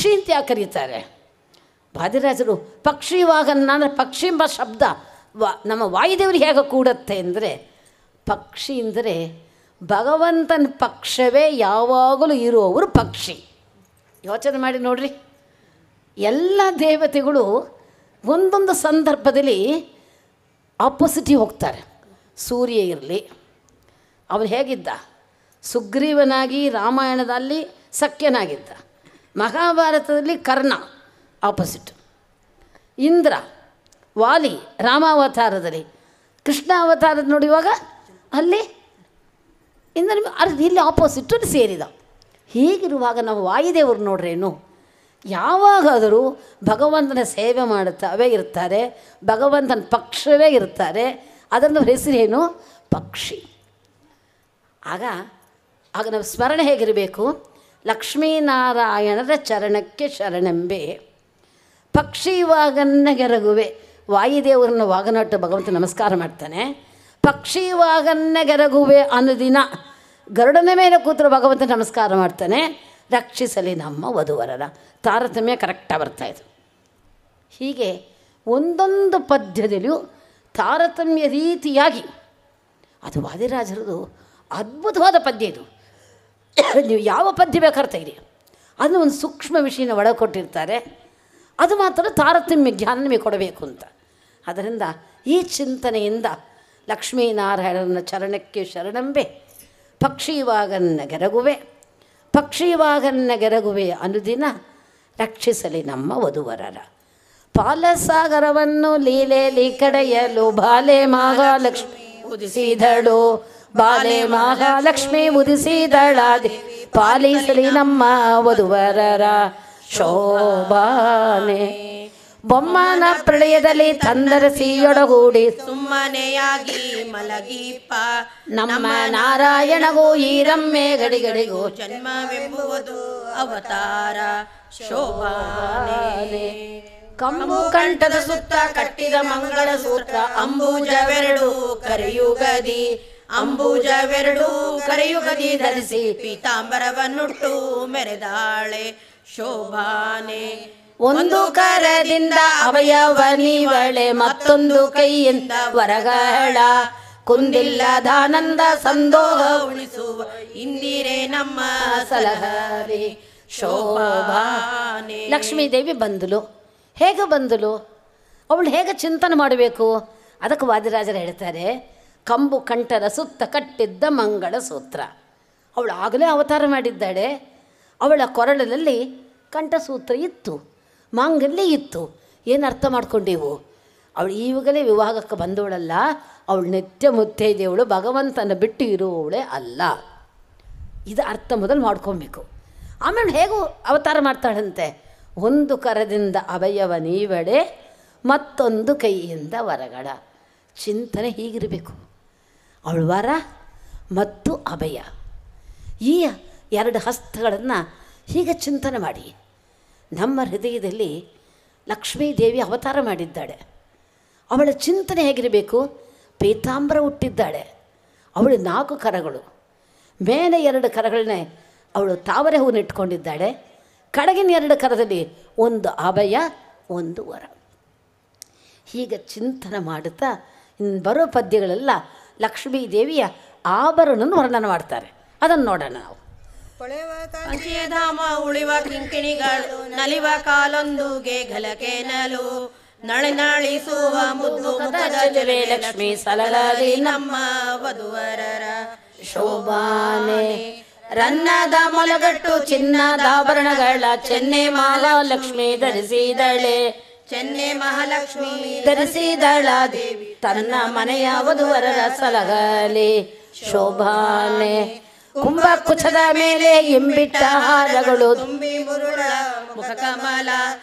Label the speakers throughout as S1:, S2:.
S1: ಪಕ್ಷಿ ಅಂತ ಯಾಕೆ ಕರೀತಾರೆ? ವಾದಿರಾಜರು ಪಕ್ಷಿವಾಗನ್ನ ಅಂದರೆ ಪಕ್ಷಿ ಎಂಬ ಶಬ್ದ ನಮ್ಮ ವಾಯುದೇವರಿಗೆ ಹೇಗೆ ಕೂಡುತ್ತೆ ಅಂದರೆ, ಪಕ್ಷಿ ಅಂದರೆ ಭಗವಂತನ ಪಕ್ಷವೇ ಯಾವಾಗಲೂ ಇರುವವರು ಪಕ್ಷಿ. ಯೋಚನೆ ಮಾಡಿ ನೋಡ್ರಿ, ಎಲ್ಲ ದೇವತೆಗಳು ಒಂದೊಂದು ಸಂದರ್ಭದಲ್ಲಿ ಆಪೋಸಿಟಿವ್ ಹೋಗ್ತಾರೆ. ಸೂರ್ಯ ಇರಲಿ, ಅವನು ಹೇಗಿದ್ದ? ಸುಗ್ರೀವನಾಗಿ ರಾಮಾಯಣದಲ್ಲಿ ಸಖ್ಯನಾಗಿದ್ದ. ಮಹಾಭಾರತದಲ್ಲಿ ಕರ್ಣ ಆಪೋಸಿಟ್. ಇಂದ್ರ, ವಾಲಿ ರಾಮಾವತಾರದಲ್ಲಿ, ಕೃಷ್ಣ ಅವತಾರದ ನೋಡುವಾಗ ಅಲ್ಲಿ ಇಂದ್ರ ಇಲ್ಲಿ ಆಪೋಸಿಟ್ಟು ಸೇರಿದ. ಹೀಗಿರುವಾಗ ನಾವು ವಾಯುದೇವರು ನೋಡ್ರೇನು, ಯಾವಾಗಾದರೂ ಭಗವಂತನ ಸೇವೆ ಮಾಡುತ್ತವೇ ಇರ್ತಾರೆ, ಭಗವಂತನ ಪಕ್ಷವೇ ಇರ್ತಾರೆ. ಅದರ ಹೆಸರೇನು? ಪಕ್ಷಿ. ಆಗ ನಾವು ಸ್ಮರಣೆ ಹೇಗಿರಬೇಕು? ಲಕ್ಷ್ಮೀನಾರಾಯಣರ ಚರಣಕ್ಕೆ ಶರಣೆಂಬೆ ಪಕ್ಷಿವಾಗನ್ನಗೆರಗುವೆ. ವಾಯುದೇವರನ್ನ ವಾಗನಾಟ ಭಗವಂತ ನಮಸ್ಕಾರ ಮಾಡ್ತಾನೆ. ಪಕ್ಷಿವಾಗನ್ನಗೆರಗುವೆ ಅನ್ನೋದಿನ ಗರುಡನ ಮೇಲೆ ಕೂತರು ಭಗವಂತ ನಮಸ್ಕಾರ ಮಾಡ್ತಾನೆ. ರಕ್ಷಿಸಲಿ ನಮ್ಮ ವಧುವರರ. ತಾರತಮ್ಯ ಕರೆಕ್ಟಾಗಿ ಬರ್ತಾಯಿತ್ತು. ಹೀಗೆ ಒಂದೊಂದು ಪದ್ಯದಲ್ಲಿಯೂ ತಾರತಮ್ಯ ರೀತಿಯಾಗಿ, ಅದು ವಾದಿರಾಜರದು ಅದ್ಭುತವಾದ ಪದ್ಯ. ಇದು ನೀವು ಯಾವ ಪದ್ಯ ಬೇಕಾದ್ರೆ ತೆಗಿರಿ, ಅದನ್ನು ಒಂದು ಸೂಕ್ಷ್ಮ ವಿಷಯನ ಒಳಗೆ ಕೊಟ್ಟಿರ್ತಾರೆ. ಅದು ಮಾತ್ರ ತಾರತಮ್ಯ ಜ್ಞಾನ ನಿಮಗೆ ಕೊಡಬೇಕು ಅಂತ. ಅದರಿಂದ ಈ ಚಿಂತನೆಯಿಂದ ಲಕ್ಷ್ಮೀನಾರಾಯಣನ ಚರಣಕ್ಕೆ ಶರಣಂಬೆ ಪಕ್ಷಿವಾಗನ್ನ ಗೆರಗುವೆ, ಪಕ್ಷಿವಾಗನ್ನ ಗೆರಗುವೆ ಅನುದಿನ ರಕ್ಷಿಸಲಿ ನಮ್ಮ ವಧುವರರ. ಪಾಲಸಾಗರವನ್ನು ಲೀಲೆಲಿ ಕಡೆಯಲು ಬಾಲೆ ಮಹಾಲಕ್ಷ್ಮಿ ಉದಿಸಿದಳು, ಬಾಲೆ ಮಹಾಲಕ್ಷ್ಮಿ ಉದಿಸಿದಳಾದೆ ಪಾಲಿಸಲಿ ನಮ್ಮ ವಧುವರರ ಶೋಭಾನೆ. ಬೊಮ್ಮನ ಪ್ರಳಯದಲ್ಲಿ ತಂದರಸಿಯೊಡಗೂಡಿ
S2: ಸುಮ್ಮನೆಯಾಗಿ ಮಲಗೀಪ
S1: ನಮ್ಮ ನಾರಾಯಣಗೂ ಈ ರಮ್ಮೆ ಗಡಿಗಡಿಗೂ
S2: ಜನ್ಮವೆಂಬುವುದು ಅವತಾರ ಶೋಭಾನೆ.
S1: ಕಂಬು ಕಂಠದ ಸುತ್ತ ಕಟ್ಟಿದ ಮಂಗಳ ಸೂತ್ರ
S2: ಅಂಬುಜವೆರಡು ಕರೆಯುಗದಿ, ಅಂಬುಜವೆರಡು ಕರೆಯುಗದಿ ಧರಿಸಿ ಪೀತಾಂಬರವನ್ನುಟ್ಟು ಮೆರೆದಾಳೆ ಶೋಭಾನೆ.
S1: ಒಂದು ಕರದಿಂದ ಅವಯವ ನೀವಳೆ, ಮತ್ತೊಂದು ಕೈಯಿಂದ ವರಗಳ ಕುಂದಿಲ್ಲದಾನಂದ ಸಂದೋಹ
S2: ಉಳಿಸುವ ಇಂದಿರೆ ನಮ್ಮ
S1: ಸಲಹರಿ
S2: ಶೋಭಾನೆ.
S1: ಲಕ್ಷ್ಮೀದೇವಿ ಬಂದಳು. ಹೇಗೆ ಬಂದಳು? ಅವಳು ಹೇಗೆ ಚಿಂತನೆ ಮಾಡಬೇಕು? ಅದಕ್ಕೆ ವಾದಿರಾಜರು ಹೇಳ್ತಾರೆ, ಕಂಬು ಕಂಠರ ಸುತ್ತ ಕಟ್ಟಿದ್ದ ಮಂಗಳ ಸೂತ್ರ. ಅವಳು ಆಗಲೇ ಅವತಾರ ಮಾಡಿದ್ದಾಳೆ. ಅವಳ ಕೊರಳಲ್ಲಿ ಕಂಠಸೂತ್ರ ಇತ್ತು, ಮಾಂಗಲ್ಯ ಇತ್ತು. ಏನು ಅರ್ಥ ಮಾಡ್ಕೊಂಡೇವು? ಅವಳು ಈವಾಗಲೇ ವಿವಾಹಕ್ಕೆ ಬಂದವಳಲ್ಲ, ಅವಳು ನಿತ್ಯ ಮುತ್ತೈದೆಯವಳು, ಭಗವಂತನ ಬಿಟ್ಟು ಇರುವವಳೇ ಅಲ್ಲ. ಇದು ಅರ್ಥ ಮೊದಲು ಮಾಡ್ಕೊಬೇಕು. ಆಮೇಲೆ ಹೇಗೂ ಅವತಾರ ಮಾಡ್ತಾಳಂತೆ. ಒಂದು ಕರದಿಂದ ಅವಯವ ನೀವಡೆ, ಮತ್ತೊಂದು ಕೈಯಿಂದ ವರಗಳ. ಚಿಂತನೆ ಹೀಗಿರಬೇಕು. ಅವಳು ವರ ಮತ್ತು ಅಭಯ, ಈ ಎರಡು ಹಸ್ತಗಳನ್ನು ಹೀಗೆ ಚಿಂತನೆ ಮಾಡಿ. ನಮ್ಮ ಹೃದಯದಲ್ಲಿ ಲಕ್ಷ್ಮೀದೇವಿ ಅವತಾರ ಮಾಡಿದ್ದಾಳೆ. ಅವಳ ಚಿಂತನೆ ಹೇಗಿರಬೇಕು? ಪೀತಾಂಬರ ಹುಟ್ಟಿದ್ದಾಳೆ. ಅವಳು 4 ಕರಗಳು, ಮೇಲೆ 2 ಕರಗಳನ್ನೇ ಅವಳು ತಾವರೆ ಹೂವನ್ನು ಇಟ್ಕೊಂಡಿದ್ದಾಳೆ. ಕಡಗಿನ 2 ಕರದಲ್ಲಿ ಒಂದು ಅಭಯ, ಒಂದು ವರ. ಹೀಗೆ ಚಿಂತನೆ ಮಾಡುತ್ತಾ ಇನ್ನು ಬರೋ ಪದ್ಯಗಳೆಲ್ಲ ಲಕ್ಷ್ಮೀದೇವಿಯ ಆಭರಣವನ್ನು ವರ್ಣನೆ ಮಾಡ್ತಾರೆ. ಅದನ್ನು ನೋಡೋಣ ನಾವು.
S2: ಕಂಚಿಯಧಾಮ ಉಳಿವ ಕಿಂಕಿಣಿಗಳು ನಲಿವ ಕಾಲೊಂದುಗೆ ಗಲಕೆನಲು ನಳಿಸುವ ಮುದ್ದು ಮುಖದ ಜಲೆ
S1: ಲಕ್ಷ್ಮೀ ಸಲಹಲಿ
S2: ನಮ್ಮ ವಧುವರರ
S1: ಶೋಭಾನೆ. ರನ್ನದ ಮೊಲಗಟ್ಟು ಚಿನ್ನದಾಭರಣಗಳ ಚೆನ್ನೆ ಮಹಾಲಕ್ಷ್ಮಿ ಧರಿಸಿದಳೆ,
S2: ಚೆನ್ನೆ ಮಹಾಲಕ್ಷ್ಮಿ
S1: ಧರಿಸಿದಳ ದೇವಿ ತನ್ನ ಮನೆಯ ವಧುವರರ ಸಲಹಲಿ ಶೋಭಾನೆ. ಕುಂಭಕುಚದ ಮೇಲೆ ಇಂಬಿಟ್ಟ ಹಾರಗಳು
S2: ತುಂಬಿ ಮುರುಳ ಮುಖ ಕಮಲ,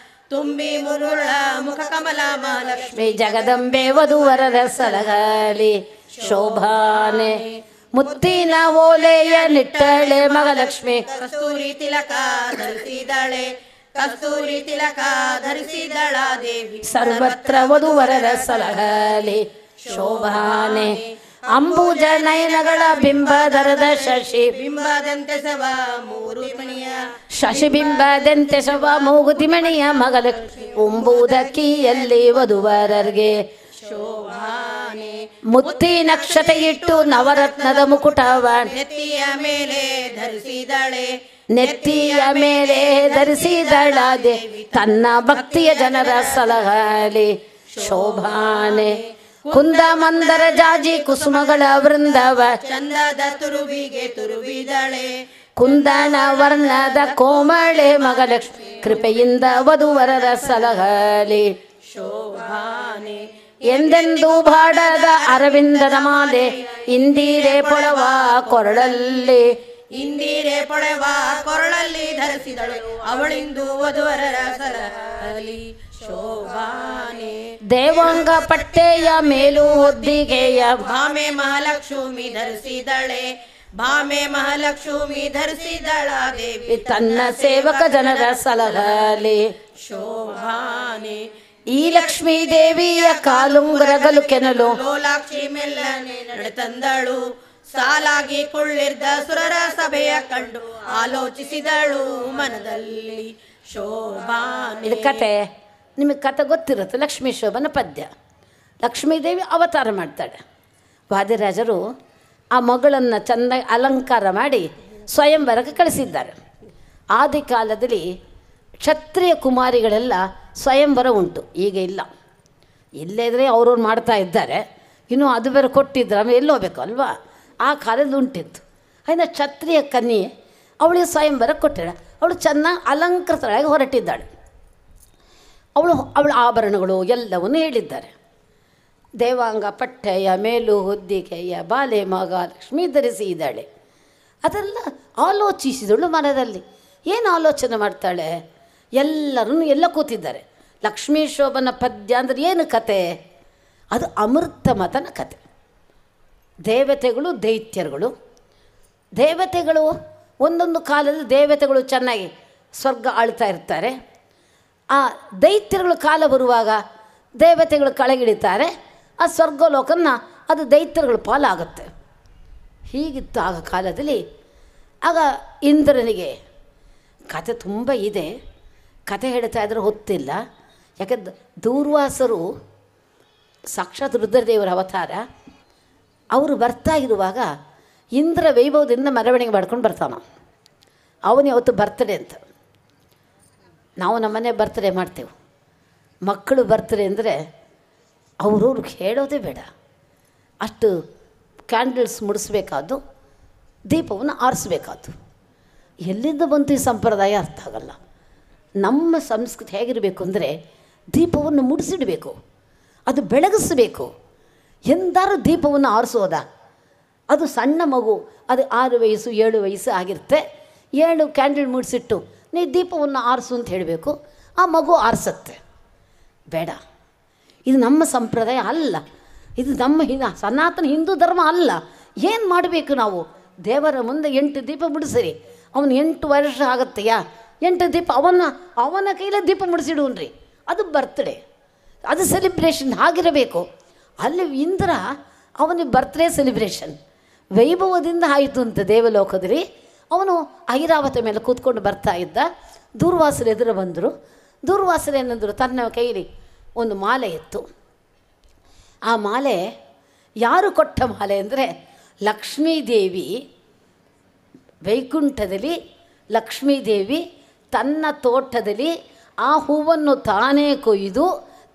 S2: ತುಂಬಿ ಮುರುಳ ಮುಖ ಕಮಲ ಮಹಾಲಕ್ಷ್ಮಿ
S1: ಜಗದಂಬೆ ವಧುವರರ ಸಲಹಲಿ ಶೋಭಾನೆ. ಮುತ್ತಿನ ಓಲೆಯ ನಿಟ್ಟಳೆ ಮಹಾಲಕ್ಷ್ಮಿ
S2: ಕಸ್ತೂರಿ ತಿಲಕ ಧರಿಸಿದಳೆ, ಕಸ್ತೂರಿ ತಿಲಕ ಧರಿಸಿದಳ ದೇವಿ
S1: ಸರ್ವತ್ರ ವಧುವರರ ಸಲಹಲಿ ಶೋಭಾನೆ. ಅಂಬುಜ ನಯನಗಳ ಬಿಂಬಧರದ ಶಶಿ
S2: ಬಿಂಬದಂತೆ ಸವ ಮೂರು ಮಣಿಯ
S1: ಶಶಿಬಿಂಬದಂತೆ ಶವ ಮೂಗುತಿಮಣಿಯ ಮಗಲ ಉಂಬುದಕ್ಕಿಯಲ್ಲಿ ವಧುವರರಿಗೆ
S2: ಶೋಭಾನೆ
S1: ಮುತ್ತಿ ನಕ್ಷತೆ ಇಟ್ಟು ನವರತ್ನದ ಮುಕುಟವ
S2: ನೆತ್ತಿಯ ಮೇಲೆ ಧರಿಸಿದಳೆ
S1: ನೆತ್ತಿಯ ಮೇಲೆ ಧರಿಸಿದಳ ದೇವಿ ತನ್ನ ಭಕ್ತಿಯ ಜನರ ಸಲಹಲಿ ಶೋಭಾನೆ ಕುಂದ ಮಂದರ ಜಾಜಿ ಕುಸುಮಗಳ ವೃಂದವ
S2: ಚಂದದ ತುರುವಿಗೆ ತುರುವಿದಳೆ
S1: ಕುಂದಣ ವರ್ಣದ ಕೋಮಳೆ ಮಗಲಕ್ಷ್ಮಿ ಕೃಪೆಯಿಂದ ವಧುವರರ ಸಲಹಲಿ
S2: ಶೋಭಾನೆ
S1: ಎಂದೆಂದು ಬಾಡದ ಅರವಿಂದದ ಮಾಲೆ ಇಂದಿರೆ ಪೊಳವ ಕೊರಳಲ್ಲಿ
S2: ಇಂದಿರೆ ಪೊಳೆವ ಕೊರಳಲ್ಲಿ ಧರಿಸಿದಳು ಅವಳಿಂದು ವಧುವರರ ಸಲಹಲಿ ಶೋಭಾನೆ
S1: ದೇವಾಂಗ ಪಟ್ಟೆಯ ಮೇಲು ಹೊದ್ದಿಗೆಯ
S2: ಭಾಮೆ ಮಹಾಲಕ್ಷ್ಮಿ ಧರಿಸಿದಳೆ ಭಾಮೆ ಮಹಾಲಕ್ಷ್ಮಿ ಧರಿಸಿದಳ ದೇವಿ
S1: ತನ್ನ ಸೇವಕ ಜನರ ಸಲಹಲಿ
S2: ಶೋಭಾನೆ
S1: ಈ ಲಕ್ಷ್ಮೀ ದೇವಿಯ ಕಾಲುಂಗರಗಲು ಕೆನಲು
S2: ಲೋಲಾಕ್ಷಿ ಮೆಲ್ಲನೆ ನಡೆತಂದಳು ಸಾಲಾಗಿ ಕೊಳ್ಳಿರ್ದ ಸುರರ ಸಭೆಯ ಕಂಡು ಆಲೋಚಿಸಿದಳು ಮನದಲ್ಲಿ ಶೋಭಾನೆ.
S1: ಇದು ಕತೆ ನಿಮಗೆ ಕತೆ ಗೊತ್ತಿರುತ್ತೆ. ಲಕ್ಷ್ಮೀ ಶೋಭನ ಪದ್ಯ. ಲಕ್ಷ್ಮೀದೇವಿ ಅವತಾರ ಮಾಡ್ತಾಳೆ. ವಾದಿರಾಜರು ಆ ಮಗಳನ್ನು ಚೆನ್ನಾಗಿ ಅಲಂಕಾರ ಮಾಡಿ ಸ್ವಯಂವರಕ್ಕೆ ಕಳಿಸಿದ್ದಾರೆ. ಆದಿಕಾಲದಲ್ಲಿ ಕ್ಷತ್ರಿಯ ಕುಮಾರಿಗಳೆಲ್ಲ ಸ್ವಯಂವರ ಉಂಟು, ಈಗ ಇಲ್ಲ. ಇಲ್ಲದ್ರೆ ಅವ್ರವ್ರು ಮಾಡ್ತಾ ಇದ್ದಾರೆ. ಇನ್ನೂ ಅದು ಬೇರೆ ಕೊಟ್ಟಿದ್ರು, ಆಮೇಲೆ ಎಲ್ಲಿ ಹೋಗ್ಬೇಕು ಅಲ್ವಾ. ಆ ಕಾಲದಲ್ಲಿ ಉಂಟಿತ್ತು. ಅದನ್ನು ಕ್ಷತ್ರಿಯ ಕನ್ಯೆ ಅವಳಿಗೆ ಸ್ವಯಂವರ ಕೊಟ್ಟಿದ್ದಾಳೆ. ಅವಳು ಚೆನ್ನಾಗಿ ಅಲಂಕೃತಳಾಗಿ ಹೊರಟಿದ್ದಾಳೆ. ಅವಳ ಆಭರಣಗಳು ಎಲ್ಲವನ್ನೂ ಹೇಳಿದ್ದಾರೆ. ದೇವಾಂಗ ಪಟ್ಟೆಯ ಮೇಲು ಹೊದ್ದಿಗೆಯ ಬಾಲೆ ಮಗ ಲಕ್ಷ್ಮೀ ಧರಿಸಿ ಇದ್ದಾಳೆ. ಅದೆಲ್ಲ ಆಲೋಚಿಸಿದಳು ಮನದಲ್ಲಿ. ಏನು ಆಲೋಚನೆ ಮಾಡ್ತಾಳೆ? ಎಲ್ಲರೂ ಎಲ್ಲ ಕೂತಿದ್ದಾರೆ. ಲಕ್ಷ್ಮೀ ಶೋಭನ ಪದ್ಯ ಅಂದರೆ ಏನು ಕತೆ? ಅದು ಅಮೃತ ಮತನ ಕತೆ. ದೇವತೆಗಳು ದೈತ್ಯರುಗಳು. ದೇವತೆಗಳು ಒಂದೊಂದು ಕಾಲದಲ್ಲಿ ದೇವತೆಗಳು ಚೆನ್ನಾಗಿ ಸ್ವರ್ಗ ಆಳ್ತಾ ಇರ್ತಾರೆ. ಆ ದೈತ್ಯರುಗಳು ಕಾಲ ಬರುವಾಗ ದೇವತೆಗಳು ಕೆಳಗಿಳಿತಾರೆ. ಆ ಸ್ವರ್ಗಲೋಕನ ಅದು ದೈತ್ಯರುಗಳ ಪಾಲಾಗುತ್ತೆ. ಹೀಗಿತ್ತು ಆಗ ಕಾಲದಲ್ಲಿ. ಆಗ ಇಂದ್ರನಿಗೆ ಕತೆ ತುಂಬ ಇದೆ. ಕತೆ ಹೇಳ್ತಾ ಇದ್ರೆ ಹೊತ್ತಿಲ್ಲ. ಯಾಕಂದ್ರೆ ದೂರ್ವಾಸರು ಸಾಕ್ಷಾತ್ ರುದ್ರದೇವರ ಅವತಾರ. ಅವರು ಬರ್ತಾ ಇರುವಾಗ ಇಂದ್ರ ವೈಭವದಿಂದ ಮೆರವಣಿಗೆ ಮಾಡ್ಕೊಂಡು ಬರ್ತಾನ. ಅವನು ಯಾವತ್ತು ಬರ್ತಡೇ ಅಂತ. ನಾವು ನಮ್ಮನೆ ಬರ್ತಡೇ ಮಾಡ್ತೇವೆ. ಮಕ್ಕಳು ಬರ್ತಡೇ ಅಂದರೆ ಅವ್ರವ್ರಿಗೆ ಹೇಳೋದೇ ಬೇಡ. ಅಷ್ಟು ಕ್ಯಾಂಡಲ್ಸ್ ಮುಡಿಸ್ಬೇಕಾದ್ದು, ದೀಪವನ್ನು ಆರಿಸ್ಬೇಕಾದ್ದು. ಎಲ್ಲಿಂದ ಬಂತು ಈ ಸಂಪ್ರದಾಯ ಅರ್ಥ ಆಗಲ್ಲ. ನಮ್ಮ ಸಂಸ್ಕೃತಿ ಹೇಗಿರಬೇಕು ಅಂದರೆ ದೀಪವನ್ನು ಮುಡಿಸಿಡಬೇಕು, ಅದು ಬೆಳಗಿಸಬೇಕು. ಎಂದಾರು ದೀಪವನ್ನು ಆರಿಸೋದ? ಅದು ಸಣ್ಣ ಮಗು, ಅದು 6 ವಯಸ್ಸು 7 ವಯಸ್ಸು ಆಗಿರುತ್ತೆ. 7 ಕ್ಯಾಂಡಲ್ ಮುಡಿಸಿಟ್ಟು ನೀ ದೀಪವನ್ನು ಆರಿಸು ಅಂತ ಹೇಳಬೇಕು. ಆ ಮಗು ಆರಿಸತ್ತೆ. ಬೇಡ, ಇದು ನಮ್ಮ ಸಂಪ್ರದಾಯ ಅಲ್ಲ. ಇದು ನಮ್ಮ ಸನಾತನ ಹಿಂದೂ ಧರ್ಮ ಅಲ್ಲ. ಏನು ಮಾಡಬೇಕು ನಾವು? ದೇವರ ಮುಂದೆ 8 ದೀಪ ಮುಡಿಸಿರಿ. ಅವನು 8 ವರ್ಷ ಆಗತ್ತೆಯಾ? 8 ದೀಪ ಅವನ ಕೈಲೇ ದೀಪ ಮುಡಿಸಿಡುವನ್ರಿ. ಅದು ಬರ್ತ್ಡೇ, ಅದು ಸೆಲಿಬ್ರೇಷನ್ ಆಗಿರಬೇಕು. ಅಲ್ಲಿ ಇಂದ್ರ ಅವನಿಗೆ ಬರ್ತ್ಡೇ ಸೆಲಿಬ್ರೇಷನ್ ವೈಭವದಿಂದ ಆಯಿತು ಅಂತ ದೇವಲೋಕದಲ್ಲಿ. ಅವನು ಐರಾವತ ಮೇಲೆ ಕೂತ್ಕೊಂಡು ಬರ್ತಾ ಇದ್ದ. ದೂರ್ವಾಸರು ಎದುರು ಬಂದರು. ದೂರ್ವಾಸರು ಏನಂದರು? ತನ್ನ ಕೈಲಿ ಒಂದು ಮಾಲೆ ಇತ್ತು. ಆ ಮಾಲೆ ಯಾರು ಕೊಟ್ಟ ಮಾಲೆ ಅಂದರೆ ಲಕ್ಷ್ಮೀದೇವಿ. ವೈಕುಂಠದಲ್ಲಿ ಲಕ್ಷ್ಮೀದೇವಿ ತನ್ನ ತೋಟದಲ್ಲಿ ಆ ಹೂವನ್ನು ತಾನೇ ಕೊಯ್ದು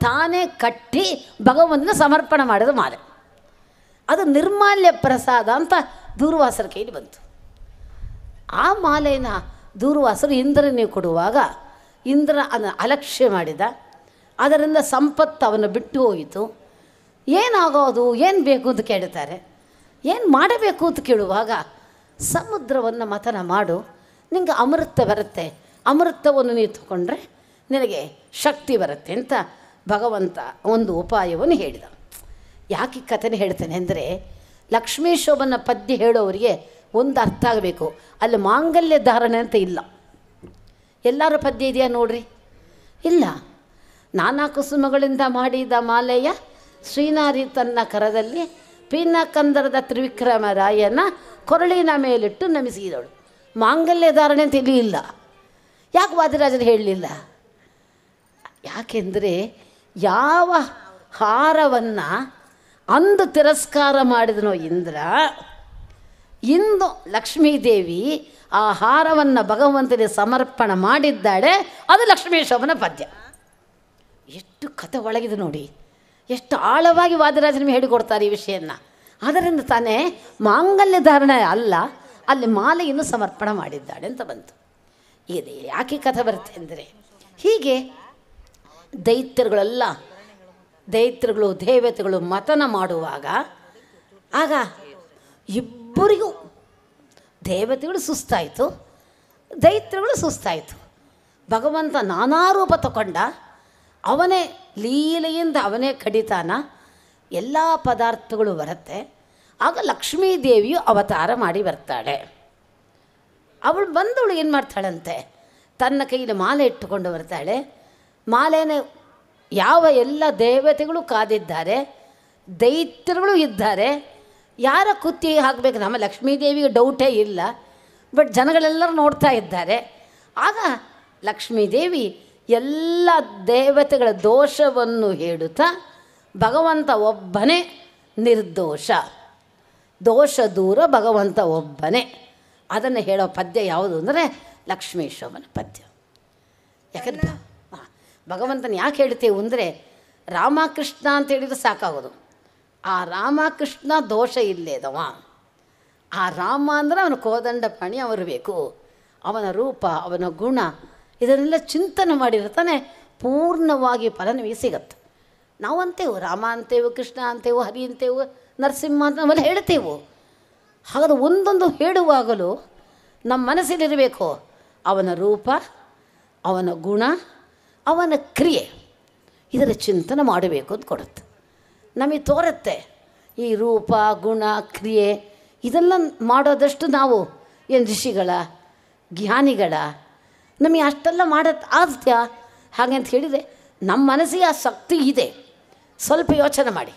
S1: ತಾನೇ ಕಟ್ಟಿ ಭಗವಂತನ ಸಮರ್ಪಣೆ ಮಾಡಿದ ಮಾಲೆ. ಅದು ನಿರ್ಮಾಲ್ಯ ಪ್ರಸಾದ ಅಂತ ದೂರ್ವಾಸರ ಕೈಲಿ ಬಂತು. ಆ ಮಾಲೆಯನ್ನು ದೂರ್ವಾಸರು ಇಂದ್ರನಿಗೆ ಕೊಡುವಾಗ ಇಂದ್ರ ಅದನ್ನು ಅಲಕ್ಷ್ಯ ಮಾಡಿದ. ಅದರಿಂದ ಸಂಪತ್ತು ಅವನು ಬಿಟ್ಟು ಹೋಯಿತು. ಏನಾಗೋದು, ಏನು ಬೇಕು ಅಂತ ಕೇಳ್ತಾರೆ. ಏನು ಮಾಡಬೇಕು ಅಂತ ಕೇಳುವಾಗ ಸಮುದ್ರವನ್ನು ಮಥನ ಮಾಡು, ನಿನಗೆ ಅಮೃತ ಬರುತ್ತೆ. ಅಮೃತವನ್ನು ನೀವು ತಗೊಂಡ್ರೆ ನಿನಗೆ ಶಕ್ತಿ ಬರುತ್ತೆ ಅಂತ ಭಗವಂತ ಒಂದು ಉಪಾಯವನ್ನು ಹೇಳಿದ. ಯಾಕೆ ಕಥೆನ ಹೇಳ್ತೇನೆ ಅಂದರೆ ಲಕ್ಷ್ಮೀ ಶೋಭನ ಪದ್ಯ ಹೇಳೋರಿಗೆ ಒಂದು ಅರ್ಥ ಆಗಬೇಕು. ಅಲ್ಲಿ ಮಾಂಗಲ್ಯ ಧಾರಣೆ ಅಂತ ಇಲ್ಲ. ಎಲ್ಲರ ಪದ್ಯ ಇದೆಯಾ ನೋಡ್ರಿ? ಇಲ್ಲ. ನಾನಾ ಕುಸುಮಗಳಿಂದ ಮಾಡಿದ ಮಾಲೆಯ ಶ್ರೀನಾರಿ ತನ್ನ ಕರದಲ್ಲಿ ಪಿನಕಂದರದ ತ್ರಿವಿಕ್ರಮರಾಯನ ಕೊರಳಿನ ಮೇಲಿಟ್ಟು ನಮಿಸಿದಳು. ಮಾಂಗಲ್ಯ ಧಾರಣೆ ಅಂತ ಇಲ್ಲಿ ಇಲ್ಲ. ಯಾಕೆ ವಾದಿರಾಜರು ಹೇಳಲಿಲ್ಲ? ಯಾಕೆಂದರೆ ಯಾವ ಹಾರವನ್ನು ಅಂದು ತಿರಸ್ಕಾರ ಮಾಡಿದನೋ ಇಂದ್ರ, ಇಂದು ಲಕ್ಷ್ಮೀದೇವಿ ಆ ಹಾರವನ್ನು ಭಗವಂತನಿಗೆ ಸಮರ್ಪಣೆ ಮಾಡಿದ್ದಾಳೆ. ಅದು ಲಕ್ಷ್ಮೀ ಶೋಭನ ಪದ್ಯ. ಎಷ್ಟು ಕಥೆ ಒಳಗಿದೆ ನೋಡಿ, ಎಷ್ಟು ಆಳವಾಗಿ ವಾದಿರಾಜ ನಿಮಗೆ ಹೇಳಿಕೊಡ್ತಾರೆ ಈ ವಿಷಯವನ್ನು. ಅದರಿಂದ ತಾನೇ ಮಾಂಗಲ್ಯ ಧಾರಣೆ ಅಲ್ಲ, ಅಲ್ಲಿ ಮಾಲೆಯನ್ನು ಸಮರ್ಪಣೆ ಮಾಡಿದ್ದಾಳೆ ಅಂತ ಬಂತು. ಇದೆ ಯಾಕೆ ಕಥೆ ಬರುತ್ತೆ ಅಂದರೆ, ಹೀಗೆ ದೈತ್ಯರುಗಳು ದೇವತೆಗಳು ಮತನ ಮಾಡುವಾಗ ಆಗ ಇಬ್ಬರಿಗೂ ದೇವತೆಗಳು ಸುಸ್ತಾಯಿತು, ದೈತ್ಯರುಗಳು ಸುಸ್ತಾಯಿತು. ಭಗವಂತ ನಾನಾ ರೂಪ ತಗೊಂಡ, ಅವನೇ ಲೀಲೆಯಿಂದ ಅವನೇ ಕಡಿತಾನ, ಎಲ್ಲ ಪದಾರ್ಥಗಳು ಬರುತ್ತೆ. ಆಗ ಲಕ್ಷ್ಮೀದೇವಿಯು ಅವತಾರ ಮಾಡಿ ಬರ್ತಾಳೆ. ಅವಳು ಬಂದವಳು ಏನು ಮಾಡ್ತಾಳಂತೆ, ತನ್ನ ಕೈಯಲ್ಲಿ ಮಾಲೆ ಇಟ್ಟುಕೊಂಡು ಬರ್ತಾಳೆ. ಮಾಲೆನ ಯಾವ ಎಲ್ಲ ದೇವತೆಗಳು ಕಾದಿದ್ದಾರೆ, ದೈತ್ಯರುಗಳು ಇದ್ದಾರೆ. ಯಾರ ಕುತ್ತಿ ಹಾಕಬೇಕು, ನಮ್ಮ ಲಕ್ಷ್ಮೀದೇವಿಗೆ ಡೌಟೇ ಇಲ್ಲ. ಬಟ್ ಜನಗಳೆಲ್ಲರೂ ನೋಡ್ತಾ ಇದ್ದಾರೆ. ಆಗ ಲಕ್ಷ್ಮೀದೇವಿ ಎಲ್ಲ ದೇವತೆಗಳ ದೋಷವನ್ನು ಹೇಳುತ್ತಾ, ಭಗವಂತ ಒಬ್ಬನೇ ನಿರ್ದೋಷ, ದೋಷ ದೂರ ಭಗವಂತ ಒಬ್ಬನೇ, ಅದನ್ನು ಹೇಳೋ ಪದ್ಯ ಯಾವುದು ಅಂದರೆ ಲಕ್ಷ್ಮೀ ಶೋಭನ ಪದ್ಯ. ಯಾಕಂದ್ರೆ ಭಗವಂತನ ಯಾಕೆ ಹೇಳ್ತೇವೆ ಅಂದರೆ, ರಾಮಕೃಷ್ಣ ಅಂತ ಹೇಳಿದ್ರೆ ಸಾಕಾಗೋದು. ಆ ರಾಮಕೃಷ್ಣ ದೋಷ ಇಲ್ಲೇದವ. ಆ ರಾಮ ಅಂದರೆ ಅವನ ಕೋದಂಡಪಾಣಿ ಅವರು ಬೇಕು. ಅವನ ರೂಪ, ಅವನ ಗುಣ, ಇದನ್ನೆಲ್ಲ ಚಿಂತನೆ ಮಾಡಿರ್ತಾನೆ, ಪೂರ್ಣವಾಗಿ ಫಲ ನಿಮಗೆ ಸಿಗತ್ತೆ. ನಾವು ಅಂತೇವು ರಾಮ ಅಂತೇವು, ಕೃಷ್ಣ ಅಂತೇವು, ಹರಿ ಅಂತೇವು, ನರಸಿಂಹ ಅಂತ ನಾವೆಲ್ಲ ಹೇಳ್ತೇವೆ. ಹಾಗಾದ್ರೆ ಒಂದೊಂದು ಹೇಳುವಾಗಲೂ ನಮ್ಮ ಮನಸ್ಸಲ್ಲಿರಬೇಕು ಅವನ ರೂಪ, ಅವನ ಗುಣ, ಅವನ ಕ್ರಿಯೆ, ಇದರ ಚಿಂತನೆ ಮಾಡಬೇಕು ಅಂತ ಕೊಡುತ್ತೆ. ನಮಗೆ ತೋರುತ್ತೆ ಈ ರೂಪ, ಗುಣ, ಕ್ರಿಯೆ ಇದೆಲ್ಲ ಮಾಡೋದಷ್ಟು ನಾವು ಏನು ಋಷಿಗಳ, ಜ್ಞಾನಿಗಳ, ನಮಗೆ ಅಷ್ಟೆಲ್ಲ ಮಾಡೋದು ಆದ್ಯ ಹಾಗೆ ಅಂತ ಹೇಳಿದರೆ ನಮ್ಮ ಮನಸ್ಸಿಗೆ ಆ ಶಕ್ತಿ ಇದೆ. ಸ್ವಲ್ಪ ಯೋಚನೆ ಮಾಡಿ.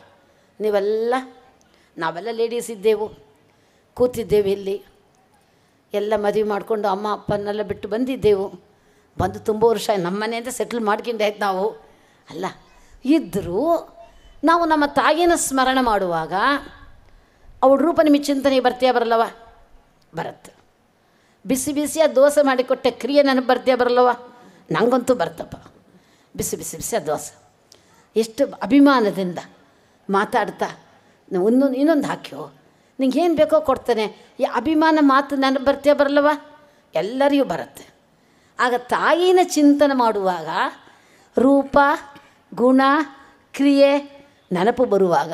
S1: ನಾವೆಲ್ಲ ಲೇಡೀಸ್ ಇದ್ದೆವು, ಕೂತಿದ್ದೇವೆ ಇಲ್ಲಿ, ಎಲ್ಲ ಮದುವೆ ಮಾಡಿಕೊಂಡು ಅಮ್ಮ ಅಪ್ಪನ್ನೆಲ್ಲ ಬಿಟ್ಟು ಬಂದಿದ್ದೆವು. ಬಂದು ತುಂಬ ವರ್ಷ ನಮ್ಮ ಮನೆಯಿಂದ ಸೆಟ್ಲ್ ಮಾಡ್ಕೊಂಡಾಯ್ತು ನಾವು ಅಲ್ಲ. ಇದ್ದರೂ ನಾವು ನಮ್ಮ ತಾಯಿನ ಸ್ಮರಣೆ ಮಾಡುವಾಗ ಅವಳ ರೂಪ ನಿಮಗೆ ಚಿಂತನೆಗೆ ಬರ್ತೀಯಾ ಬರಲ್ಲವ? ಬರುತ್ತೆ. ಬಿಸಿ ಬಿಸಿಯ ದೋಸೆ ಮಾಡಿಕೊಟ್ಟೆ ಕ್ರಿಯೆ ನನಗೆ ಬರ್ತೀಯಾ ಬರಲ್ಲವ? ನನಗಂತೂ ಬರ್ತಪ್ಪ. ಬಿಸಿ ಬಿಸಿ ಬಿಸಿಯ ದೋಸೆ ಎಷ್ಟು ಅಭಿಮಾನದಿಂದ ಮಾತಾಡ್ತಾ ಇನ್ನೊಂದು ಹಾಕ್ಯೋ, ನಿಂಗೆ ಏನು ಬೇಕೋ ಕೊಡ್ತೇನೆ, ಈ ಅಭಿಮಾನ ಮಾತು ನನಗೆ ಬರ್ತೀಯಾ ಬರಲ್ಲವ? ಎಲ್ಲರಿಗೂ ಬರುತ್ತೆ. ಆಗ ತಾಯಿನ ಚಿಂತನೆ ಮಾಡುವಾಗ ರೂಪ, ಗುಣ, ಕ್ರಿಯೆ ನೆನಪು ಬರುವಾಗ,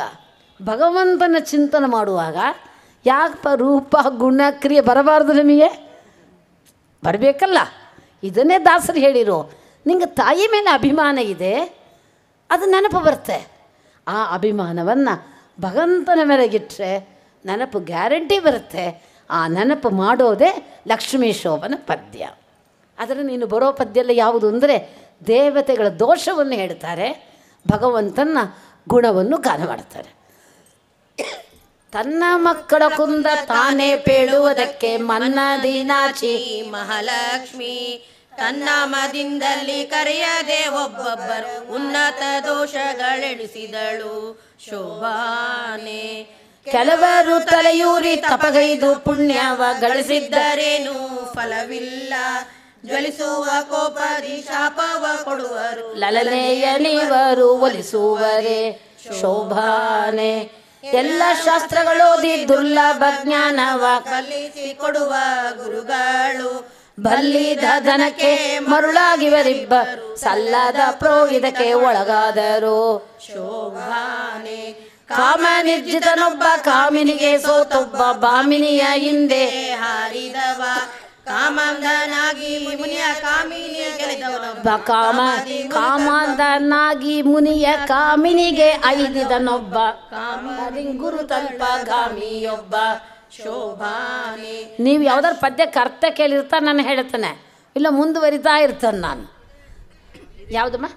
S1: ಭಗವಂತನ ಚಿಂತನೆ ಮಾಡುವಾಗ ಯಾಕಪ್ಪ ರೂಪ, ಗುಣ, ಕ್ರಿಯೆ ಬರಬಾರ್ದು? ನಮಗೆ ಬರಬೇಕಲ್ಲ. ಇದನ್ನೇ ದಾಸರು ಹೇಳಿರು, ನಿಂಗೆ ತಾಯಿ ಮೇಲೆ ಅಭಿಮಾನ ಇದೆ, ಅದು ನೆನಪು ಬರುತ್ತೆ. ಆ ಅಭಿಮಾನವನ್ನು ಭಗವಂತನ ಮೇಲೆಗಿಟ್ಟರೆ ನೆನಪು ಗ್ಯಾರಂಟಿ ಬರುತ್ತೆ. ಆ ನೆನಪು ಮಾಡೋದೇ ಲಕ್ಷ್ಮೀ ಶೋಭನ ಪದ್ಯ. ಆದರೆ ನೀನು ಬರೋ ಪದ್ಯ ಎಲ್ಲ ಯಾವುದು ಅಂದರೆ ದೇವತೆಗಳ ದೋಷವನ್ನು ಹೇಳ್ತಾರೆ, ಭಗವಂತನ ಗುಣವನ್ನು ಗಾನ ಮಾಡ್ತಾರೆ. ತನ್ನ ಮಕ್ಕಳ ಕುಂದ ತಾನೇ ಪೇಳುವುದಕ್ಕೆ ಮನ್ನದಿನಾಚಿ
S2: ಮಹಾಲಕ್ಷ್ಮಿ ತನ್ನಾಮದಿಂದಲ್ಲಿ ಕರೆಯದೆ ಒಬ್ಬೊಬ್ಬರು ಉನ್ನತ ದೋಷಗಳೆಣಿಸಿದಳು ಶೋಭಾನೆ.
S1: ಕೆಲವರು ತಲೆಯೂರಿ ತಪಗೈದು ಪುಣ್ಯವ
S2: ಗಳಿಸಿದ್ದರೇನು ಫಲವಿಲ್ಲ, ಜ್ವಲಿಸುವ ಕೋಪದಿ ಶಾಪವ ಕೊಡುವರು
S1: ಲಲನೆಯ ನೀವರು ಒಲಿಸುವರೆ ಶೋಭಾನೆ. ಎಲ್ಲ ಶಾಸ್ತ್ರಗಳೋದಿ ದುರ್ಲಭ ಜ್ಞಾನವ
S2: ಕಲಿಸಿ ಕೊಡುವ ಗುರುಗಳು
S1: ಬಲ್ಲಿದ ಧನಕ್ಕೆ ಮರುಳಾಗಿವರಿಬ್ಬರು ಸಲ್ಲದ ಪ್ರೋಹಿದಕ್ಕೆ ಒಳಗಾದರು
S2: ಶೋಭಾನೆ.
S1: ಕಾಮ ನಿರ್ಜಿತನೊಬ್ಬ ಕಾಮಿನಿಗೆ ಸೋತೊಬ್ಬ ಬಾಮಿನಿಯ ಹಿಂದೆ
S2: ಹಾರಿದವ ಕಾಮಂದನಾಗಿ ಮುನಿಯ ಕಾಮಿನಿಯ ಗೆಳೆದವನೊಬ್ಬ
S1: ಕಾಮಂದನಾಗಿ ಮುನಿಯ ಕಾಮಿನಿಗೆ ಐದಿದನೊಬ್ಬ ಗುರು ತಲ್ಪ ಗಾಮಿಯೊಬ್ಬ
S2: ಶೋಭಾನೆ.
S1: ನೀವು ಯಾವ್ದಾರು ಪದ್ಯಕ್ಕೆ ಅರ್ಥ ಕೇಳಿರ್ತಾ ನಾನು ಹೇಳ್ತೇನೆ, ಇಲ್ಲ ಮುಂದುವರಿತಾ ಇರ್ತೇನೆ ನಾನು. ಯಾವುದಮ್ಮ?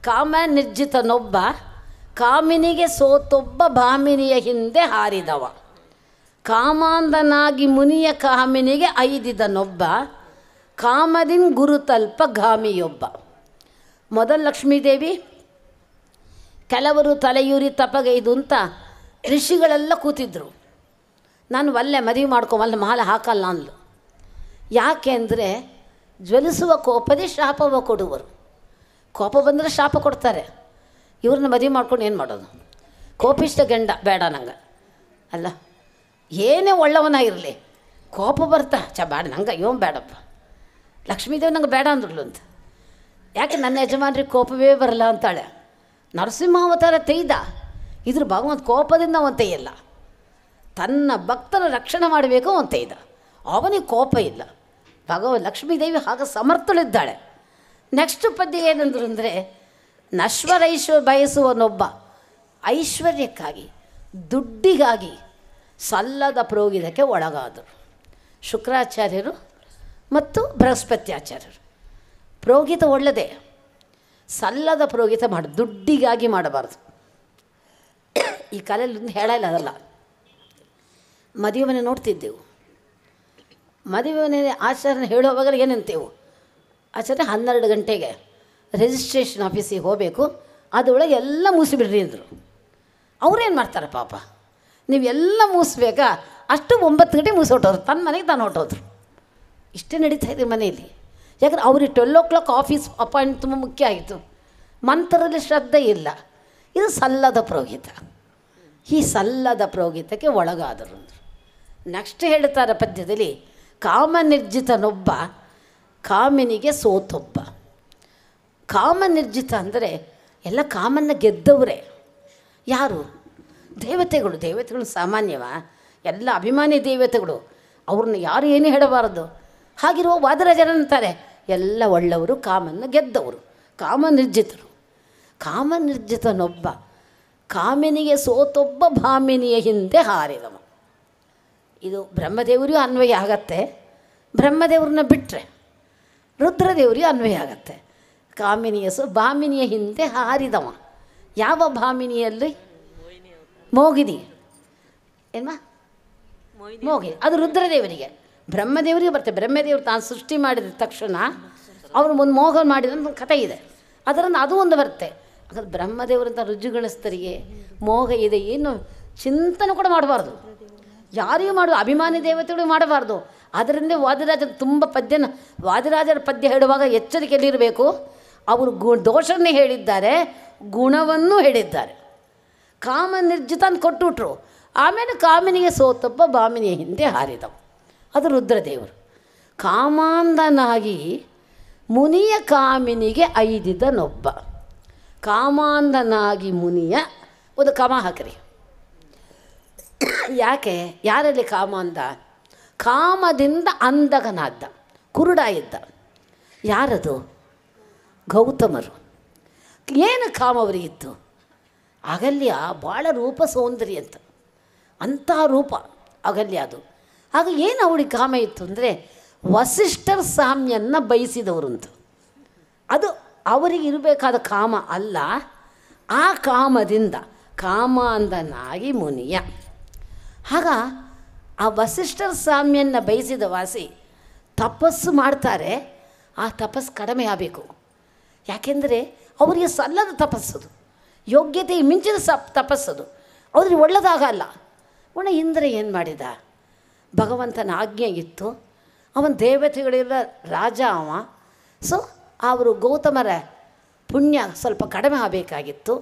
S1: ಕಾಮ ನಿರ್ಜಿತನೊಬ್ಬ ಕಾಮಿನಿಗೆ ಸೋತೊಬ್ಬ ಭಾಮಿನಿಯ ಹಿಂದೆ ಹಾರಿದವ. ಕಾಮಾಂಧನಾಗಿ ಮುನಿಯ ಕಾಮಿನಿಗೆ ಐದಿದನೊಬ್ಬ, ಕಾಮದಿನ್ ಗುರುತಲ್ಪ ಗಾಮಿಯೊಬ್ಬ. ಮೊದಲು ಲಕ್ಷ್ಮೀದೇವಿ ಕೆಲವರು ತಲೆಯೂರಿ ತಪಗೈದು ಅಂತ ಋಷಿಗಳೆಲ್ಲ ಕೂತಿದ್ರು. ನಾನು ಒಲ್ಲೆ ಮದುವೆ ಮಾಡ್ಕೊವಲ್ಲ, ಮಾಲೆ ಹಾಕಲ್ಲ ಅಂದ್ಲು. ಯಾಕೆ ಅಂದರೆ ಜ್ವಲಿಸುವ ಕೋಪದೇ ಶಾಪವ ಕೊಡುವರು. ಕೋಪ ಬಂದರೆ ಶಾಪ ಕೊಡ್ತಾರೆ. ಇವ್ರನ್ನ ಮದುವೆ ಮಾಡ್ಕೊಂಡು ಏನು ಮಾಡೋದು? ಕೋಪಿಷ್ಟ ಗಂಡ ಬೇಡ ನಂಗೆ ಅಲ್ಲ, ಏನೇ ಒಳ್ಳೆಯವನಾಗಿರಲಿ ಕೋಪ ಬರ್ತಾ ಬೇಡ ನಂಗೆ ಇವನು ಬೇಡಪ್ಪ. ಲಕ್ಷ್ಮೀದೇವಿ ನಂಗೆ ಬೇಡ ಅಂದ್ಳು ಅಂತ. ಯಾಕೆ ನನ್ನ ಯಜಮಾನ್ರಿಗೆ ಕೋಪವೇ ಬರಲ್ಲ ಅಂತಾಳೆ. ನರಸಿಂಹಾವತಾರ ತೆಯ್ದ, ಇದ್ರ ಭಗವಂತ ಕೋಪದಿಂದ ಅವನು ತೆಯ್ಯಲ್ಲ. ತನ್ನ ಭಕ್ತನ ರಕ್ಷಣೆ ಮಾಡಬೇಕು ಅವನು ತೆಯ್ದ, ಅವನಿಗೆ ಕೋಪ ಇಲ್ಲ. ಲಕ್ಷ್ಮೀದೇವಿ ಹಾಗೆ ಸಮರ್ಥಳಿದ್ದಾಳೆ. ನೆಕ್ಸ್ಟ್ ಪದ್ಯ ಏನಂದ್ರು ಅಂದರೆ, ನಶ್ವರೈಶ್ವರ್ಯ ಬಯಸುವನೊಬ್ಬ ಐಶ್ವರ್ಯಕ್ಕಾಗಿ ದುಡ್ಡಿಗಾಗಿ ಸಲ್ಲದ ಪ್ರೋಗಿದಕ್ಕೆ ಒಳಗಾದರು. ಶುಕ್ರಾಚಾರ್ಯರು ಮತ್ತು ಬೃಹಸ್ಪತ್ಯಾಚಾರ್ಯರು. ಪ್ರೋಗಿತ ಒಳ್ಳೆಯದೇ, ಸಲ್ಲದ ಪ್ರೋಗಿತ ಮಾಡಿ ದುಡ್ಡಿಗಾಗಿ ಮಾಡಬಾರ್ದು. ಈ ಕಾಲದಲ್ಲಿ ಹೇಳಲ್ಲ ಅದಲ್ಲ. ಮದುವೆ ಮನೆ ನೋಡ್ತಿದ್ದೆವು. ಮದುವೆ ಮನೆ ಆಚರಣೆ ಹೇಳುವಾಗ ಏನಂತೇವು, ಆಚರಣೆ 12 ಗಂಟೆಗೆ ರಿಜಿಸ್ಟ್ರೇಷನ್ ಆಫೀಸಿಗೆ ಹೋಗಬೇಕು, ಅದರೊಳಗೆ ಎಲ್ಲ ಮುಗಿಸಿಬಿಡ್ರಿ ಅಂದರು. ಅವ್ರೇನು ಮಾಡ್ತಾರೆ ಪಾಪ, ನೀವೆಲ್ಲ ಮುಗಿಸ್ಬೇಕಾ? ಅಷ್ಟು 9 ಗಂಟೆಗೆ ಮುಗಿಸೋಟೋರು, ತನ್ನ ಮನೆಗೆ ತಾನು ಹೊಟ್ಟೋದ್ರು. ಇಷ್ಟೇ ನಡೀತಾ ಇದೆ ಮನೆಯಲ್ಲಿ. ಯಾಕಂದ್ರೆ ಅವ್ರಿಗೆ 12 o'clock ಆಫೀಸ್ ಅಪಾಯಿಂಟ್ ತುಂಬ ಮುಖ್ಯ ಆಯಿತು. ಮಂತ್ರದಲ್ಲಿ ಶ್ರದ್ಧೆ ಇಲ್ಲ. ಇದು ಸಲ್ಲದ ಪ್ರೋಗಿತ. ಈ ಸಲ್ಲದ ಪ್ರೋಗಿತಕ್ಕೆ ಒಳಗಾದರು ಅಂದರು. ನೆಕ್ಸ್ಟ್ ಹೇಳ್ತಾರೆ ಪದ್ಯದಲ್ಲಿ, ಕಾಮನಿರ್ಜಿತನೊಬ್ಬ ಕಾಮಿನಿಗೆ ಸೋತೊಬ್ಬ. ಕಾಮನಿರ್ಜಿತ ಅಂದರೆ ಎಲ್ಲ ಕಾಮನ್ನ ಗೆದ್ದವರೇ. ಯಾರು? ದೇವತೆಗಳು. ದೇವತೆಗಳು ಸಾಮಾನ್ಯವ, ಎಲ್ಲ ಅಭಿಮಾನಿ ದೇವತೆಗಳು. ಅವ್ರನ್ನ ಯಾರು ಏನೂ ಹೇಳಬಾರದು. ಹಾಗಿರುವ ವಾದರಾಜರಂತಾರೆ ಎಲ್ಲ ಒಳ್ಳೆಯವರು, ಕಾಮನ್ನ ಗೆದ್ದವರು, ಕಾಮನಿರ್ಜಿತರು. ಕಾಮನಿರ್ಜಿತನೊಬ್ಬ ಕಾಮಿನಿಗೆ ಸೋತೊಬ್ಬ ಭಾಮಿನಿಯ ಹಿಂದೆ ಹಾರಿದವ. ಇದು ಬ್ರಹ್ಮದೇವರಿಗೂ ಅನ್ವಯ ಆಗತ್ತೆ. ಬ್ರಹ್ಮದೇವ್ರನ್ನ ಬಿಟ್ಟರೆ ರುದ್ರದೇವರಿಗೂ ಅನ್ವಯ ಆಗತ್ತೆ. ಕಾಮಿನಿಯ ಭಾಮಿನಿಯ ಹಿಂದೆ ಹಾರಿದವ. ಯಾವ ಭಾಮಿನಿಯಲ್ಲಿ? ಮೋಗಿನಿ. ಏನ್ಮ ಮೋಗಿನಿ, ಅದು ರುದ್ರದೇವರಿಗೆ. ಬ್ರಹ್ಮದೇವರಿಗೆ ಬರ್ತದೆ. ಬ್ರಹ್ಮದೇವರು ತಾನು ಸೃಷ್ಟಿ ಮಾಡಿದ ತಕ್ಷಣ ಅವರು ಒಂದು ಮೋಹ ಮಾಡಿದ ಒಂದು ಕಥೆ ಇದೆ, ಅದರಿಂದ ಅದು ಒಂದು ಬರುತ್ತೆ. ಹಾಗಾದ್ರೆ ಬ್ರಹ್ಮದೇವರಂಥ ರುಜುಗಳಸ್ತರಿಗೆ ಮೋಹ ಇದೆ, ಏನು ಚಿಂತನೆ ಕೂಡ ಮಾಡಬಾರ್ದು. ಯಾರಿಗೂ ಮಾಡೋದು, ಅಭಿಮಾನಿ ದೇವತೆಗಳು ಮಾಡಬಾರ್ದು. ಅದರಿಂದ ವಾದಿರಾಜರು ತುಂಬ ಪದ್ಯನ, ವಾದಿರಾಜರ ಪದ್ಯ ಹೇಳುವಾಗ ಎಚ್ಚರಿಕೆಯಲ್ಲಿರಬೇಕು. ಅವರು ದೋಷನ್ನೇ ಹೇಳಿದ್ದಾರೆ, ಗುಣವನ್ನು ಹೇಳಿದ್ದಾರೆ. ಕಾಮ ನಿರ್ಜಿತ ಅಂತ ಕೊಟ್ಟುಬಿಟ್ರು. ಆಮೇಲೆ ಕಾಮಿನಿಗೆ ಸೋತೊಬ್ಬ ಭಾಮಿನಿಯ ಹಿಂದೆ ಹಾರಿದವು. ಅದು ರುದ್ರದೇವರು. ಕಾಮಾಂಧನಾಗಿ ಮುನಿಯ ಕಾಮಿನಿಗೆ ಐದಿದನೊಬ್ಬ. ಕಾಮಾಂಧನಾಗಿ ಮುನಿಯ ಒಂದು ಕಾಮ ಹಾಕಿರಿ. ಯಾಕೆ? ಯಾರಲ್ಲಿ ಕಾಮಾಂಧ? ಕಾಮದಿಂದ ಅಂಧಕನಾದ, ಕುರುಡ ಇದ್ದ. ಯಾರದು? ಗೌತಮರು. ಏನು ಕಾಮ ಅವರಿಗಿತ್ತು? ಅಗಲ್ಯ ಭಾಳ ರೂಪ ಸೌಂದರ್ಯ ಅಂತ, ಅಂತಹ ರೂಪ ಅಗಲ್ಯ ಅದು. ಆಗ ಏನು ಅವಳಿಗೆ ಕಾಮ ಇತ್ತು ಅಂದರೆ ವಸಿಷ್ಠರ ಸಾಮ್ಯನ್ನ ಬಯಸಿದವರು ಅಂತ. ಅದು ಅವರಿಗೆ ಇರಬೇಕಾದ ಕಾಮ ಅಲ್ಲ. ಆ ಕಾಮದಿಂದ ಕಾಮಾಂಧನಾಗಿ ಮುನಿಯ. ಆಗ ಆ ವಸಿಷ್ಠರ ಸಾಮ್ಯನ್ನ ಬಯಸಿದ ವಾಸಿ ತಪಸ್ಸು ಮಾಡ್ತಾರೆ. ಆ ತಪಸ್ಸು ಕಡಿಮೆ ಆಗಬೇಕು. ಯಾಕೆಂದರೆ ಅವರಿಗೆ ಸಲ್ಲದ ತಪಸ್ಸದು, ಯೋಗ್ಯತೆಗೆ ಮಿಂಚಿದ ತಪಸ್ಸದು, ಅವ್ರಿಗೆ ಒಳ್ಳೆದಾಗಲ್ಲ. ಇಂದ್ರ ಏನು ಮಾಡಿದ? ಭಗವಂತನ ಆಜ್ಞೆ ಇತ್ತು, ಅವನ ದೇವತೆಗಳೆಲ್ಲ ರಾಜ ಅವ. ಸೊ ಅವರು ಗೌತಮರ ಪುಣ್ಯ ಸ್ವಲ್ಪ ಕಡಿಮೆ ಆಗಬೇಕಾಗಿತ್ತು.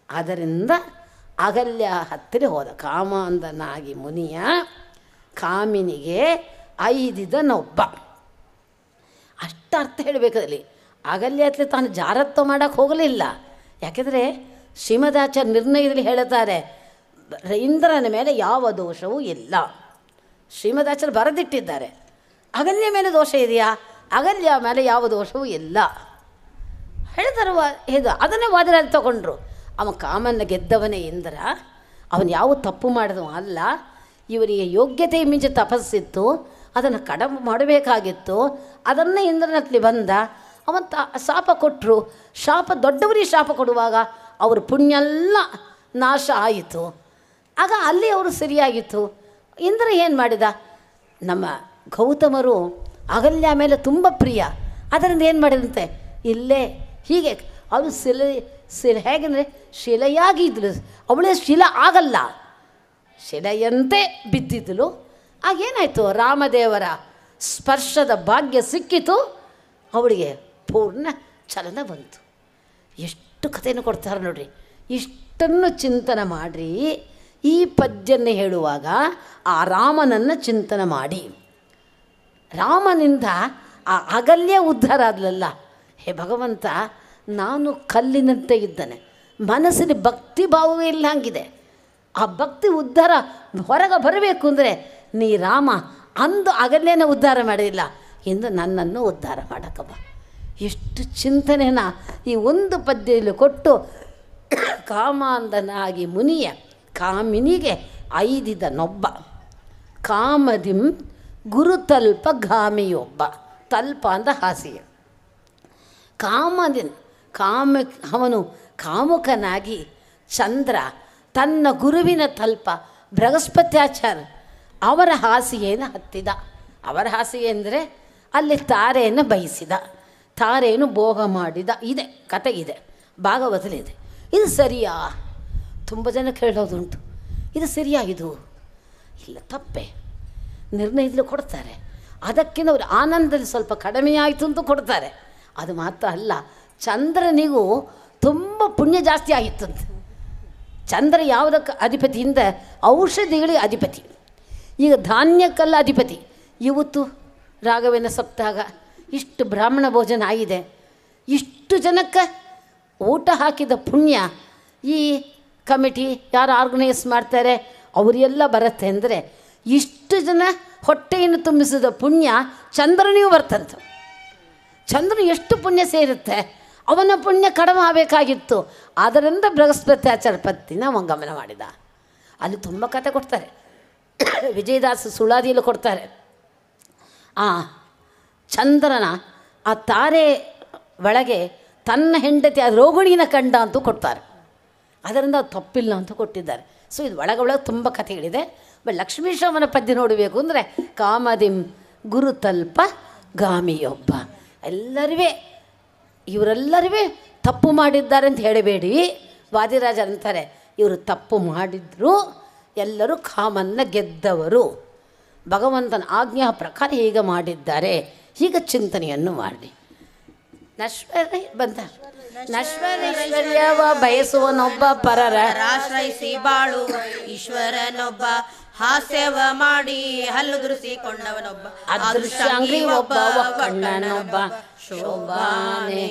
S1: ಆದ್ದರಿಂದ ಅಗಲ್ಯ ಹತ್ತಿರ ಹೋದ. ಕಾಮಾಂಧನಾಗಿ ಮುನಿಯ ಕಾಮಿನಿಗೆ ಐದಿದನೊಬ್ಬ. ಅಷ್ಟು ಅರ್ಥ ಹೇಳಬೇಕಲ್ಲಿ. ಅಗಲ್ಯ ಹತ್ತಿರ ತಾನು ಜಾರತ್ವ ಮಾಡೋಕ್ಕೆ ಹೋಗಲಿಲ್ಲ. ಯಾಕೆಂದರೆ ಶ್ರೀಮದಾಚಾರ್ಯ ನಿರ್ಣಯದಲ್ಲಿ ಹೇಳುತ್ತಾರೆ, ಇಂದ್ರನ ಮೇಲೆ ಯಾವ ದೋಷವೂ ಇಲ್ಲ. ಶ್ರೀಮದಾಚಾರ್ಯ ಬರೆದಿಟ್ಟಿದ್ದಾರೆ. ಅಗಲ್ಯ ಮೇಲೆ ದೋಷ ಇದೆಯಾ? ಅಗಲ್ಯ ಮೇಲೆ ಯಾವ ದೋಷವೂ ಇಲ್ಲ ಹೇಳ್ತಾರೆ. ಇದು ಅದನ್ನೇ ವಾದರಾಜ ತಗೊಂಡ್ರು. ಅವ ಕಾಮನ್ನ ಗೆದ್ದವನೇ ಇಂದ್ರ, ಅವನು ಯಾವ ತಪ್ಪು ಮಾಡಿದವ ಅಲ್ಲ. ಇವರಿಗೆ ಯೋಗ್ಯತೆ ಮಿಂಚಿ ತಪಸ್ಸಿತ್ತು, ಅದನ್ನು ಕಡಿಮೆ ಮಾಡಬೇಕಾಗಿತ್ತು. ಅದನ್ನೇ ಇಂದ್ರನತ್ಲಿ ಬಂದ. ಅವನು ಶಾಪ ಕೊಟ್ಟರು. ಶಾಪ ದೊಡ್ಡವರಿಗೆ ಶಾಪ ಕೊಡುವಾಗ ಅವ್ರ ಪುಣ್ಯ ಎಲ್ಲ ನಾಶ ಆಯಿತು. ಆಗ ಅಲ್ಲಿ ಅವರು ಸರಿಯಾಗಿತ್ತು. ಇಂದ್ರ ಏನು ಮಾಡಿದ? ನಮ್ಮ ಗೌತಮರು ಅಗಲ್ಯ ಮೇಲೆ ತುಂಬ ಪ್ರಿಯ, ಅದರಿಂದ ಏನು ಮಾಡಿದಂತೆ ಇಲ್ಲೇ ಹೀಗೆ ಅವಳು ಹೇಗೆಂದರೆ ಶಿಲೆಯಾಗಿದ್ಲು. ಅವಳೇ ಶಿಲ ಆಗಲ್ಲ, ಶಿಲೆಯಂತೆ ಬಿದ್ದಿದ್ದಳು. ಆಗೇನಾಯಿತು? ರಾಮದೇವರ ಸ್ಪರ್ಶದ ಭಾಗ್ಯ ಸಿಕ್ಕಿತು, ಅವಳಿಗೆ ಪೂರ್ಣ ಚಲನ ಬಂತು. ಎಷ್ಟು ಕಥೆಯನ್ನು ಕೊಡ್ತಾರೆ ನೋಡ್ರಿ. ಇಷ್ಟನ್ನು ಚಿಂತನೆ ಮಾಡಿರಿ. ಈ ಪದ್ಯವನ್ನು ಹೇಳುವಾಗ ಆ ರಾಮನನ್ನು ಚಿಂತನೆ ಮಾಡಿ. ರಾಮನಿಂದ ಆ ಅಗಲ್ಯ ಉದ್ಧಾರ ಆದಲಲ್ಲ. ಹೇ ಭಗವಂತ, ನಾನು ಕಲ್ಲಿನಂತೆ ಇದ್ದಾನೆ, ಮನಸ್ಸಿನ ಭಕ್ತಿ ಭಾವವೇ ಇಲ್ಲ ಹಂಗಿದೆ. ಆ ಭಕ್ತಿ ಉದ್ಧಾರ ಹೊರಗೆ ಬರಬೇಕು ಅಂದರೆ ನೀ ರಾಮ ಅಂದು ಅಗಲ್ಯನ ಉದ್ಧಾರ ಮಾಡಿಲ್ಲ, ಎಂದು ನನ್ನನ್ನು ಉದ್ಧಾರ ಮಾಡಕ್ಕಬ್ಬ. ಎಷ್ಟು ಚಿಂತನೆನ ಈ ಒಂದು ಪದ್ಯದಲ್ಲಿ ಕೊಟ್ಟು ಕಾಮಾಂಧನಾಗಿ ಮುನಿಯ ಕಾಮಿನಿಗೆ ಐದಿದನೊಬ್ಬ, ಕಾಮದಿಂ ಗುರುತಲ್ಪ ಗಾಮಿಯೊಬ್ಬ. ತಲ್ಪ ಅಂದ ಹಾಸಿಗೆ. ಅವನು ಕಾಮುಕನಾಗಿ ಚಂದ್ರ ತನ್ನ ಗುರುವಿನ ತಲ್ಪ ಬೃಹಸ್ಪತ್ಯಾಚಾರ ಅವರ ಹಾಸಿಗೆಯನ್ನು ಹತ್ತಿದ. ಅವರ ಹಾಸಿಗೆ ಅಂದರೆ ಅಲ್ಲಿ ತಾರೆಯನ್ನು ಬಯಸಿದ, ತಾರೆಯನ್ನು ಭೋಗ ಮಾಡಿದ. ಇದೆ ಕತೆ, ಇದೆ ಭಾಗವತಲಿದೆ. ಇದು ಸರಿಯಾ? ತುಂಬ ಜನ ಕೇಳೋದುಂಟು, ಇದು ಸರಿಯಾಗಿದು ಇಲ್ಲ ತಪ್ಪೆ ನಿರ್ಣಯದಲ್ಲಿ ಕೊಡ್ತಾರೆ. ಅದಕ್ಕಿಂತ ಅವರು ಆನಂದದಲ್ಲಿ ಸ್ವಲ್ಪ ಕಡಿಮೆ ಆಯಿತು ಅಂತ ಕೊಡ್ತಾರೆ. ಅದು ಮಾತ್ರ ಅಲ್ಲ, ಚಂದ್ರನಿಗೂ ತುಂಬ ಪುಣ್ಯ ಜಾಸ್ತಿ ಆಗಿತ್ತಂತೆ. ಚಂದ್ರ ಯಾವುದಕ್ಕೆ ಅಧಿಪತಿಯಿಂದ ಔಷಧಿಗಳಿಗೆ ಅಧಿಪತಿ, ಈಗ ಧಾನ್ಯಕ್ಕೆಲ್ಲ ಅಧಿಪತಿ. ಇವತ್ತು ರಾಘವೇಂದ್ರ ಸಪ್ತಾಹ ಇಷ್ಟು ಬ್ರಾಹ್ಮಣ ಭೋಜನ ಆಗಿದೆ, ಇಷ್ಟು ಜನಕ್ಕೆ ಊಟ ಹಾಕಿದ ಪುಣ್ಯ ಈ ಕಮಿಟಿ ಯಾರು ಆರ್ಗನೈಸ್ ಮಾಡ್ತಾರೆ ಅವರೆಲ್ಲ ಬರುತ್ತೆ ಅಂದರೆ ಇಷ್ಟು ಜನ ಹೊಟ್ಟೆಯನ್ನು ತುಂಬಿಸಿದ ಪುಣ್ಯ ಚಂದ್ರನಿಗೂ ಬರ್ತಂತ. ಚಂದ್ರ ಎಷ್ಟು ಪುಣ್ಯ ಸೇರುತ್ತೆ, ಅವನ ಪುಣ್ಯ ಕಡಿಮೆ ಆಗಬೇಕಾಗಿತ್ತು. ಅದರಿಂದ ಬೃಹಸ್ಪತ್ಯಾಚಾರ ಪತ್ತಿನ ಅವನು ಗಮನ ಮಾಡಿದ. ಅಲ್ಲಿ ತುಂಬ ಕತೆ ಕೊಡ್ತಾರೆ. ವಿಜಯದಾಸ ಸುಳಾದಿಯಲ್ಲಿ ಕೊಡ್ತಾರೆ. ಆ ಚಂದ್ರನ ಆ ತಾರೆ ಒಳಗೆ ತನ್ನ ಹೆಂಡತಿ ಆ ರೋಗಿಣಿನ ಕಂಡ ಅಂತೂ ಕೊಡ್ತಾರೆ. ಅದರಿಂದ ಅದು ತಪ್ಪಿಲ್ಲ ಅಂತ ಕೊಟ್ಟಿದ್ದಾರೆ. ಸೊ ಇದು ಒಳಗೆ ತುಂಬ ಕಥೆಗಳಿದೆ. ಬಟ್ ಲಕ್ಷ್ಮೀಶ್ವರನ ಪದ್ಯ ನೋಡಬೇಕು ಅಂದರೆ ಕಾಮದಿಂ ಗುರುತಲ್ಪ ಗಾಮಿಯೊಬ್ಬ. ಇವರೆಲ್ಲರೂ ತಪ್ಪು ಮಾಡಿದ್ದಾರೆ ಅಂತ ಹೇಳಬೇಡಿ. ವಾದಿರಾಜ ಅಂತಾರೆ ಇವರು ತಪ್ಪು ಮಾಡಿದ್ರು, ಎಲ್ಲರೂ ಕಾಮನ್ನ ಗೆದ್ದವರು, ಭಗವಂತನ ಆಜ್ಞಾ ಪ್ರಕಾರ ಹೀಗೆ ಮಾಡಿದ್ದಾರೆ, ಹೀಗೆ ಚಿಂತನೆಯನ್ನು ಮಾಡಿ. ನಶ್ವರೈಶ್ವರ್ಯವ ಬಯಸುವನೊಬ್ಬ ಪರರ
S2: ಆಶ್ರಯಿಸಿ ಬಾಳುವ ಈಶ್ವರನೊಬ್ಬ, ಹಾಸ್ಯವ ಮಾಡಿ ಹಲ್ಲು ದುರಿಸಿಕೊಂಡವನೊಬ್ಬ,
S1: ಅದೃಶ್ಯಾಂಗ್ರಿ ಒಬ್ಬ ಕಣ್ಣನೊಬ್ಬ, ಶೋಭಾನೆ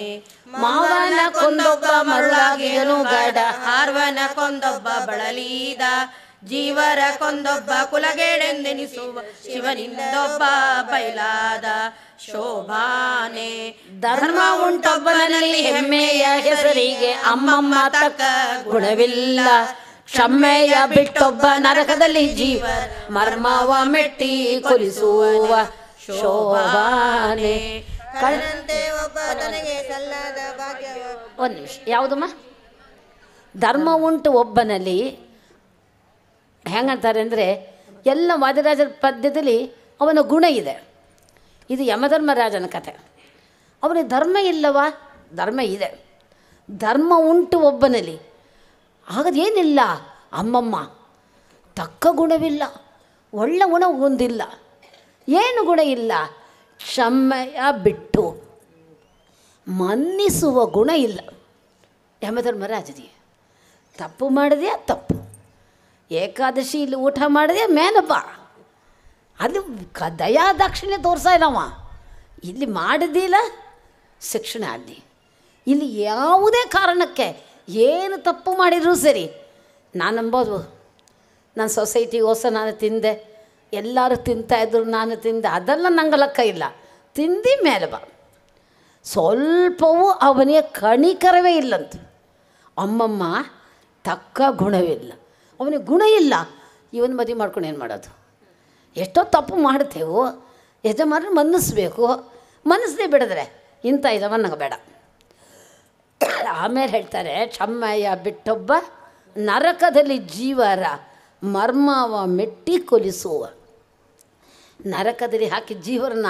S1: ಮಾವನ ಕೊಂದೊಬ್ಬ ಮರುಳಾಗಿಯನು ಗಡ,
S2: ಹಾರ್ವನ ಕೊಂದೊಬ್ಬ ಬಳಲೀದ, ಜೀವರ ಕೊಂದೊಬ್ಬ ಕುಲಗೇಡೆಂದೆನಿಸುವ, ಶಿವನಿಂದೊಬ್ಬ ಬಯಲಾದ ಶೋಭಾನೆ.
S1: ಧರ್ಮ ಉಂಟೊಬ್ಬನಲ್ಲಿ ಹೆಮ್ಮೆಯ ಹೆಸರಿಗೆ ಅಮ್ಮಮ್ಮ ತಕ್ಕ ಗುಣವಿಲ್ಲ, ಕ್ಷಮೆಯ ಬಿಟ್ಟೊಬ್ಬ ನರಕದಲ್ಲಿ ಜೀವ ಮರ್ಮವ ಮೆಟ್ಟಿ ಕೊಲಿಸುವ ಶೋಭಾನೆ. ಒಂದು ನಿಮಿಷ, ಯಾವುದಮ್ಮ? ಧರ್ಮ ಉಂಟು ಒಬ್ಬನಲ್ಲಿ ಹೆಂಗಂತಾರೆ ಅಂದರೆ ಎಲ್ಲ ವಾದಿರಾಜರ ಪದ್ಯದಲ್ಲಿ ಅವನ ಗುಣ ಇದೆ. ಇದು ಯಮಧರ್ಮರಾಜನ ಕಥೆ. ಅವನಿಗೆ ಧರ್ಮ ಇಲ್ಲವಾ? ಧರ್ಮ ಇದೆ. ಧರ್ಮ ಉಂಟು ಒಬ್ಬನಲ್ಲಿ, ಆಗದೇನಿಲ್ಲ. ಅಮ್ಮಮ್ಮ ತಕ್ಕ ಗುಣವಿಲ್ಲ, ಒಳ್ಳೆ ಗುಣ ಹೊಂದಿಲ್ಲ. ಏನು ಗುಣ ಇಲ್ಲ? ಕ್ಷಮೆಯ ಬಿಟ್ಟು ಮನ್ನಿಸುವ ಗುಣ ಇಲ್ಲ ಯಮಧರ್ಮರಾಜನಿಗೆ. ತಪ್ಪು ಮಾಡಿದೆಯಾ ತಪ್ಪು, ಏಕಾದಶಿ ಇಲ್ಲಿ ಊಟ ಮಾಡಿದೆ ಮೇನಪ್ಪ, ಅದು ದಯಾ ದಾಕ್ಷಿಣ್ಯ ತೋರಿಸ್ತಾ ಇಲ್ಲವ. ಇಲ್ಲಿ ಮಾಡಿದ್ದಿಲ್ಲ ಶಿಕ್ಷಣ ಅಲ್ಲಿ. ಇಲ್ಲಿ ಯಾವುದೇ ಕಾರಣಕ್ಕೆ ಏನು ತಪ್ಪು ಮಾಡಿದರೂ ಸರಿ, ನಾನು ನಂಬೋದು ನಾನು ಸೊಸೈಟಿಗೋಸ ನಾನು ತಿಂದೆ, ಎಲ್ಲರೂ ತಿಂತಾಯಿದ್ರು ನಾನು ತಿಂದೆ, ಅದೆಲ್ಲ ನಂಗೆ ಲೆಕ್ಕ ಇಲ್ಲ. ತಿಂದು ಮೇಲೆ ಬಾ, ಸ್ವಲ್ಪವೂ ಅವನಿಗೆ ಕಣಿಕರವೇ ಇಲ್ಲಂತ. ಅಮ್ಮಮ್ಮ ತಕ್ಕ ಗುಣವಿಲ್ಲ, ಅವನಿಗೆ ಗುಣ ಇಲ್ಲ. ಇವನು ಮದುವೆ ಮಾಡ್ಕೊಂಡು ಏನು ಮಾಡೋದು? ಎಷ್ಟೋ ತಪ್ಪು ಮಾಡ್ತೇವೆ, ಯಜಮಾನರು ಮನ್ನಿಸ್ಬೇಕು. ಮನಸ್ಸೇ ಬಿಡಿದ್ರೆ ಇಂಥ ಯಜಮಾನ ನಂಗೆ ಬೇಡ. ಆಮೇಲೆ ಹೇಳ್ತಾರೆ, ಚಮ್ಮಯ್ಯ ಬಿಟ್ಟೊಬ್ಬ ನರಕದಲ್ಲಿ ಜೀವರ ಮರ್ಮವ ಮೆಟ್ಟಿ ಕೊಲಿಸುವ. ನರಕದಲ್ಲಿ ಹಾಕಿ ಜೀವರನ್ನ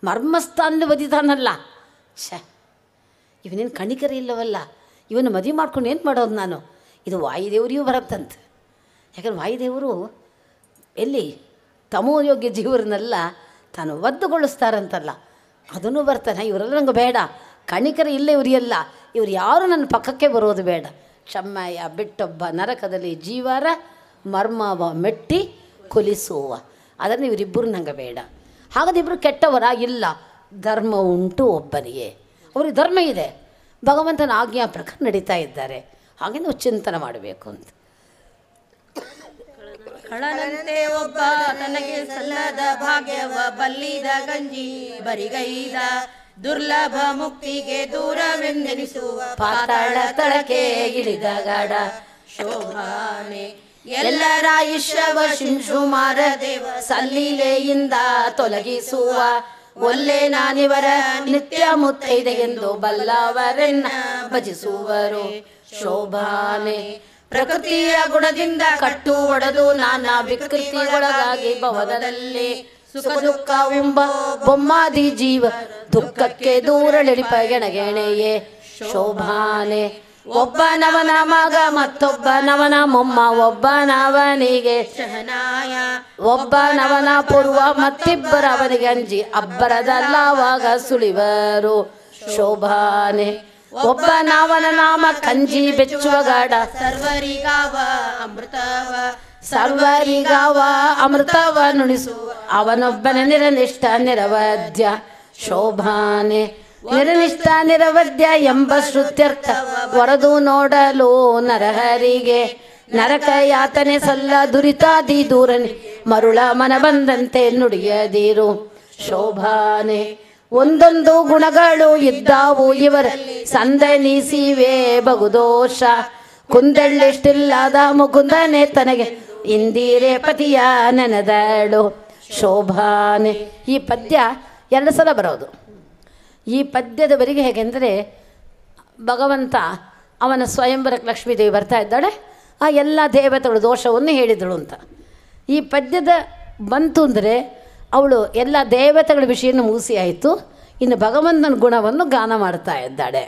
S1: ಮರ್ಮಸ್ಥಾನದಲ್ಲಿ ಒದಿತಾನಲ್ಲ. ಇವನೇನು ಕಣಿಕರ ಇಲ್ಲವಲ್ಲ, ಇವನು ಮದುವೆ ಮಾಡ್ಕೊಂಡು ಏನು ಮಾಡೋದು ನಾನು? ಇದು ವಾಯುದೇವರಿಗೂ ಬರುತ್ತಂತೆ. ಯಾಕಂದ್ರೆ ವಾಯುದೇವರು ಎಲ್ಲಿ ತಮೋಯೋಗ್ಯ ಜೀವರನ್ನೆಲ್ಲ ತಾನು ಒದ್ದುಗೊಳಿಸ್ತಾರಂತಲ್ಲ, ಅದನ್ನು ಬರ್ತಾನೆ. ಇವರೆಲ್ಲ ನಂಗೆ ಬೇಡ, ಕಣಿಕರ ಇಲ್ಲ ಇವರಿಗೆಲ್ಲ, ಇವ್ರು ಯಾರು ನನ್ನ ಪಕ್ಕಕ್ಕೆ ಬರೋದು ಬೇಡ. ಚಮ್ಮಯ್ಯ ಬಿಟ್ಟೊಬ್ಬ ನರಕದಲ್ಲಿ ಜೀವರ ಮರ್ಮವ ಮೆಟ್ಟಿ ಕೊಲಿಸುವ. ಅದನ್ನು ಇವರಿಬ್ಬರು ನಂಗೆ ಬೇಡ. ಹಾಗಾದ್ರೆ ಇಬ್ಬರು ಕೆಟ್ಟವರ? ಇಲ್ಲ, ಧರ್ಮ ಉಂಟು ಒಬ್ಬನಿಗೆ, ಅವ್ರಿಗೆ ಧರ್ಮ ಇದೆ, ಭಗವಂತನ ಆಜ್ಞಾ ಪ್ರಕಾರ ನಡೀತಾ ಇದ್ದಾರೆ. ಹಾಗೆ ನಾವು ಚಿಂತನೆ ಮಾಡಬೇಕು ಅಂತ.
S2: ಕಳನಂತೆ ಒಬ್ಬ ತನಗೆ ಸಲ್ಲದ ಭಾಗ್ಯವ ಬಲ್ಲಿದ ಗಂಜಿ ಬರಿಗೈದ ದುರ್ಲಭ ಮುಕ್ತಿಗೆ ದೂರವೆಂದೆನಿಸುವ
S1: ಪಾತಾಳ ತಳಕೆ ಇಳಿದ ಗಾಢ
S2: ಶೋಭಾನೆ ಎಲ್ಲರ ಇಷ್ಟವ ಶಿಂಶುಮಾರ ದೇವ
S1: ಸಲ್ಲೀಲೆಯಿಂದ ತೊಲಗಿಸುವ. ಒಲ್ಲೆ ನಾನಿವರ ನಿತ್ಯ ಮುತ್ತೈದೆ ಎಂದು ಬಲ್ಲವರನ್ನ ಭಜಿಸುವರು. ಶೋಭಾನೆ ಪ್ರಕೃತಿಯ ಗುಣದಿಂದ ಕಟ್ಟು ಒಡೆದು ನಾನಾ ವಿಕೃತಿಗೊಳಗಾಗಿ ಭವದಲ್ಲಿ ಸುಖ ದುಃಖವೆಂಬ ಬೊಮ್ಮಾದಿ ಜೀವ ದುಃಖಕ್ಕೆ ದೂರಳಿಪ ಗೆಣಗೆಣೆಯೇ. ಶೋಭಾನೆ ಒಬ್ಬನವನ ಮಗ ಮತ್ತೊಬ್ಬನವನ ಮೊಮ್ಮ, ಒಬ್ಬನವನಿಗೆ
S2: ಶಹನಾಯ
S1: ಒಬ್ಬನವನ ಪೂರ್ವ ಮತ್ತಿಬ್ಬರ ಅವನಿಗೆ ಅಂಜಿ ಅಬ್ಬರದಲ್ಲವಾಗ ಸುಳಿವರು. ಶೋಭಾನೆ ಒಬ್ಬನವನ ನಾಮ ಕಂಜಿ ಬೆಚ್ಚುವ ಗಾಢ
S2: ಸರ್ವರಿಗಾವ ಅಮೃತವ
S1: ಸರ್ವರಿಗಾವ ಅಮೃತವ ನುಣಿಸುವ. ಅವನೊಬ್ಬನ ನಿರನಿಷ್ಠ ನಿರವಧ್ಯ. ಶೋಭಾನೆ ನಿರನಿಷ್ಠ ನಿರವಧ್ಯ ಎಂಬ ಶ್ರುತ್ಯರ್ಥ ವರದು ನೋಡಲು ನರಹರಿಗೆ. ನರಕ ಯಾತನೆ ಸಲ್ಲ ದುರಿತಾದಿ ದೂರನೆ ಮರುಳ ಮನ ಬಂದಂತೆ ನುಡಿಯದಿರು. ಶೋಭಾನೆ ಒಂದೊಂದು ಗುಣಗಳು ಇದ್ದಾವು ಇವರಲ್ಲಿ ಸಂದನಿಸಿವೆ ಬಹುದೋಷ. ಕುಂದಳ್ಳಿಷ್ಟಿಲ್ಲದ ಮುಕುಂದನೆ ತನಗೆ ಇಂದಿರೆ ಪತಿಯ ನೆನೆದಳು. ಶೋಭಾನೆ ಈ ಪದ್ಯ 2 ಸಲ ಬರೋದು. ಈ ಪದ್ಯದವರೆಗೆ ಹೇಗೆಂದರೆ, ಭಗವಂತ ಅವನ ಸ್ವಯಂವರಕ್ಕೆ ಲಕ್ಷ್ಮೀದೇವಿ ಬರ್ತಾ ಇದ್ದಾಳೆ, ಆ ಎಲ್ಲ ದೇವತೆಗಳು ದೋಷವನ್ನು ಹೇಳಿದಳು ಅಂತ. ಈ ಪದ್ಯದ ಬಂತು ಅಂದರೆ ಅವಳು ಎಲ್ಲ ದೇವತೆಗಳ ವಿಷಯವನ್ನು ಮುಗಿಸಿ ಆಯಿತು, ಇನ್ನು ಭಗವಂತನ ಗುಣವನ್ನು ಗಾನ ಮಾಡ್ತಾ ಇದ್ದಾಳೆ.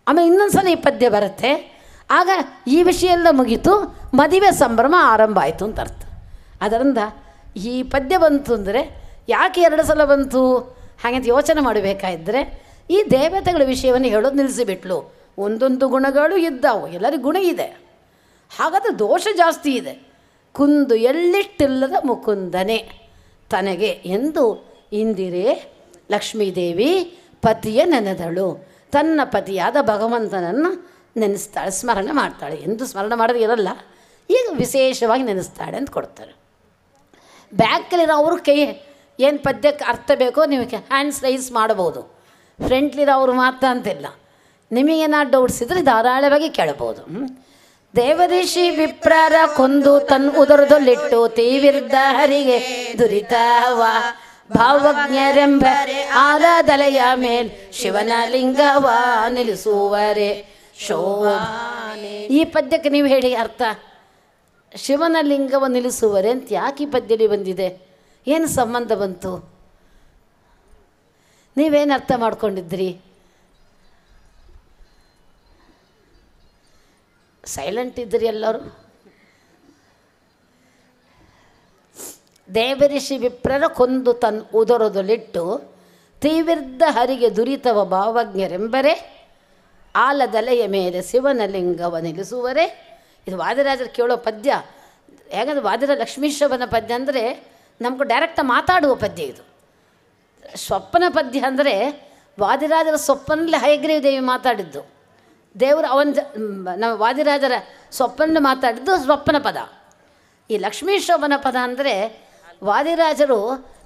S1: ಆಮೇಲೆ ಇನ್ನೊಂದು ಸಲ ಈ ಪದ್ಯ ಬರುತ್ತೆ, ಆಗ ಈ ವಿಷಯ ಎಲ್ಲ ಮುಗೀತು, ಮದುವೆ ಸಂಭ್ರಮ ಆರಂಭ ಆಯಿತು ಅಂತ ಅರ್ಥ. ಅದರಿಂದ ಈ ಪದ್ಯ ಬಂತು ಅಂದರೆ ಯಾಕೆ 2 ಸಲ ಬಂತು ಹಾಗಂತ ಯೋಚನೆ ಮಾಡಬೇಕಾದ್ರೆ, ಈ ದೇವತೆಗಳ ವಿಷಯವನ್ನು ಹೇಳೋದು ನಿಲ್ಲಿಸಿಬಿಟ್ಲು. ಒಂದೊಂದು ಗುಣಗಳು ಇದ್ದಾವು, ಎಲ್ಲರಿಗೂ ಗುಣ ಇದೆ, ಹಾಗಾದರೆ ದೋಷ ಜಾಸ್ತಿ ಇದೆ. ಕುಂದು ಎಳ್ಳಿಟ್ಟಿಲ್ಲದ ಮುಕುಂದನೆ ತನಗೆ ಎಂದು ಇಂದಿರೆ ಲಕ್ಷ್ಮೀದೇವಿ ಪತಿಯ ನೆನೆದಳು. ತನ್ನ ಪತಿಯಾದ ಭಗವಂತನನ್ನು ನೆನೆಸ್ತಾಳೆ, ಸ್ಮರಣೆ ಮಾಡ್ತಾಳೆ. ಎಂದು ಸ್ಮರಣೆ ಮಾಡೋದು ಇರಲ್ಲ, ಈಗ ವಿಶೇಷವಾಗಿ ನೆನೆಸ್ತಾಳೆ ಅಂತ ಕೊಡ್ತಾರೆ. ಬ್ಯಾಕಲ್ಲಿರೋ ಅವರು ಕೈ ಏನು ಪದ್ಯಕ್ಕೆ ಅರ್ಥ ಬೇಕೋ ನೀವು ಹ್ಯಾಂಡ್ಸ್ ರೈಸ್ ಮಾಡ್ಬೋದು. ಫ್ರಂಟ್ಲಿರೋ ಅವರು ಮಾತ್ರ ಅಂತಿಲ್ಲ, ನಿಮಗೇನಾದ್ರು ಡೌಟ್ಸ್ ಇದ್ದರೆ ಧಾರಾಳವಾಗಿ ಕೇಳ್ಬೋದು. ದೇವಋಷಿ ವಿಪ್ರರ ಕೊಂದು ತನ್ನ ಉದರದಲ್ಲಿಟ್ಟು ತೀವಿರ್ದ ಹರಿಗೆ ದುರಿತವ ಭಾವಜ್ಞರೆಂಬರೆ ಆಲದಲೆಯ ಮೇಲ್ ಶಿವನ ಲಿಂಗವ ನಿಲ್ಲಿಸುವರೆ. ಶೋಭಾನೆ ಈ ಪದ್ಯಕ್ಕೆ ನೀವು ಹೇಳಿ ಅರ್ಥ. ಶಿವನ ಲಿಂಗವ ನಿಲ್ಲಿಸುವರೆ ಅಂತ ಯಾಕೆ ಈ ಪದ್ಯದಲ್ಲಿ ಬಂದಿದೆ? ಏನು ಸಂಬಂಧ ಬಂತು? ನೀವೇನು ಅರ್ಥ ಮಾಡ್ಕೊಂಡಿದ್ರಿ? ಸೈಲೆಂಟ್ ಇದ್ರಿ ಎಲ್ಲರೂ. ದೇವಋಷಿ ವಿಪ್ರರ ಕೊಂದು ತನ್ನ ಉದರದಲ್ಲಿಟ್ಟು ತೀವಿರ್ದ ಹರಿಗೆ ದುರಿತವ ಭಾವಜ್ಞರೆಂಬರೆ ಆಲದಲೆಯ ಮೇಲೆ ಶಿವನ ಲಿಂಗವ ನಿಲ್ಲಿಸುವರೆ. ಇದು ವಾದಿರಾಜರು ಕೇಳೋ ಪದ್ಯ. ಹೇಗಂದ್ರೆ ವಾದಿರಾಜ ಲಕ್ಷ್ಮೀಶ್ವರನ ಪದ್ಯ ಅಂದರೆ ನಮಗೂ ಡೈರೆಕ್ಟಾಗಿ ಮಾತಾಡುವ ಪದ್ಯ. ಇದು ಸ್ವಪ್ನ ಪದ್ಯ ಅಂದರೆ ವಾದಿರಾಜರ ಸ್ವಪ್ನಲ್ಲಿ ಹಯಗ್ರೀವ ದೇವಿ ಮಾತಾಡಿದ್ದು. ದೇವರು ನಮ್ಮ ವಾದಿರಾಜರ ಸ್ವಪ್ನ ಮಾತಾಡಿದ್ದು ಸ್ವಪ್ನ ಪದ. ಈ ಲಕ್ಷ್ಮೀಶೋಭನ ಪದ ಅಂದರೆ ವಾದಿರಾಜರು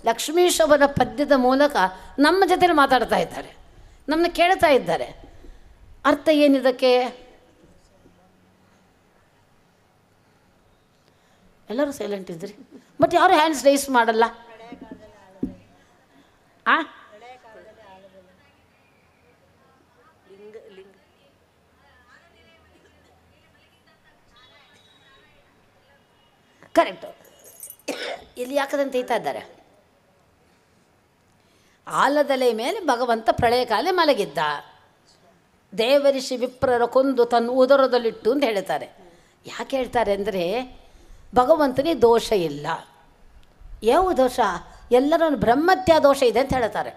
S1: ಲಕ್ಷ್ಮೀಶೋಭನ ಪದ್ಯದ ಮೂಲಕ ನಮ್ಮ ಜೊತೆಲಿ ಮಾತಾಡ್ತಾ ಇದ್ದಾರೆ, ನಮ್ಮನ್ನ ಕೇಳ್ತಾ ಇದ್ದಾರೆ. ಅರ್ಥ ಏನಿದಕ್ಕೆ? ಎಲ್ಲರೂ ಸೈಲೆಂಟ್ ಇದ್ರಿ, ಬಟ್ ಯಾರು ಹ್ಯಾಂಡ್ಸ್ ರೈಸ್ ಮಾಡಲ್ಲ. ಕರೆಕ್ಟು. ಇಲ್ಲಿ ಯಾಕದಂತ ಹೇಳ್ತಾ ಇದ್ದಾರೆ, ಆಲದಲೆ ಮೇಲೆ ಭಗವಂತ ಪ್ರಳಯ ಕಾಲ ಮಲಗಿದ್ದ, ದೇವರಿಷಿ ವಿಪ್ರರ ಕೊಂದು ತನ್ನ ಉದರದಲ್ಲಿಟ್ಟು ಅಂತ ಹೇಳ್ತಾರೆ. ಯಾಕೆ ಹೇಳ್ತಾರೆ ಅಂದರೆ ಭಗವಂತನಿಗೆ ದೋಷ ಇಲ್ಲ. ಯಾವ ದೋಷ? ಎಲ್ಲರೂ ಬ್ರಹ್ಮತ್ಯ ದೋಷ ಇದೆ ಅಂತ ಹೇಳ್ತಾರೆ.